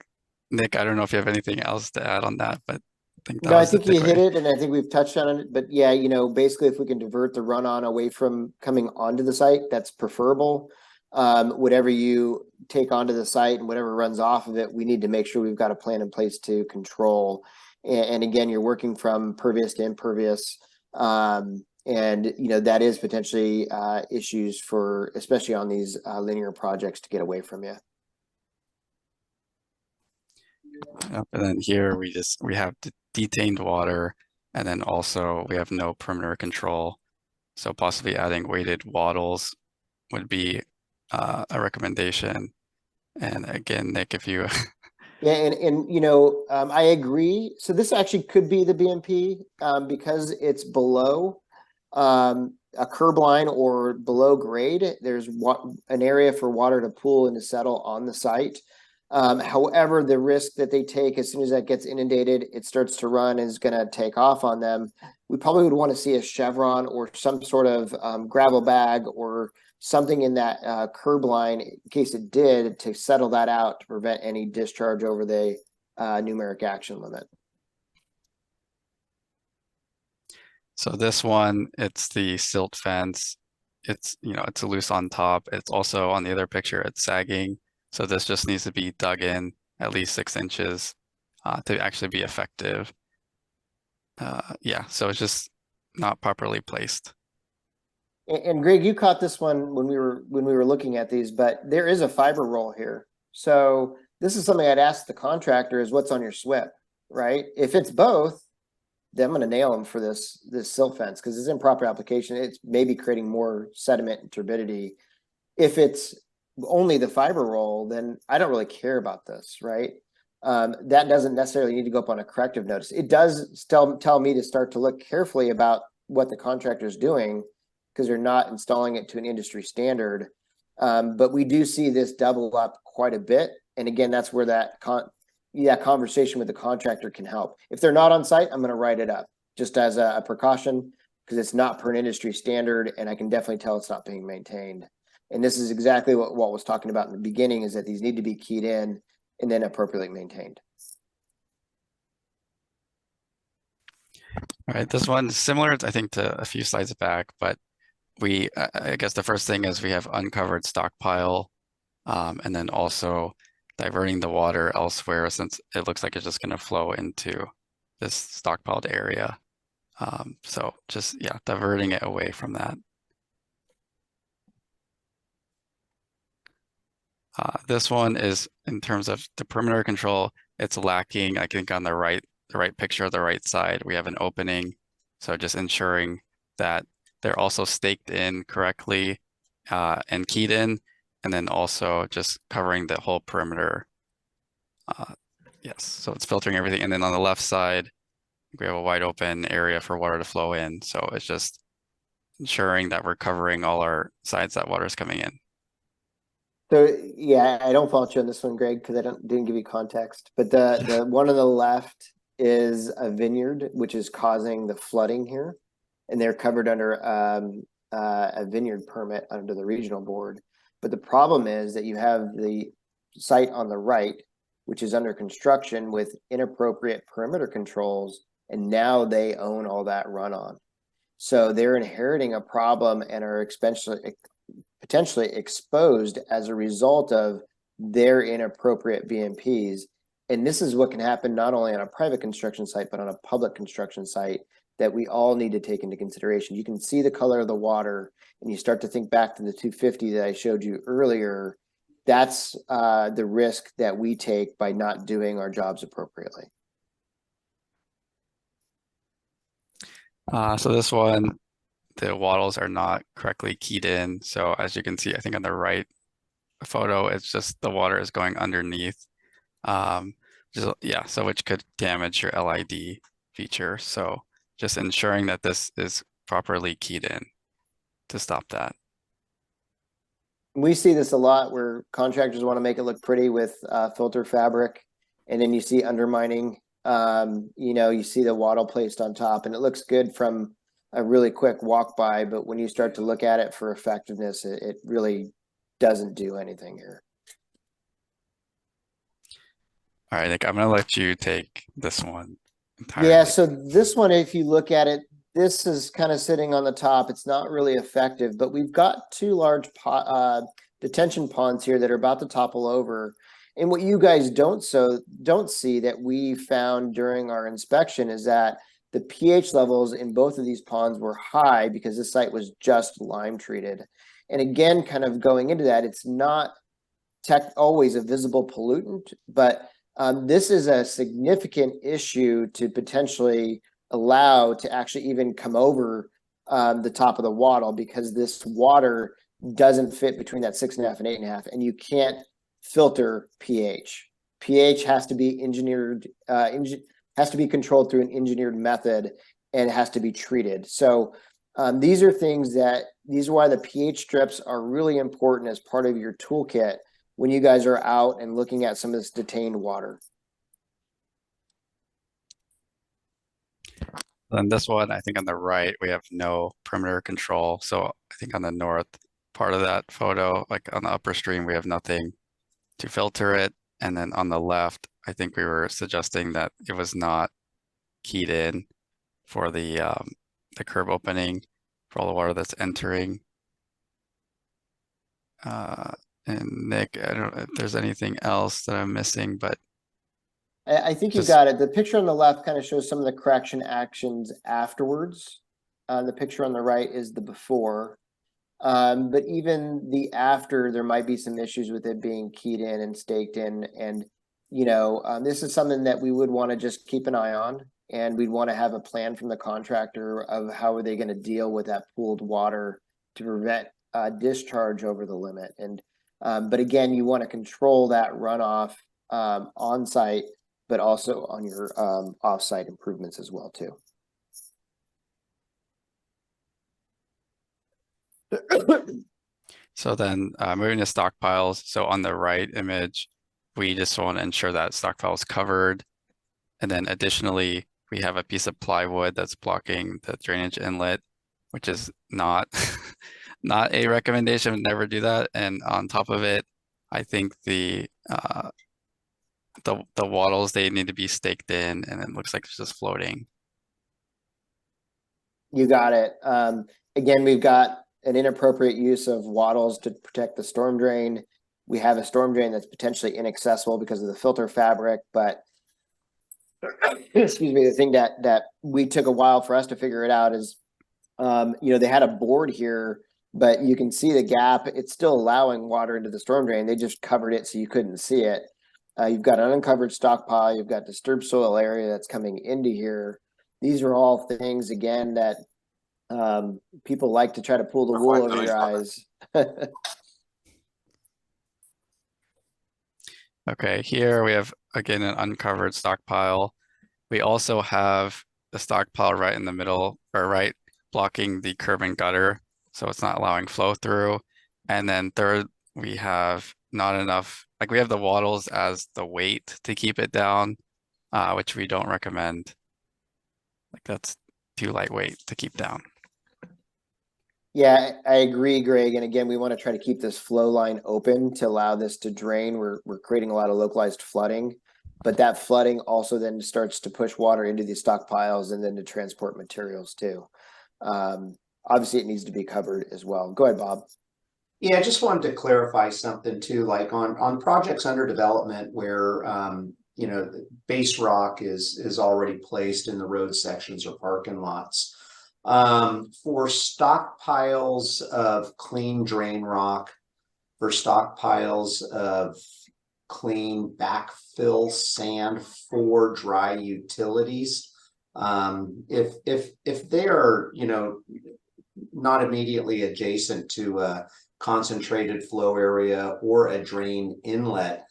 Nick, I don't know if you have anything else to add on that, but I think that I think you hit it, and I think we've touched on it. But yeah, basically if we can divert the run-on away from coming onto the site, that's preferable. Whatever you take onto the site and whatever runs off of it, we need to make sure we've got a plan in place to control. And again, you're working from pervious to impervious. And that is potentially issues for, especially on these linear projects, to get away from you. And then here we have detained water, and then also we have no perimeter control. So possibly adding weighted wattles would be a recommendation. And again, Nick, if you Yeah, and I agree. So this actually could be the BMP because it's below. a curb line or below grade, there's an area for water to pool and to settle on the site. However, the risk that they take as soon as that gets inundated, it starts to run, is going to take off on them. We probably would want to see a chevron or some sort of gravel bag or something in that curb line in case it did, to settle that out to prevent any discharge over the numeric action limit. So this one, it's the silt fence. It's, you know, it's loose on top. It's also on the other picture, it's sagging. So this just needs to be dug in at least 6 inches to actually be effective. Yeah, so it's just not properly placed. And Greg, you caught this one when we were looking at these, but there is a fiber roll here. So this is something I'd ask the contractor, is what's on your SWIP, right? If it's both, then I'm going to nail them for this silt fence, because it's improper application. It's maybe creating more sediment and turbidity. If it's only the fiber roll, then I don't really care about this, right? That doesn't necessarily need to go up on a corrective notice. It does still tell me to start to look carefully about what the contractor is doing, because they're not installing it to an industry standard. But we do see this double up quite a bit. And again, that's where that conversation with the contractor can help. If they're not on site, I'm going to write it up just as a precaution, because it's not per an industry standard, and I can definitely tell it's not being maintained. And this is exactly what Walt was talking about in the beginning, is that these need to be keyed in and then appropriately maintained. All right, this one's similar, I think, to a few slides back, but I guess the first thing is we have uncovered stockpile, and then also diverting the water elsewhere, since it looks like it's just going to flow into this stockpiled area. So just, yeah, diverting it away from that. This one is, in terms of the perimeter control, it's lacking, I think, on the right picture, the right side, we have an opening. So just ensuring that they're also staked in correctly and keyed in, and then also just covering the whole perimeter. Yes, so it's filtering everything. And then on the left side, we have a wide open area for water to flow in. So it's just ensuring that we're covering all our sides that water is coming in. So yeah, I don't fault you on this one, Greg, because I didn't give you context. But the one on the left is a vineyard, which is causing the flooding here, and they're covered under a vineyard permit under the regional board. But the problem is that you have the site on the right, which is under construction with inappropriate perimeter controls, and now they own all that runoff. So they're inheriting a problem and are potentially exposed as a result of their inappropriate BMPs. And this is what can happen not only on a private construction site, but on a public construction site, that we all need to take into consideration. You can see the color of the water, and you start to think back to the 250 that I showed you earlier. That's the risk that we take by not doing our jobs appropriately. So this one, the wattles are not correctly keyed in. So as you can see, I think on the right photo, it's just the water is going underneath. Yeah, so which could damage your LID feature. So just ensuring that this is properly keyed in to stop that. We see this a lot where contractors want to make it look pretty with filter fabric, and then you see undermining. You see the wattle placed on top, and it looks good from a really quick walk by, but when you start to look at it for effectiveness, it really doesn't do anything here. All right, Nick, I'm gonna let you take this one entirely. Yeah, so this one, if you look at it, this is kind of sitting on the top. It's not really effective, but we've got two large detention ponds here that are about to topple over. And what you guys don't see that we found during our inspection is that the pH levels in both of these ponds were high because the site was just lime treated. And again, kind of going into that, it's not always a visible pollutant, but this is a significant issue to potentially allow to actually even come over the top of the wattle, because this water doesn't fit between that 6.5 and 8.5, and you can't filter pH. pH has to be engineered, has to be controlled through an engineered method, and it has to be treated. So these are things these are why the pH strips are really important as part of your toolkit when you guys are out and looking at some of this detained water. Then this one, I think on the right, we have no perimeter control. So I think on the north part of that photo, like on the upper stream, we have nothing to filter it. And then on the left, I think we were suggesting that it was not keyed in for the curb opening for all the water that's entering. And Nick, I don't know if there's anything else that I'm missing, but I think you Just- got it. The picture on the left kind of shows some of the correction actions afterwards. The picture on the right is the before. But even the after, there might be some issues with it being keyed in and staked in. And, this is something that we would want to just keep an eye on. And we'd want to have a plan from the contractor of how are they going to deal with that pooled water to prevent discharge over the limit. And but again, you want to control that runoff on site, but also on your off-site improvements as well too. So then moving to stockpiles. So on the right image, we just want to ensure that stockpile is covered. And then additionally, we have a piece of plywood that's blocking the drainage inlet, which is not not a recommendation. Never do that. And on top of it, I think the wattles, they need to be staked in, and it looks like it's just floating. You got it. Again, we've got an inappropriate use of wattles to protect the storm drain. We have a storm drain that's potentially inaccessible because of the filter fabric, but excuse me, the thing that we took a while for us to figure it out is, they had a board here, but you can see the gap. It's still allowing water into the storm drain. They just covered it so you couldn't see it. You've got an uncovered stockpile. You've got disturbed soil area that's coming into here. These are all things, again, that people like to try to pull the wool over your eyes. Okay, here we have, again, an uncovered stockpile. We also have the stockpile right in the middle, or right blocking the curb and gutter, so it's not allowing flow through. And then third, we have not enough, like we have the wattles as the weight to keep it down, which we don't recommend. Like that's too lightweight to keep down. Yeah, I agree, Greg. And again, we want to try to keep this flow line open to allow this to drain. We're creating a lot of localized flooding, but that flooding also then starts to push water into these stockpiles and then to transport materials too. Obviously, it needs to be covered as well. Go ahead, Bob. Yeah, I just wanted to clarify something too, like on projects under development where base rock is already placed in the road sections or parking lots. For stockpiles of clean drain rock, for stockpiles of clean backfill sand for dry utilities, if they are not immediately adjacent to a concentrated flow area or a drain inlet,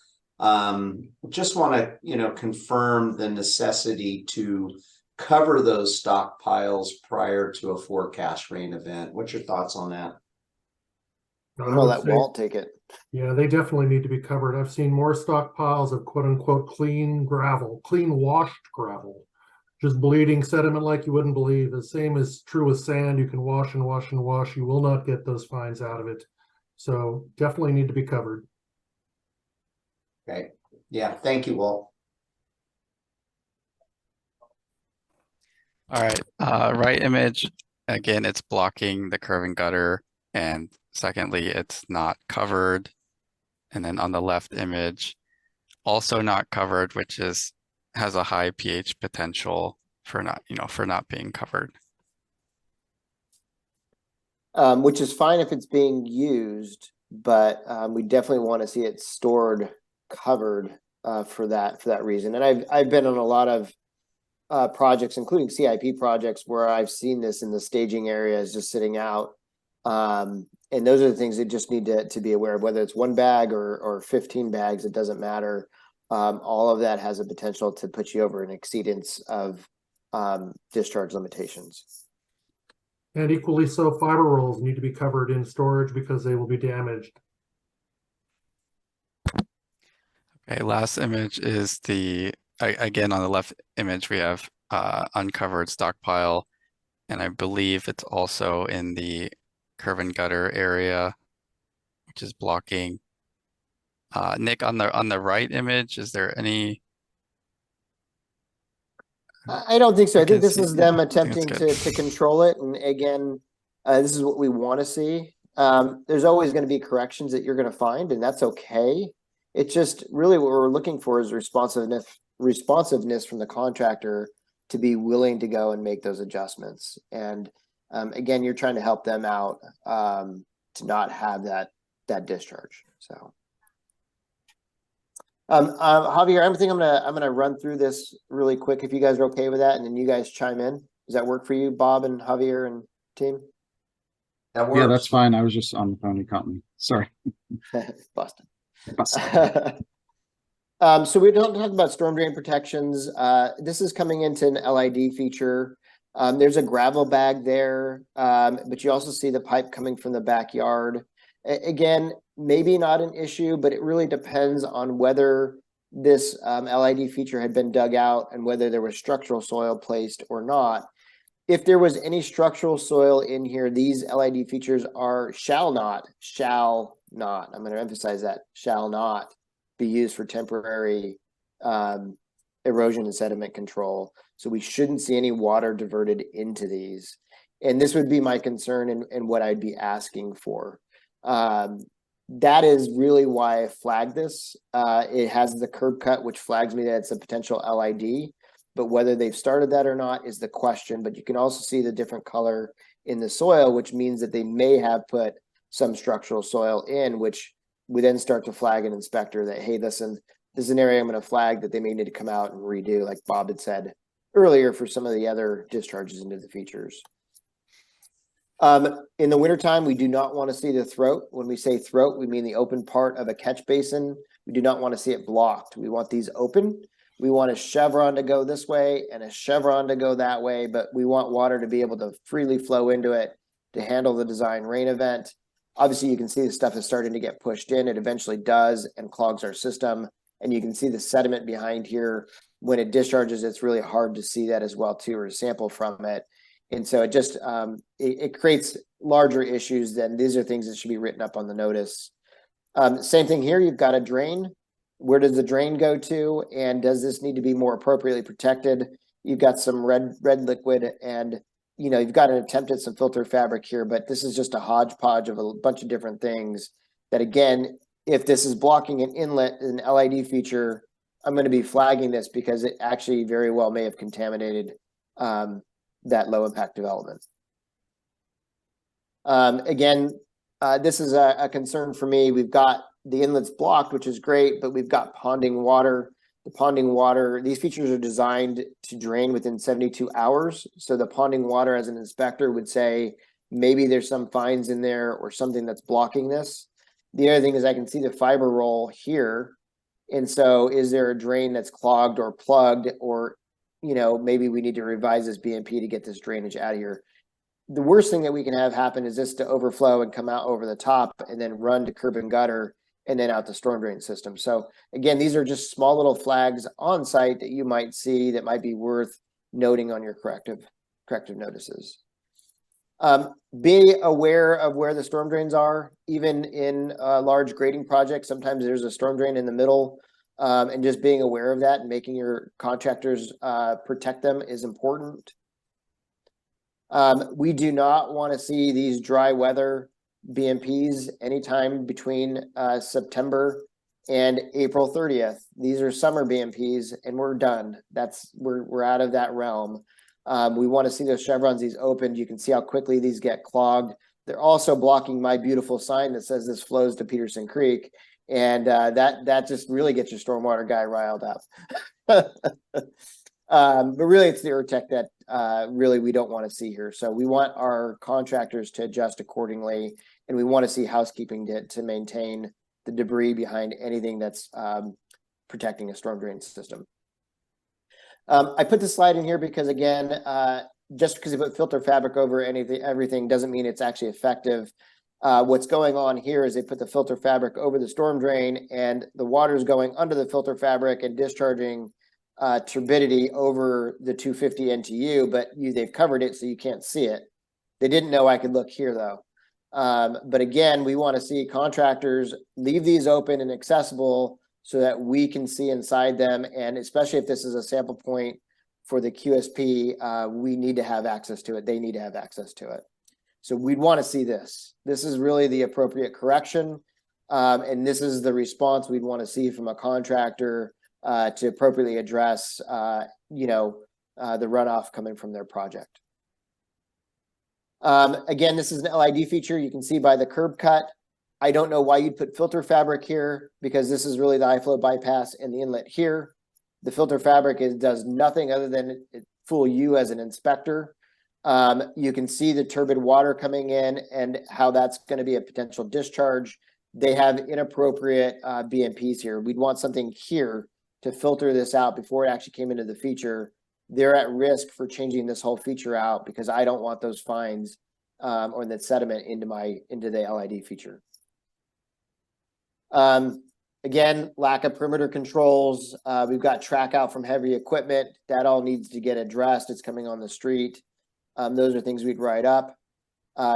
just want to confirm the necessity to cover those stockpiles prior to a forecast rain event. What's your thoughts on that? I'm gonna let Walt take it. Yeah, they definitely need to be covered. I've seen more stockpiles of quote unquote clean gravel, clean washed gravel, just bleeding sediment like you wouldn't believe. The same is true with sand. You can wash and wash and wash. You will not get those fines out of it. So definitely need to be covered. Okay. Yeah. Thank you, Walt. All right, right image, again, it's blocking the curb and gutter, and secondly, it's not covered. And then on the left image, also not covered, which has a high pH potential for not being covered. Which is fine if it's being used, but we definitely want to see it stored covered for that reason. And I've been on a lot of projects, including CIP projects, where I've seen this in the staging areas just sitting out. And those are the things that just need to be aware of, whether it's 1 bag or 15 bags, it doesn't matter. All of that has a potential to put you over an exceedance of discharge limitations. And equally so, fiber rolls need to be covered in storage because they will be damaged. Okay, last image is again, on the left image, we have uncovered stockpile. And I believe it's also in the curb and gutter area, which is blocking. Nick, on the right image, is there any? I don't think so. I think can this see- is them I think it's attempting good. to control it. And again, this is what we want to see. There's always going to be corrections that you're going to find, and that's okay. It's just really what we're looking for is responsiveness from the contractor to be willing to go and make those adjustments. And again, you're trying to help them out to not have that discharge. So. Javier, I think I'm gonna run through this really quick if you guys are okay with that, and then you guys chime in. Does that work for you, Bob and Javier and team? That works. Yeah, that's fine. I was just on the phone. You caught me. Sorry. Boston. Busted. So we don't talk about storm drain protections. This is coming into an LID feature. There's a gravel bag there, but you also see the pipe coming from the backyard. Again, maybe not an issue, but it really depends on whether this LID feature had been dug out and whether there was structural soil placed or not. If there was any structural soil in here, these LID features shall not, I'm going to emphasize that, shall not be used for temporary erosion and sediment control. So we shouldn't see any water diverted into these. And this would be my concern and what I'd be asking for. That is really why I flagged this. It has the curb cut, which flags me that it's a potential LID, but whether they've started that or not is the question. But you can also see the different color in the soil, which means that they may have put some structural soil in, which we then start to flag an inspector that, hey, listen, this is an area I'm going to flag that they may need to come out and redo, like Bob had said earlier for some of the other discharges into the features. In the wintertime, we do not want to see the throat. When we say throat, we mean the open part of a catch basin. We do not want to see it blocked. We want these open. We want a chevron to go this way and a chevron to go that way, but we want water to be able to freely flow into it to handle the design rain event. Obviously, you can see the stuff is starting to get pushed in. It eventually does and clogs our system. And you can see the sediment behind here. When it discharges, it's really hard to see that as well, too, or sample from it. And so it just, it creates larger issues than these are things that should be written up on the notice. Same thing here, you've got a drain. Where does the drain go to? And does this need to be more appropriately protected? You've got some red liquid and, you know, you've got an attempt at some filter fabric here, but this is just a hodgepodge of a bunch of different things that, again, if this is blocking an inlet, an LID feature, I'm going to be flagging this because it actually very well may have contaminated that low impact development. Again, this is a concern for me. We've got the inlets blocked, which is great, but we've got ponding water. The ponding water, these features are designed to drain within 72 hours. So the ponding water, as an inspector, would say, maybe there's some fines in there or something that's blocking this. The other thing is I can see the fiber roll here. And so is there a drain that's clogged or plugged, or, you know, maybe we need to revise this BMP to get this drainage out of here. The worst thing that we can have happen is this to overflow and come out over the top and then run to curb and gutter and then out the storm drain system. So again, these are just small little flags on site that you might see that might be worth noting on your corrective notices. Be aware of where the storm drains are. Even in large grading projects, sometimes there's a storm drain in the middle, and just being aware of that and making your contractors protect them is important. We do not want to see these dry weather BMPs anytime between September and April 30th. These are summer BMPs and we're done. We're out of that realm. We want to see those chevrons, these opened. You can see how quickly these get clogged. They're also blocking my beautiful sign that says this flows to Peterson Creek. And that just really gets your stormwater guy riled up. But really it's the ERTech that really we don't want to see here. So we want our contractors to adjust accordingly, and we want to see housekeeping to maintain the debris behind anything that's protecting a storm drain system. I put this slide in here because, again, just because you put filter fabric over everything doesn't mean it's actually effective. What's going on here is they put the filter fabric over the storm drain, and the water is going under the filter fabric and discharging turbidity over the 250 NTU, but they've covered it so you can't see it. They didn't know I could look here though. But again, we want to see contractors leave these open and accessible so that we can see inside them. And especially if this is a sample point for the QSP, we need to have access to it. They need to have access to it. So we'd want to see this. This is really the appropriate correction. And this is the response we'd want to see from a contractor to appropriately address, the runoff coming from their project. Again, this is an LID feature. You can see by the curb cut. I don't know why you'd put filter fabric here, because this is really the high flow bypass and the inlet here. The filter fabric does nothing other than fool you as an inspector. You can see the turbid water coming in and how that's going to be a potential discharge. They have inappropriate BMPs here. We'd want something here to filter this out before it actually came into the feature. They're at risk for changing this whole feature out because I don't want those fines or that sediment into the LID feature. Again, lack of perimeter controls. We've got track out from heavy equipment. That all needs to get addressed. It's coming on the street. Those are things we'd write up.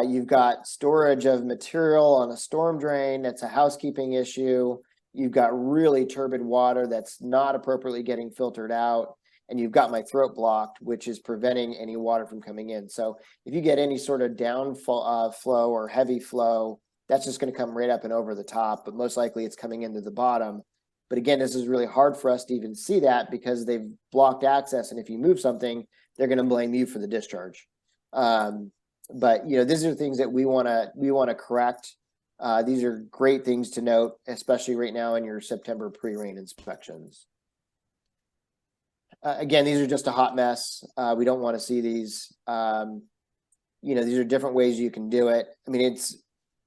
You've got storage of material on a storm drain. That's a housekeeping issue. You've got really turbid water that's not appropriately getting filtered out. And you've got my throat blocked, which is preventing any water from coming in. So if you get any sort of downflow flow or heavy flow, that's just going to come right up and over the top, but most likely it's coming into the bottom. But again, this is really hard for us to even see that because they've blocked access. And if you move something, they're going to blame you for the discharge. But these are things that we want to correct. These are great things to note, especially right now in your September pre-rain inspections. Again, these are just a hot mess. We don't want to see these. These are different ways you can do it. I mean,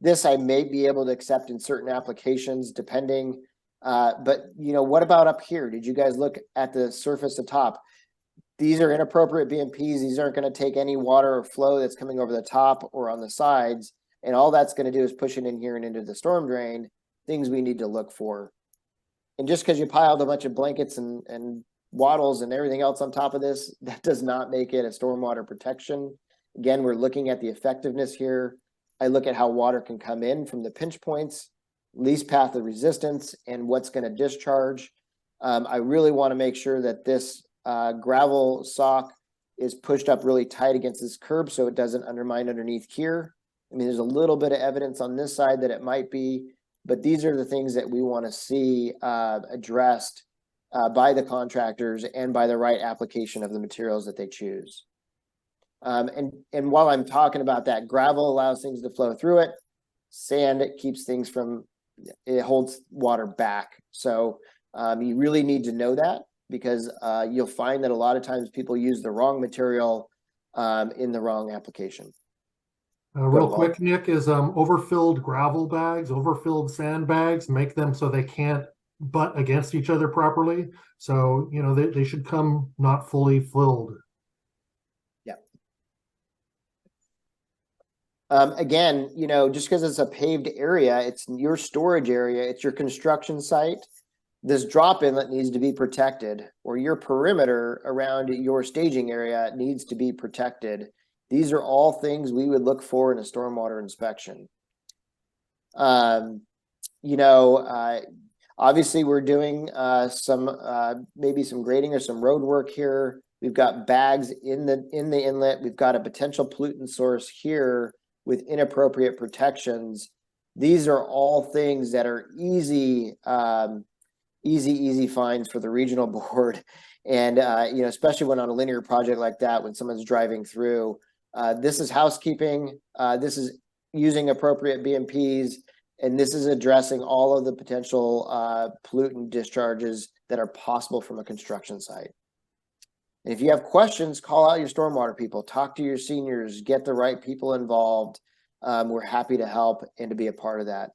this I may be able to accept in certain applications depending. But what about up here? Did you guys look at the surface at top? These are inappropriate BMPs. These aren't going to take any water or flow that's coming over the top or on the sides. And all that's going to do is push it in here and into the storm drain, things we need to look for. And just because you piled a bunch of blankets and wattles and everything else on top of this, that does not make it a stormwater protection. Again, we're looking at the effectiveness here. I look at how water can come in from the pinch points, least path of resistance, and what's going to discharge. I really want to make sure that this gravel sock is pushed up really tight against this curb so it doesn't undermine underneath here. I mean, there's a little bit of evidence on this side that it might be, but these are the things that we want to see addressed by the contractors and by the right application of the materials that they choose. And while I'm talking about that, gravel allows things to flow through it. Sand, it keeps things from, it holds water back. So you really need to know that because you'll find that a lot of times people use the wrong material in the wrong application. Real quick, Nick, is overfilled gravel bags, overfilled sand bags, make them so they can't butt against each other properly. So, they should come not fully filled. Yeah. Again, just because it's a paved area, it's your storage area, it's your construction site. This drop inlet needs to be protected, or your perimeter around your staging area needs to be protected. These are all things we would look for in a stormwater inspection. Obviously we're doing maybe some grading or some road work here. We've got bags in the inlet. We've got a potential pollutant source here with inappropriate protections. These are all things that are easy fines for the regional board. And, especially when on a linear project like that, when someone's driving through, this is housekeeping. This is using appropriate BMPs. And this is addressing all of the potential pollutant discharges that are possible from a construction site. And if you have questions, call out your stormwater people, talk to your seniors, get the right people involved. We're happy to help and to be a part of that.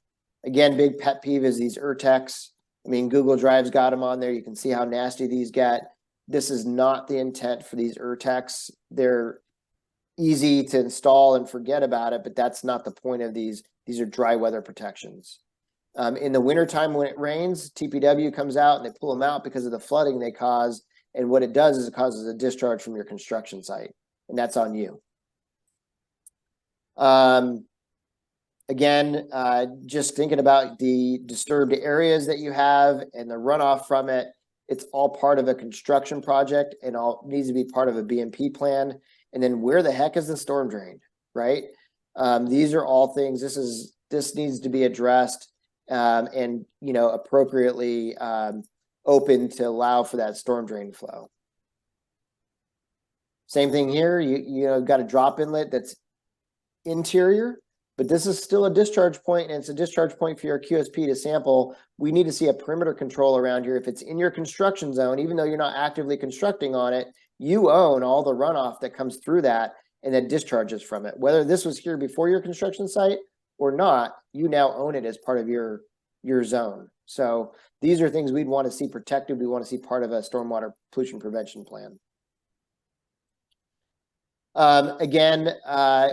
Again, big pet peeve is these ERTECs. I mean, Google Drive's got them on there. You can see how nasty these get. This is not the intent for these ERTECs. They're easy to install and forget about it, but that's not the point of these. These are dry weather protections. In the wintertime when it rains, TPW comes out and they pull them out because of the flooding they cause. And what it does is it causes a discharge from your construction site, and that's on you. Again, just thinking about the disturbed areas that you have and the runoff from it, it's all part of a construction project and all needs to be part of a BMP plan. And then where the heck is the storm drain, right? These are all things, this needs to be addressed and, you know, appropriately open to allow for that storm drain flow. Same thing here, you know, got a drop inlet that's interior, but this is still a discharge point, and it's a discharge point for your QSP to sample. We need to see a perimeter control around here. If it's in your construction zone, even though you're not actively constructing on it, you own all the runoff that comes through that and then discharges from it. Whether this was here before your construction site or not, you now own it as part of your zone. So these are things we'd want to see protected. We want to see part of a stormwater pollution prevention plan. Again,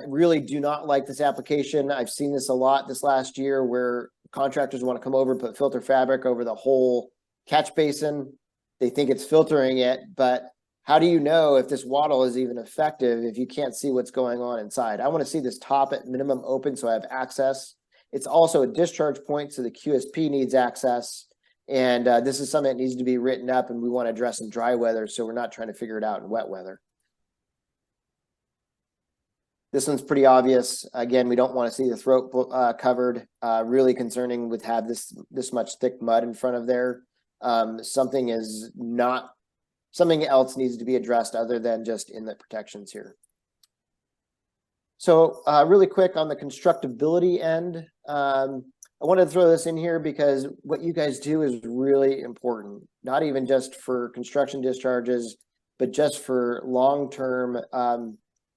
really do not like this application. I've seen this a lot this last year where contractors want to come over and put filter fabric over the whole catch basin. They think it's filtering it, but how do you know if this wattle is even effective if you can't see what's going on inside? I want to see this top at minimum open so I have access. It's also a discharge point, so the QSP needs access. And this is something that needs to be written up, and we want to address in dry weather, so we're not trying to figure it out in wet weather. This one's pretty obvious. Again, we don't want to see the throat covered. Really concerning with have this much thick mud in front of there. Something else needs to be addressed other than just inlet protections here. So really quick on the constructability end, I wanted to throw this in here because what you guys do is really important, not even just for construction discharges, but just for long-term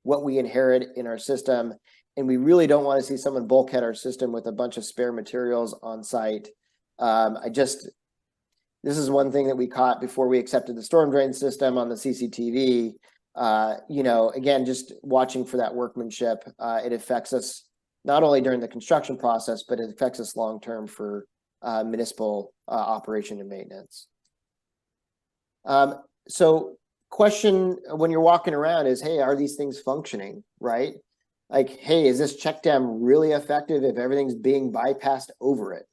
what we inherit in our system. And we really don't want to see someone bulkhead our system with a bunch of spare materials on site. This is one thing that we caught before we accepted the storm drain system on the CCTV. You know, again, just watching for that workmanship. It affects us not only during the construction process, but it affects us long-term for municipal operation and maintenance. So question when you're walking around is, hey, are these things functioning, right? Like, hey, is this check dam really effective if everything's being bypassed over it,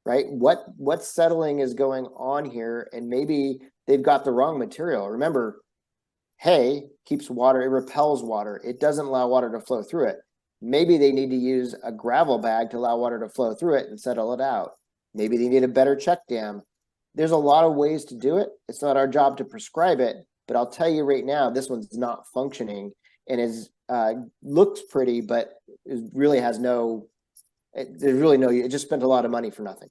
right? What settling is going on here? And maybe they've got the wrong material. Remember, hay keeps water, it repels water. It doesn't allow water to flow through it. Maybe they need to use a gravel bag to allow water to flow through it and settle it out. Maybe they need a better check dam. There's a lot of ways to do it. It's not our job to prescribe it, but I'll tell you right now, this one's not functioning and is looks pretty, but it really has no, there's really no, it just spent a lot of money for nothing.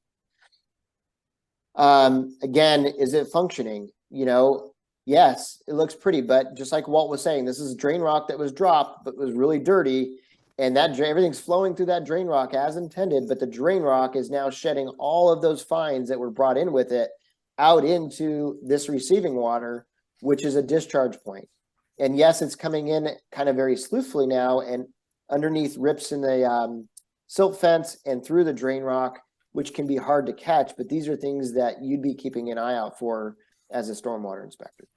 Again, is it functioning? You know, yes, it looks pretty, but just like Walt was saying, this is drain rock that was dropped, but was really dirty. And that everything's flowing through that drain rock as intended, but the drain rock is now shedding all of those fines that were brought in with it out into this receiving water, which is a discharge point. And yes, it's coming in kind of very sleuthfully now and underneath rips in the silt fence and through the drain rock, which can be hard to catch, but these are things that you'd be keeping an eye out for as a stormwater inspector.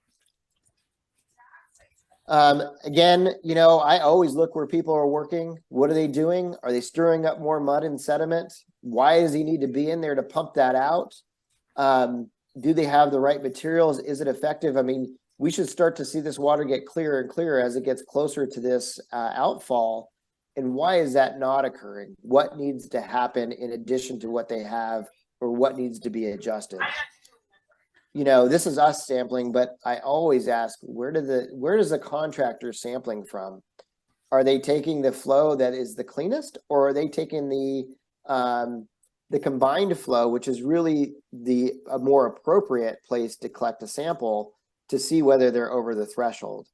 Again, you know, I always look where people are working. What are they doing? Are they stirring up more mud and sediment? Why does he need to be in there to pump that out? Do they have the right materials? Is it effective? I mean, we should start to see this water get clearer and clearer as it gets closer to this outfall. And why is that not occurring? What needs to happen in addition to what they have, or what needs to be adjusted? You know, this is us sampling, but I always ask, where does the contractor sampling from? Are they taking the flow that is the cleanest, or are they taking the combined flow, which is really a more appropriate place to collect a sample to see whether they're over the threshold?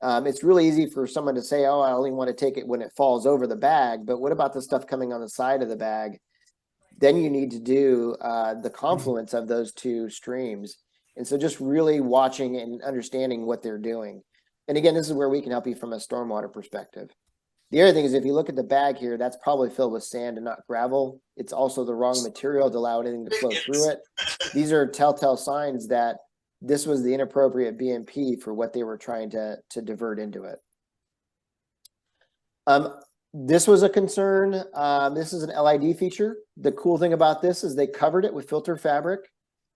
It's really easy for someone to say, oh, I only want to take it when it falls over the bag, but what about the stuff coming on the side of the bag? Then you need to do the confluence of those two streams. And so just really watching and understanding what they're doing. And again, this is where we can help you from a stormwater perspective. The other thing is if you look at the bag here, that's probably filled with sand and not gravel. It's also the wrong material to allow anything to flow through it. These are telltale signs that this was the inappropriate BMP for what they were trying to divert into it. This was a concern. This is an LID feature. The cool thing about this is they covered it with filter fabric.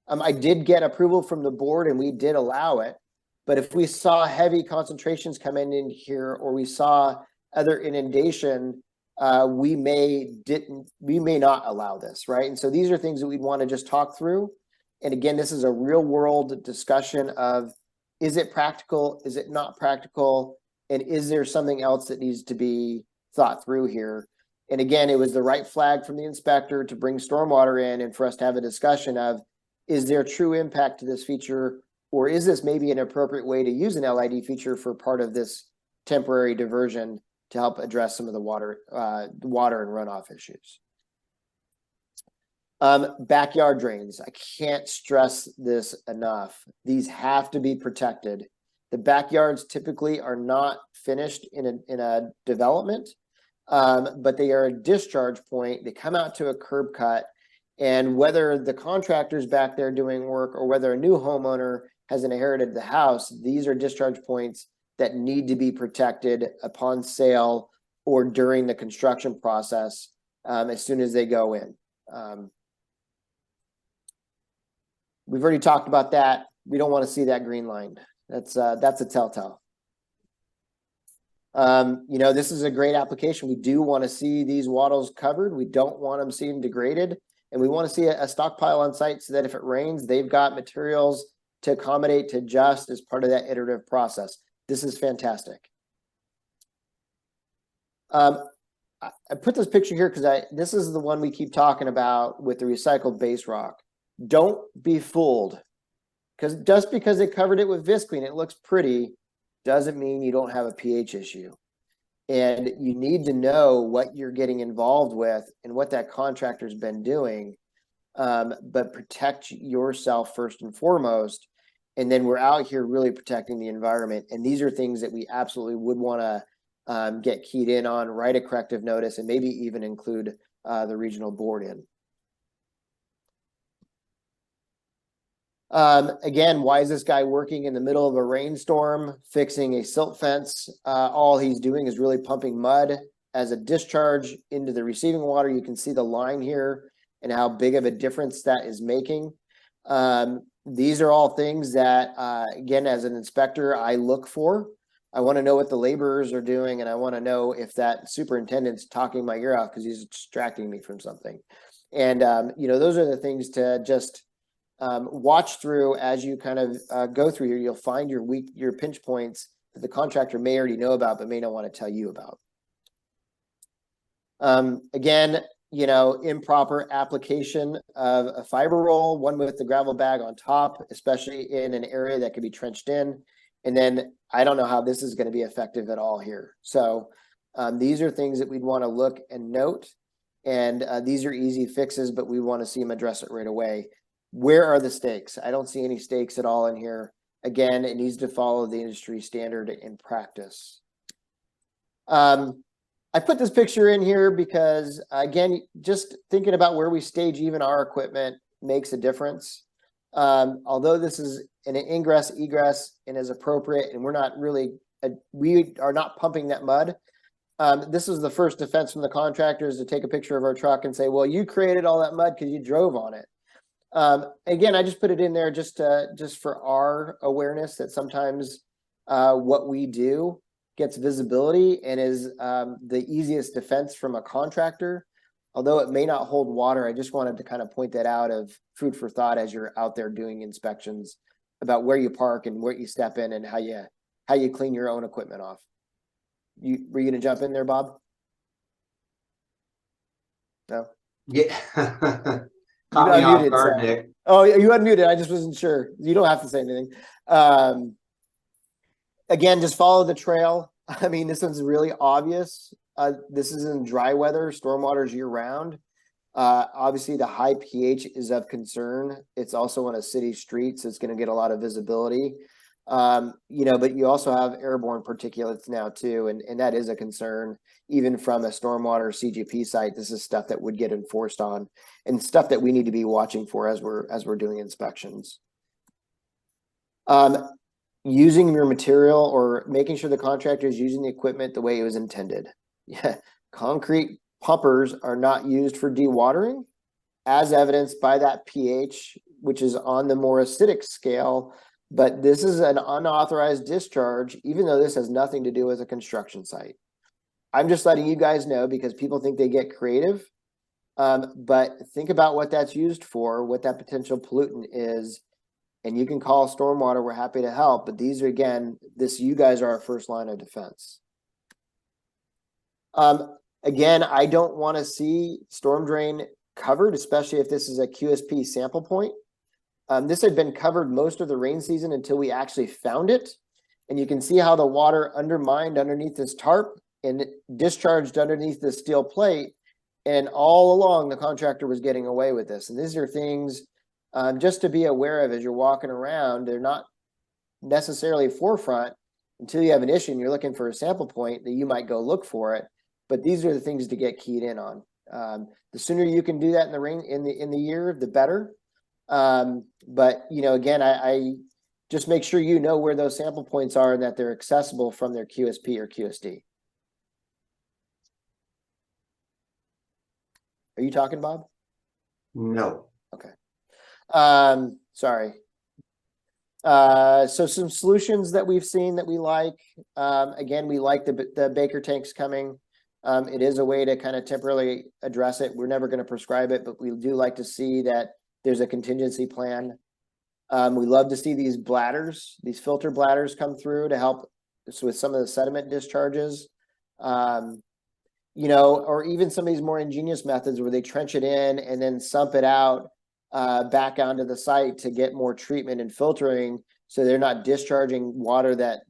I did get approval from the board and we did allow it. But if we saw heavy concentrations come in here, or we saw other inundation, we may not allow this, right? And so these are things that we'd want to just talk through. And again, this is a real world discussion of, is it practical? Is it not practical? And is there something else that needs to be thought through here? And again, it was the right flag from the inspector to bring stormwater in and for us to have a discussion of, is there true impact to this feature? Or is this maybe an appropriate way to use an LID feature for part of this temporary diversion to help address some of the water and runoff issues? Backyard drains. I can't stress this enough. These have to be protected. The backyards typically are not finished in a development, but they are a discharge point. They come out to a curb cut, and whether the contractor's back there doing work or whether a new homeowner has inherited the house, these are discharge points that need to be protected upon sale or during the construction process as soon as they go in. We've already talked about that. We don't want to see that green line. That's a telltale. You know, this is a great application. We do want to see these wattles covered. We don't want them seen degraded. And we want to see a stockpile on site so that if it rains, they've got materials to accommodate, to adjust as part of that iterative process. This is fantastic. I put this picture here because this is the one we keep talking about with the recycled base rock. Don't be fooled, because just because they covered it with Visqueen, it looks pretty, doesn't mean you don't have a pH issue. And you need to know what you're getting involved with and what that contractor's been doing, but protect yourself first and foremost. And then we're out here really protecting the environment. And these are things that we absolutely would want to get keyed in on, write a corrective notice, and maybe even include the regional board in. Again, why is this guy working in the middle of a rainstorm, fixing a silt fence? All he's doing is really pumping mud as a discharge into the receiving water. You can see the line here and how big of a difference that is making. These are all things that, again, as an inspector, I look for. I want to know what the laborers are doing, and I want to know if that superintendent's talking my ear off because he's distracting me from something. And, you know, those are the things to just watch through as you kind of go through here. You'll find your pinch points that the contractor may already know about, but may not want to tell you about. Again, you know, improper application of a fiber roll, one with the gravel bag on top, especially in an area that could be trenched in. And then I don't know how this is going to be effective at all here. So these are things that we'd want to look and note. And these are easy fixes, but we want to see them address it right away. Where are the stakes? I don't see any stakes at all in here. Again, it needs to follow the industry standard in practice. I put this picture in here because, again, just thinking about where we stage even our equipment makes a difference. Although this is an ingress, egress, and is appropriate, and we're not really, we are not pumping that mud. This was the first defense from the contractors to take a picture of our truck and say, well, you created all that mud because you drove on it. Again, I just put it in there just for our awareness that sometimes what we do gets visibility and is the easiest defense from a contractor. Although it may not hold water, I just wanted to kind of point that out of food for thought as you're out there doing inspections about where you park and where you step in and how you clean your own equipment off. Were you going to jump in there, Bob? No? Yeah. Caught me off guard, so. Nick. Oh, you unmuted. I just wasn't sure. You don't have to say anything. Again, just follow the trail. I mean, this one's really obvious. This is in dry weather. Stormwater is year round. Obviously, the high pH is of concern. It's also on a city street, so it's going to get a lot of visibility. You know, but you also have airborne particulates now too, and that is a concern. Even from a stormwater CGP site, this is stuff that would get enforced on, and stuff that we need to be watching for as we're doing inspections. Using your material or making sure the contractor is using the equipment the way it was intended. Yeah, concrete pumpers are not used for dewatering, as evidenced by that pH, which is on the more acidic scale. But this is an unauthorized discharge, even though this has nothing to do with a construction site. I'm just letting you guys know because people think they get creative. But think about what that's used for, what that potential pollutant is, and you can call stormwater. We're happy to help. But these are, again, you guys are our first line of defense. Again, I don't want to see storm drain covered, especially if this is a QSP sample point. This had been covered most of the rain season until we actually found it. And you can see how the water undermined underneath this tarp and discharged underneath the steel plate. And all along, the contractor was getting away with this. And these are things just to be aware of as you're walking around. They're not necessarily forefront until you have an issue and you're looking for a sample point that you might go look for it. But these are the things to get keyed in on. The sooner you can do that in the rain in the year, the better. But you know, again, I just make sure you know where those sample points are and that they're accessible from their QSP or QSD. Are you talking, Bob? No. Okay. Sorry. So some solutions that we've seen that we like. Again, we like the Baker tanks coming. It is a way to kind of temporarily address it. We're never going to prescribe it, but we do like to see that there's a contingency plan. We love to see these bladders, these filter bladders come through to help with some of the sediment discharges. You know, or even some of these more ingenious methods where they trench it in and then sump it out back onto the site to get more treatment and filtering, so they're not discharging water that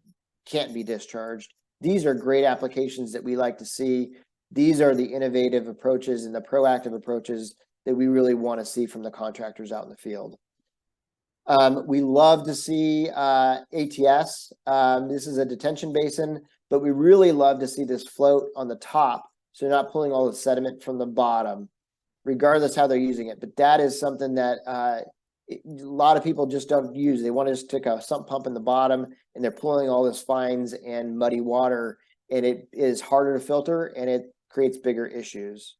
can't be discharged. These are great applications that we like to see. These are the innovative approaches and the proactive approaches that we really want to see from the contractors out in the field. We love to see ATS. This is a detention basin, but we really love to see this float on the top, so you're not pulling all the sediment from the bottom, regardless how they're using it. But that is something that a lot of people just don't use. They want to just stick a sump pump in the bottom, and they're pulling all this fines and muddy water, and it is harder to filter, and it creates bigger issues.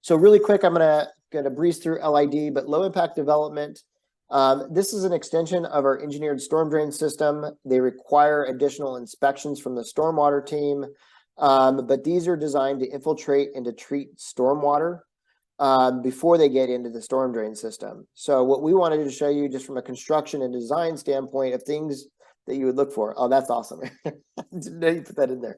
So really quick, I'm gonna breeze through LID, but low impact development. This is an extension of our engineered storm drain system. They require additional inspections from the stormwater team, but these are designed to infiltrate and to treat stormwater before they get into the storm drain system. So what we wanted to show you, just from a construction and design standpoint, of things that you would look for. Oh, that's awesome. Didn't know you put that in there.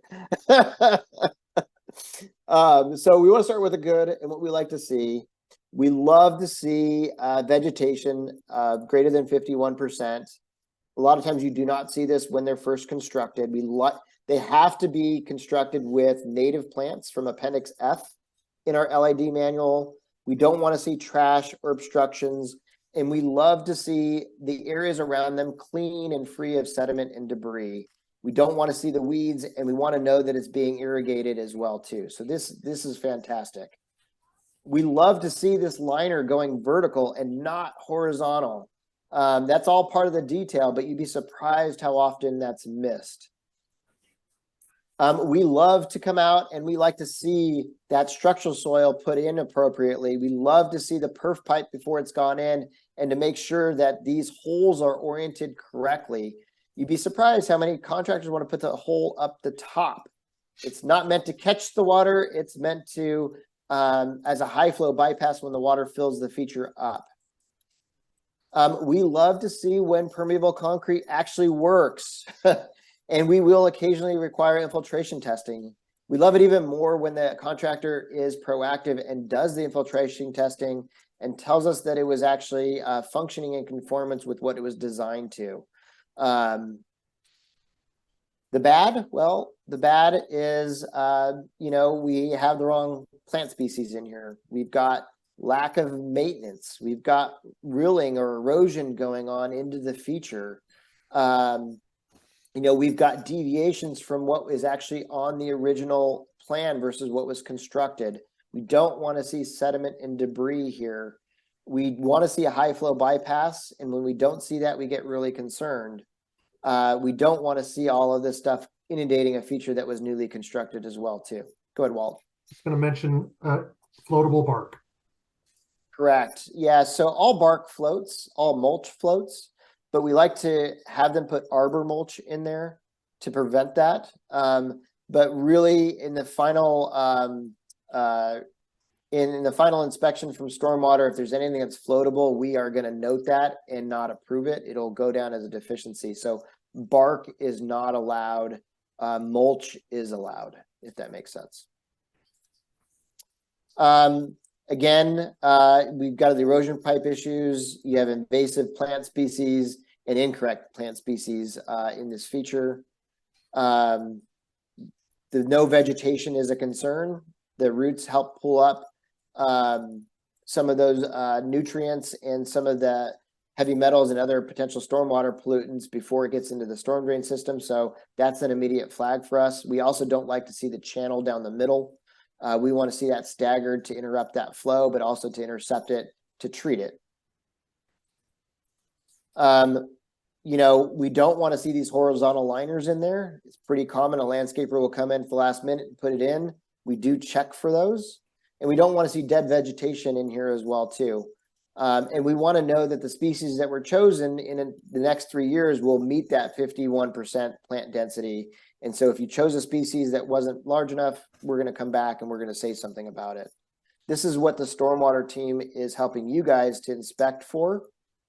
So we want to start with the good and what we like to see. We love to see vegetation greater than 51%. A lot of times you do not see this when they're first constructed. They have to be constructed with native plants from Appendix F in our LID manual. We don't want to see trash or obstructions, and we love to see the areas around them clean and free of sediment and debris. We don't want to see the weeds, and we want to know that it's being irrigated as well too. So this is fantastic. We love to see this liner going vertical and not horizontal. That's all part of the detail, but you'd be surprised how often that's missed. We love to come out and we like to see that structural soil put in appropriately. We love to see the perf pipe before it's gone in, and to make sure that these holes are oriented correctly. You'd be surprised how many contractors want to put the hole up the top. It's not meant to catch the water. It's meant to, as a high flow bypass when the water fills the feature up. We love to see when permeable concrete actually works. And we will occasionally require infiltration testing. We love it even more when the contractor is proactive and does the infiltration testing and tells us that it was actually functioning in conformance with what it was designed to. The bad, well, the bad is, you know, we have the wrong plant species in here. We've got lack of maintenance. We've got rilling or erosion going on into the feature. You know, we've got deviations from what is actually on the original plan versus what was constructed. We don't want to see sediment and debris here. We want to see a high flow bypass, and when we don't see that, we get really concerned. We don't want to see all of this stuff inundating a feature that was newly constructed as well, too. Go ahead, Walt. Just going to mention floatable bark. Correct. Yeah, so all bark floats, all mulch floats, but we like to have them put arbor mulch in there to prevent that. But really, in the final in the final inspection from stormwater, if there's anything that's floatable, we are going to note that and not approve it. It'll go down as a deficiency. So bark is not allowed. Mulch is allowed, if that makes sense. Again, we've got the erosion pipe issues. You have invasive plant species and incorrect plant species in this feature. The no vegetation is a concern. The roots help pull up some of those nutrients and some of the heavy metals and other potential stormwater pollutants before it gets into the storm drain system. So that's an immediate flag for us. We also don't like to see the channel down the middle. We want to see that staggered to interrupt that flow, but also to intercept it, to treat it. You know, we don't want to see these horizontal liners in there. It's pretty common. A landscaper will come in at the last minute and put it in. We do check for those. And we don't want to see dead vegetation in here as well, too. And we want to know that the species that were chosen in the next 3 years will meet that 51% plant density. And so if you chose a species that wasn't large enough, we're going to come back and we're going to say something about it. This is what the stormwater team is helping you guys to inspect for.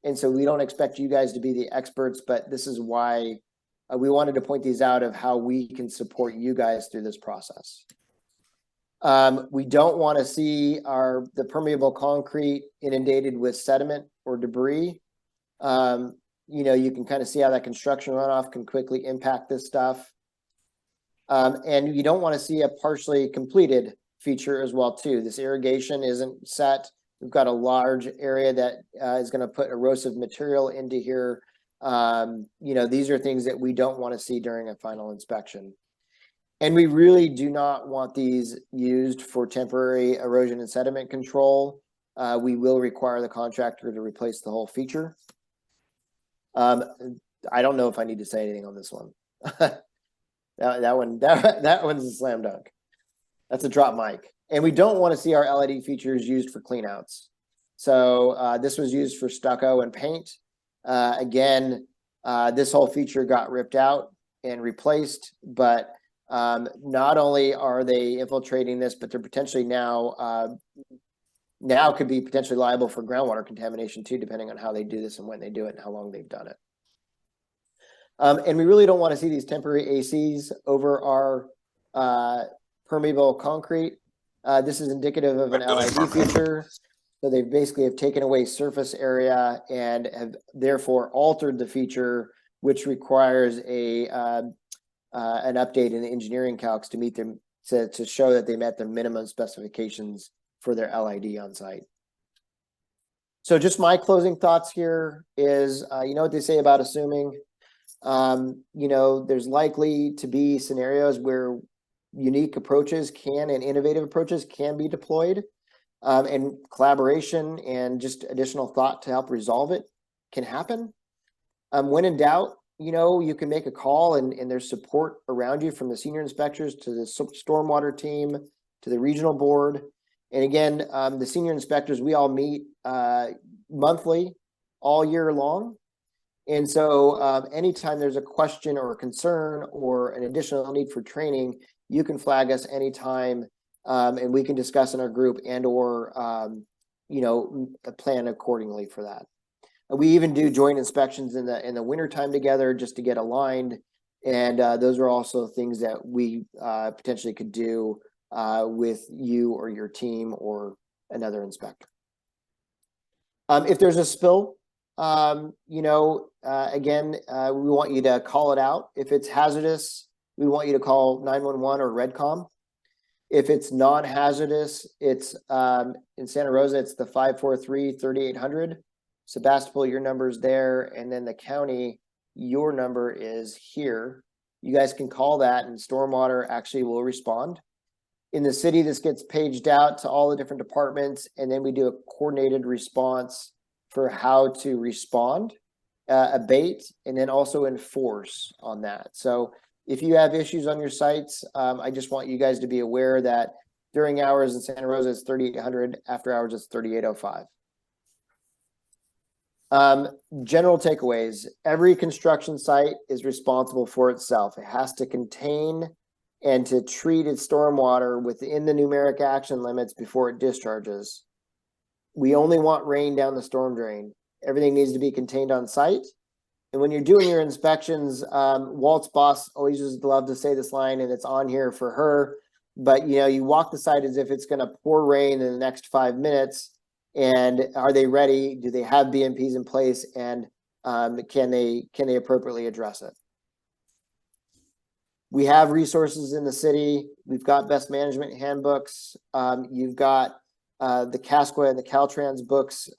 And so we don't expect you guys to be the experts, but this is why we wanted to point these out of how we can support you guys through this process. We don't want to see the permeable concrete inundated with sediment or debris. You know, you can kind of see how that construction runoff can quickly impact this stuff. And you don't want to see a partially completed feature as well, too. This irrigation isn't set. We've got a large area that is going to put erosive material into here. You know, these are things that we don't want to see during a final inspection. And we really do not want these used for temporary erosion and sediment control. We will require the contractor to replace the whole feature. I don't know if I need to say anything on this one. that one's a slam dunk. That's a drop mic. And we don't want to see our LED features used for cleanouts. So this was used for stucco and paint. Again, this whole feature got ripped out and replaced, but not only are they infiltrating this, but they're potentially now could be potentially liable for groundwater contamination too, depending on how they do this and when they do it and how long they've done it. And we really don't want to see these temporary ACs over our permeable concrete. This is indicative of an LID feature. So they basically have taken away surface area and have therefore altered the feature, which requires an update in the engineering calcs to meet them to show that they met their minimum specifications for their LID on site. So just my closing thoughts here is, you know what they say about assuming. You know, there's likely to be scenarios where unique approaches and innovative approaches can be deployed, and collaboration and just additional thought to help resolve it can happen. When in doubt, you know, you can make a call and there's support around you from the senior inspectors to the stormwater team to the regional board. And again, the senior inspectors, we all meet monthly all year long. And so anytime there's a question or a concern or an additional need for training, you can flag us anytime and we can discuss in our group and or, you know, plan accordingly for that. We even do joint inspections in the wintertime together just to get aligned. And those are also things that we potentially could do with you or your team or another inspector. If there's a spill, you know, again, we want you to call it out. If it's hazardous, we want you to call 911 or Redcom. If it's non-hazardous, it's in Santa Rosa, it's the 543-3800. Sebastopol, your number's there. And then the county your number is here. You guys can call that and stormwater actually will respond. In the city, this gets paged out to all the different departments, and then we do a coordinated response for how to respond, abate, and then also enforce on that. So if you have issues on your sites, I just want you guys to be aware that during hours in Santa Rosa, it's 3,800. After hours, it's 3,805. General takeaways. Every construction site is responsible for itself. It has to contain and to treat its stormwater within the numeric action limits before it discharges. We only want rain down the storm drain. Everything needs to be contained on site. And when you're doing your inspections, Walt's boss always used to love to say this line, and it's on here for her, but you know, you walk the site as if it's going to pour rain in the next 5 minutes. And are they ready? Do they have BMPs in place? And can they appropriately address it? We have resources in the city. We've got best management handbooks. You've got the CASQA and the Caltrans books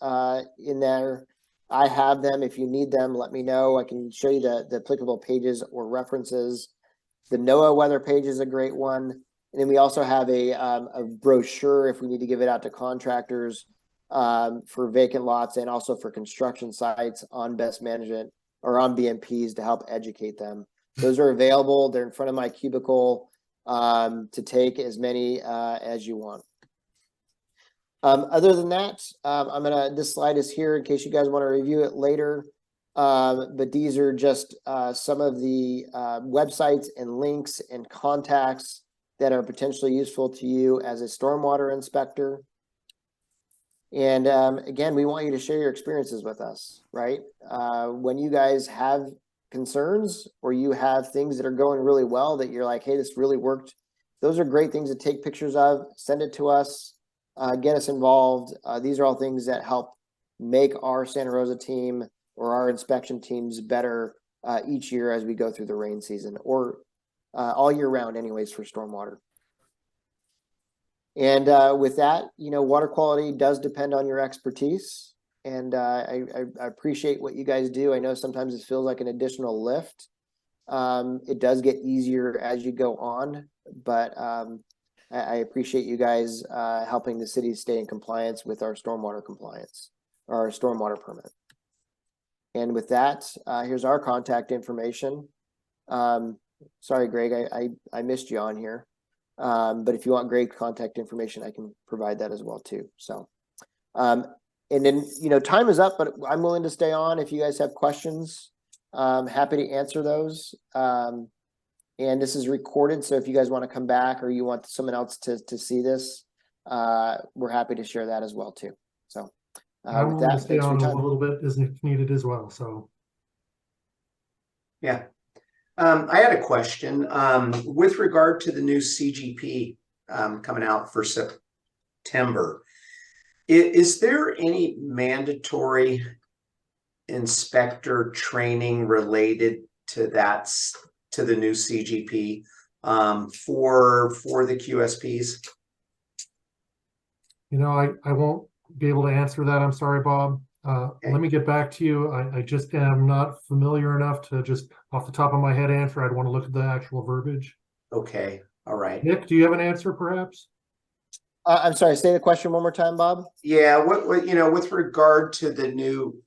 in there. I have them. If you need them, let me know. I can show you the applicable pages or references. The NOAA weather page is a great one. And then we also have a brochure if we need to give it out to contractors for vacant lots and also for construction sites on best management or on BMPs to help educate them. Those are available. They're in front of my cubicle to take as many as you want. Other than that, this slide is here in case you guys want to review it later. But these are just some of the websites and links and contacts that are potentially useful to you as a stormwater inspector. And again, we want you to share your experiences with us, right? When you guys have concerns or you have things that are going really well that you're like, hey, this really worked. Those are great things to take pictures of, send it to us, get us involved. These are all things that help make our Santa Rosa team or our inspection teams better each year as we go through the rain season or all year round anyways for stormwater. And with that, you know, water quality does depend on your expertise. And I appreciate what you guys do. I know sometimes it feels like an additional lift. It does get easier as you go on, but I appreciate you guys helping the city stay in compliance with our stormwater compliance, or our stormwater permit. And with that, here's our contact information. Sorry, Greg, I missed you on here. But if you want Greg's contact information, I can provide that as well too. So, and then, you know, time is up, but I'm willing to stay on if you guys have questions. Happy to answer those. And this is recorded, so if you guys want to come back or you want someone else to see this, we're happy to share that as well too. So, I'm with willing that, to stay thanks for on your a time. little bit as needed as well. So, Yeah. I had a question with regard to the new CGP coming out for September. Is there any mandatory inspector training related to that, to the new CGP for the QSPs? you know, I won't be able to answer that. I'm sorry, Bob. Okay. Let me get back to you. I just am not familiar enough to just off the top of my head answer. I'd want to look at the actual verbiage. Okay. All right. Nick, do you have an answer perhaps? I'm sorry, say the question one more time, Bob. Yeah. What you know, with regard to the new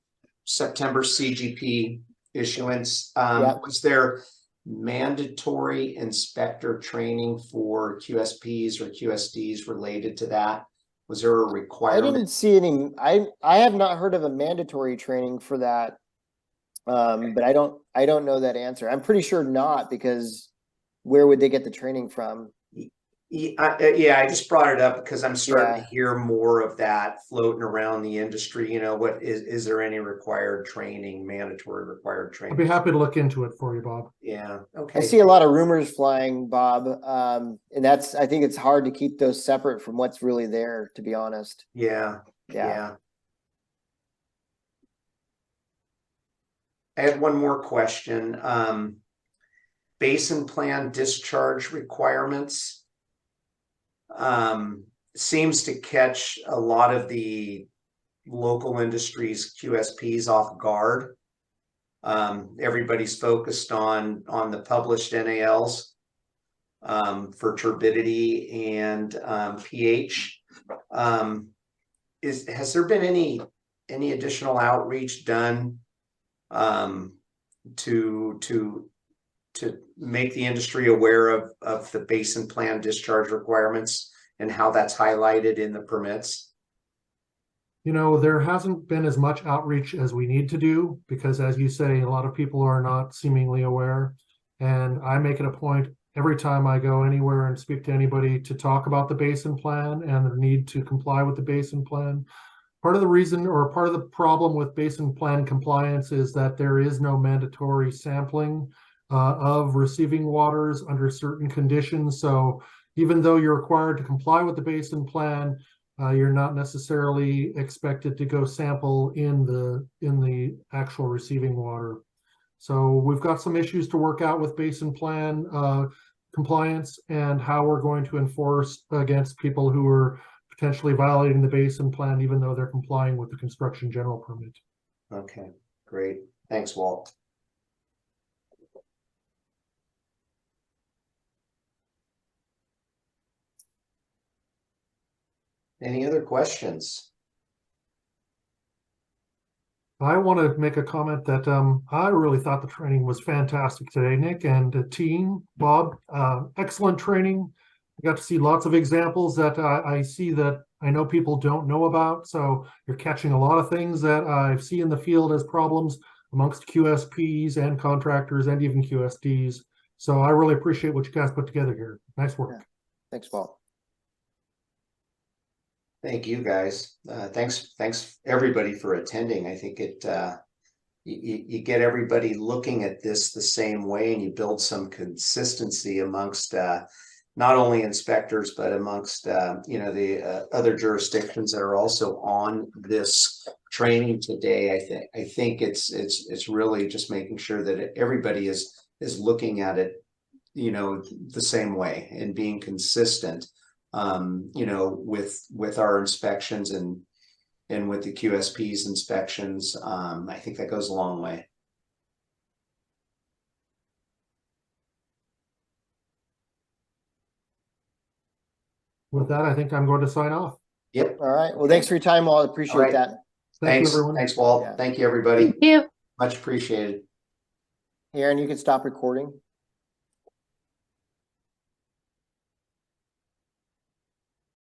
September CGP issuance, was there mandatory inspector training for QSPs or QSDs related to that? Was there a I requirement? didn't see any. I have not heard of a mandatory training for that. But I don't know that answer. I'm pretty sure not, because where would they get the training from? Yeah, I just brought it up because I'm starting Yeah. to hear more of that floating around the industry. You know, what is there any required training, mandatory required I'd training? be happy to look into it for you, Bob. Yeah. I Okay. see a lot of rumors flying, Bob. And I think it's hard to keep those separate from what's really there, to be honest. Yeah. Yeah. Yeah. I had one more question. Basin plan discharge requirements seems to catch a lot of the local industries QSPs off guard. Everybody's focused on the published NALs for turbidity and pH. Has there been any additional outreach done to make the industry aware of the basin plan discharge requirements and how that's highlighted in the permits? You know, there hasn't been as much outreach as we need to do because, as you say, a lot of people are not seemingly aware. And I make it a point every time I go anywhere and speak to anybody to talk about the basin plan and the need to comply with the basin plan. Part of the reason or part of the problem with basin plan compliance is that there is no mandatory sampling of receiving waters under certain conditions. So even though you're required to comply with the basin plan, you're not necessarily expected to go sample in the actual receiving water. So we've got some issues to work out with basin plan compliance and how we're going to enforce against people who are potentially violating the basin plan, even though they're complying with the construction general permit. Okay, great. Thanks, Walt. Any other questions? I want to make a comment that I really thought the training was fantastic today, Nick and the team, Bob. Excellent training. I got to see lots of examples that I see that I know people don't know about. So you're catching a lot of things that I see in the field as problems amongst QSPs and contractors and even QSDs. So I really appreciate what you guys put together here. Nice work. Yeah. Thanks, Walt. Thank you, guys. Thanks everybody for attending. I think you get everybody looking at this the same way, and you build some consistency amongst not only inspectors but amongst the other jurisdictions that are also on this training today. I think it's really just making sure that everybody is looking at it, the same way and being consistent. With our inspections and with the QSP's inspections. I think that goes a long way. With that, I think I'm going to sign off. Yep. All right. Well, thanks for your time, Walt. Appreciate All right. that. Thank you, Thanks. everyone. Thanks, Walt. Yeah. Thank you, everybody. Thank you. Much appreciated. Aaron, you can stop recording.